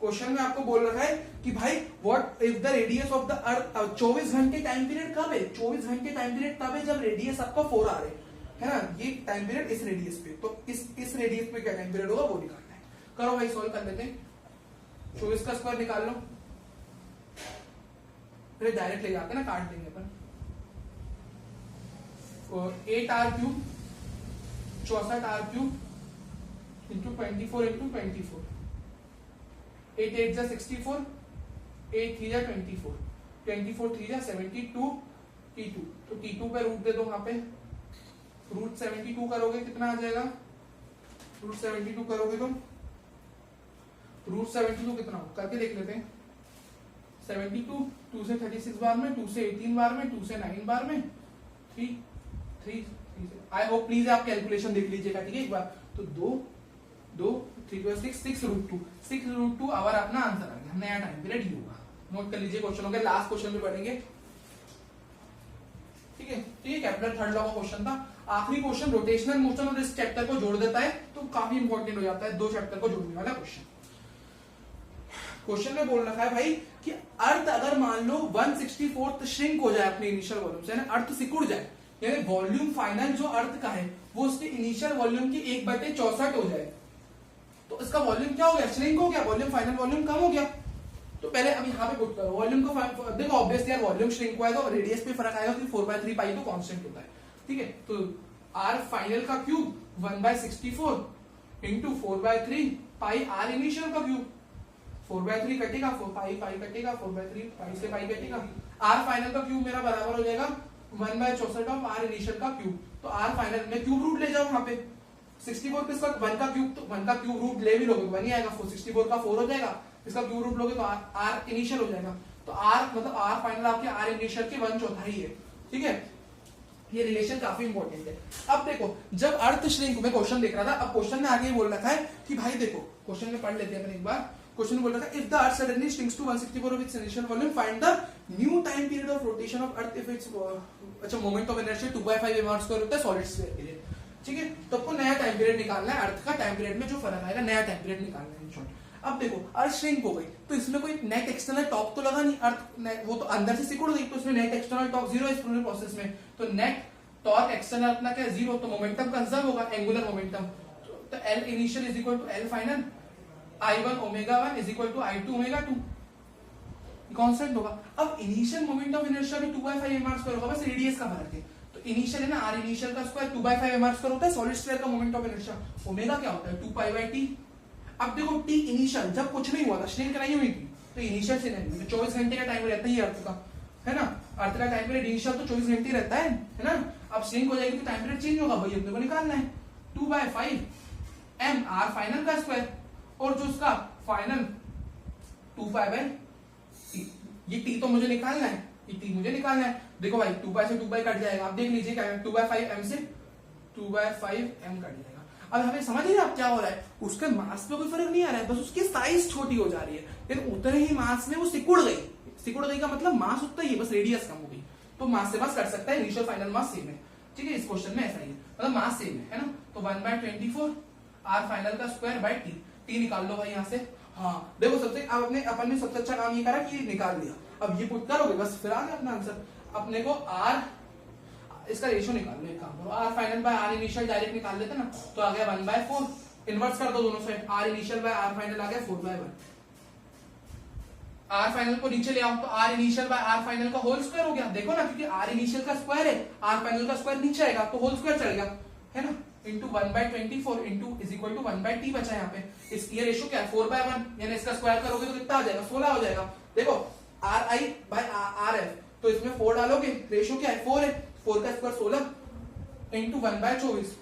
Speaker 1: क्वेश्चन में आपको बोल रखा है कि भाई what if the radius of the earth, 24 घंटे टाइम पीरियड कब है, 24 घंटे टाइम पीरियड तब है जब रेडियस आपका 4r है ना, ये टाइम पीरियड इस रेडियस पे, तो इस रेडियस पे क्या टाइम पीरियड होगा वो निकालना है। करो भाई सॉल्व कर लेते हैं। 24 का स्क्वायर निकाल लो, फिर डायरेक्ट ले जाते हैं ना, काट देंगे अपन। 8r³ 64r³ इंटू 24 इंटू 24, 8 8 जा 64, 8 3 जा 24, 24 3 जा 72 t2, तो t2 पे रूट दे दो वहां पे, रूट 72 करोगे कितना आ जाएगा, रूट 72 करोगे तो रूट 72 कितना हो करके देख लेते हैं। 72 2 से 36 बार में, 2 से 18 बार में, 2 से 9 बार में, 3 3 आई होप प्लीज आप कैलकुलेशन देख लीजिएगा, ठीक है एक बार। तो 2 2 3 6 6 रूट 2 6 रूट 2 आवर अपना आंसर आ गया, नया टाइम पीरियड ही होगा। नोट कर लीजिए क्वेश्चन हो गया, लास्ट क्वेश्चन में पढ़ेंगे, ठीक है। ये केपलर थर्ड लॉ का क्वेश्चन था। आखिरी क्वेश्चन रोटेशनल मोशन और इस चैप्टर को जोड़ देता है तो काफी इंपॉर्टेंट हो जाता है, दो चैप्टर को जोड़ने वाला क्वेश्चन। क्वेश्चन में बोल रखा है भाई कि अर्थ अगर मान लो 1/64 श्रिंक हो जाए अपने इनिशियल वॉल्यूम से, अर्थ सिकुड़ जाए, यानी वॉल्यूम फाइनल जो अर्थ का है वो उसके इनिशियल वॉल्यूम की 1/64 हो जाए, तो इसका वॉल्यूम क्या हो गया, श्रिंक हो गया, वॉल्यूम फाइनल वॉल्यूम कम हो गया। तो पहले अब यहाँ पे पुट करो वॉल्यूम को, देखो ऑब्वियसली यार वॉल्यूम श्रिंक हुआ है तो रेडियस पे फर्क आएगा, 4/3 पाई तो कांस्टेंट होता है, ठीक है। तो r फाइनल का क्यूब 1/64 इंटू 4/3 पाई r इनिशियल का क्यूब, 4/3 कटेगा, 4 पाई पाई कटेगा, 4/3 पाई से पाई कटेगा, r फाइनल का क्यूब मेरा बराबर हो जाएगा 1/64 ऑफ r इनिशियल का क्यूब। तो r फाइनल में क्यूब रूट ले जाओ वहां पे, 64 किसका 1 का क्यूब, तो 1 का क्यूब रूट ले भी लोगे तो 1 ही आएगा, 64 का 4 हो जाएगा, इसका क्यूब रूट लोगे तो r इनिशियल हो जाएगा। तो r मतलब r फाइनल आपके r इनिशियल के 1/4 है, ठीक है। ये रिलेशन काफी इंपॉर्टेंट है। अब देखो जब अर्थ श्रिंक में क्वेश्चन देख रहा था, अब क्वेश्चन में आगे बोल रखा है कि भाई देखो क्वेश्चन में पढ़ लेते हैं अपन एक बार। क्वेश्चन में बोल रखा है if the earth suddenly shrinks to 164 of its initial volume find the new time period of rotation of earth if its अच्छा मोमेंट ऑफ इनर्शिया 2/5 m² होता है सॉलिड स्फीयर के लिए, ठीक है। तो आपको नया टाइम पीरियड निकालना है, अर्थ का टाइम पीरियड में जो फर्क आएगा नया टाइम पीरियड निकालना है इन शॉर्ट। अब देखो अर्थ श्रिंक हो गई तो इसमें कोई नेट एक्सटर्नल टॉर्क तो लगा नहीं, अर्थ वो तो अंदर से सिकुड़ गई तो इसमें नेट एक्सटर्नल टॉर्क 0 है इस पूरे प्रोसेस में, तो नेट टॉर्क एक्सटर्नल अपना क्या 0, तो मोमेंटम कंजर्व होगा, एंगुलर मोमेंटम। तो L initial is equal to L final, I1 omega 1 is equal to I2 omega 2 constant होगा। अब इनिशियल मोमेंट ऑफ इनर्शिया भी 2/5 m² होगा, बस रेडियस का फर्क है। तो इनिशियल है ना r इनिशियल का स्क्वायर 2/5 m² होता है, सॉलिड स्फीयर का मोमेंट ऑफ इनर्शिया, ओमेगा क्या होता है 2π/t। अब देखो t इनिशियल जब कुछ नहीं हुआ था, श्रिंक नहीं हुई थी, तो इनिशियल से नहीं हुई, 24 घंटे का टाइम रहता है अर्थ का, है ना, अर्थ का टाइम पीरियड इनिशियल तो 24 घंटे रहता है ना। अब श्रिंक हो जाएगी तो टाइम पीरियड चेंज होगा, भाई अपने को निकालना है 2/5 m r फाइनल का स्क्वायर और जो उसका फाइनल 2π/t, ये t तो मुझे निकालना है, ये t मुझे निकालना है। देखो भाई 2π से 2π कट जाएगा, आप देख लीजिए क्या 2/5 m से 2/5 m कट जाएगा। अब हमें समझ रहे आप क्या हो रहा है, उसके मास में कोई फर्क नहीं आ रहा है, बस उसकी साइज छोटी हो जा रही है, लेकिन उतने ही मास में वो सिकुड़ गई का मतलब मास उतना ही है, बस रेडियस कम हो गई। तो मास से मास कर सकता है, इनिशियल फाइनल मास सेम है, ठीक है। इस क्वेश्चन में ऐसा ही है, मतलब मास सेम है ना। तो 1/24 r फाइनल का स्क्वायर बाय t निकाल लो भाई यहाँ से। हाँ देखो सबसे अब अपन ने सबसे अच्छा काम ये करा कि निकाल लिया, अब ये पुट करोगे बस फिर आ गया अपना आंसर। अपने को r इसका रेशियो निकाल लो, एक काम करो r final by r initial direct निकाल लेते ना, तो आ गया 1/4, इनवर्स कर दो दोनों side, r initial by r final आ गया 4/1, r फाइनल को नीचे ले आओ तो r initial by r final का होल स्क्वायर हो गया। देखो ना क्योंकि r इनिशियल का स्क्वायर है, r फाइनल का स्क्वायर नीचे आएगा तो होल स्क्वायर चढ़ेगा, है ना, into 1/24 into is equal to 1/t बचा यहाँ पे। इस ये रेशियो क्या है 4/1, यानी इसका स्क्वायर करोगे तो कितना आ जाएगा 16 हो जाएगा। देखो ri बाय rf, तो इसमें 4 डालोगे, रेशियो क्या है 4 है, 4 का स्क्वायर 16 इंटू 1/24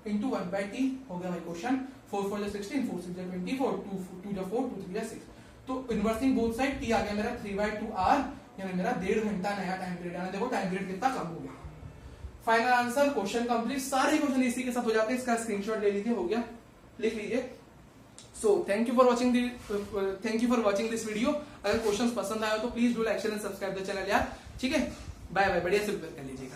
Speaker 1: इंटू 1/t हो गया भाई क्वेश्चन। 4 4 16, 4 6 24, 2 2 4, 2 3 6, तो इन्वर्सिंग बोथ साइड t आ गया मेरा 3/2r, यानी मेरा 1.5 घंटा नया टाइम पीरियड आना। देखो टाइम पीरियड कितना कम हो गया। फाइनल आंसर क्वेश्चन कंप्लीट, सारे क्वेश्चन इसी के साथ हो जाते हैं, इसका स्क्रीनशॉट ले लीजिए, हो गया, लिख लीजिए। So thank you for watching this video. अगर क्वेश्चंस पसंद आए तो please do like share and subscribe the channel यार, ठीक है। बाय बाय, बढ़िया से प्रिपेयर कर लीजिएगा।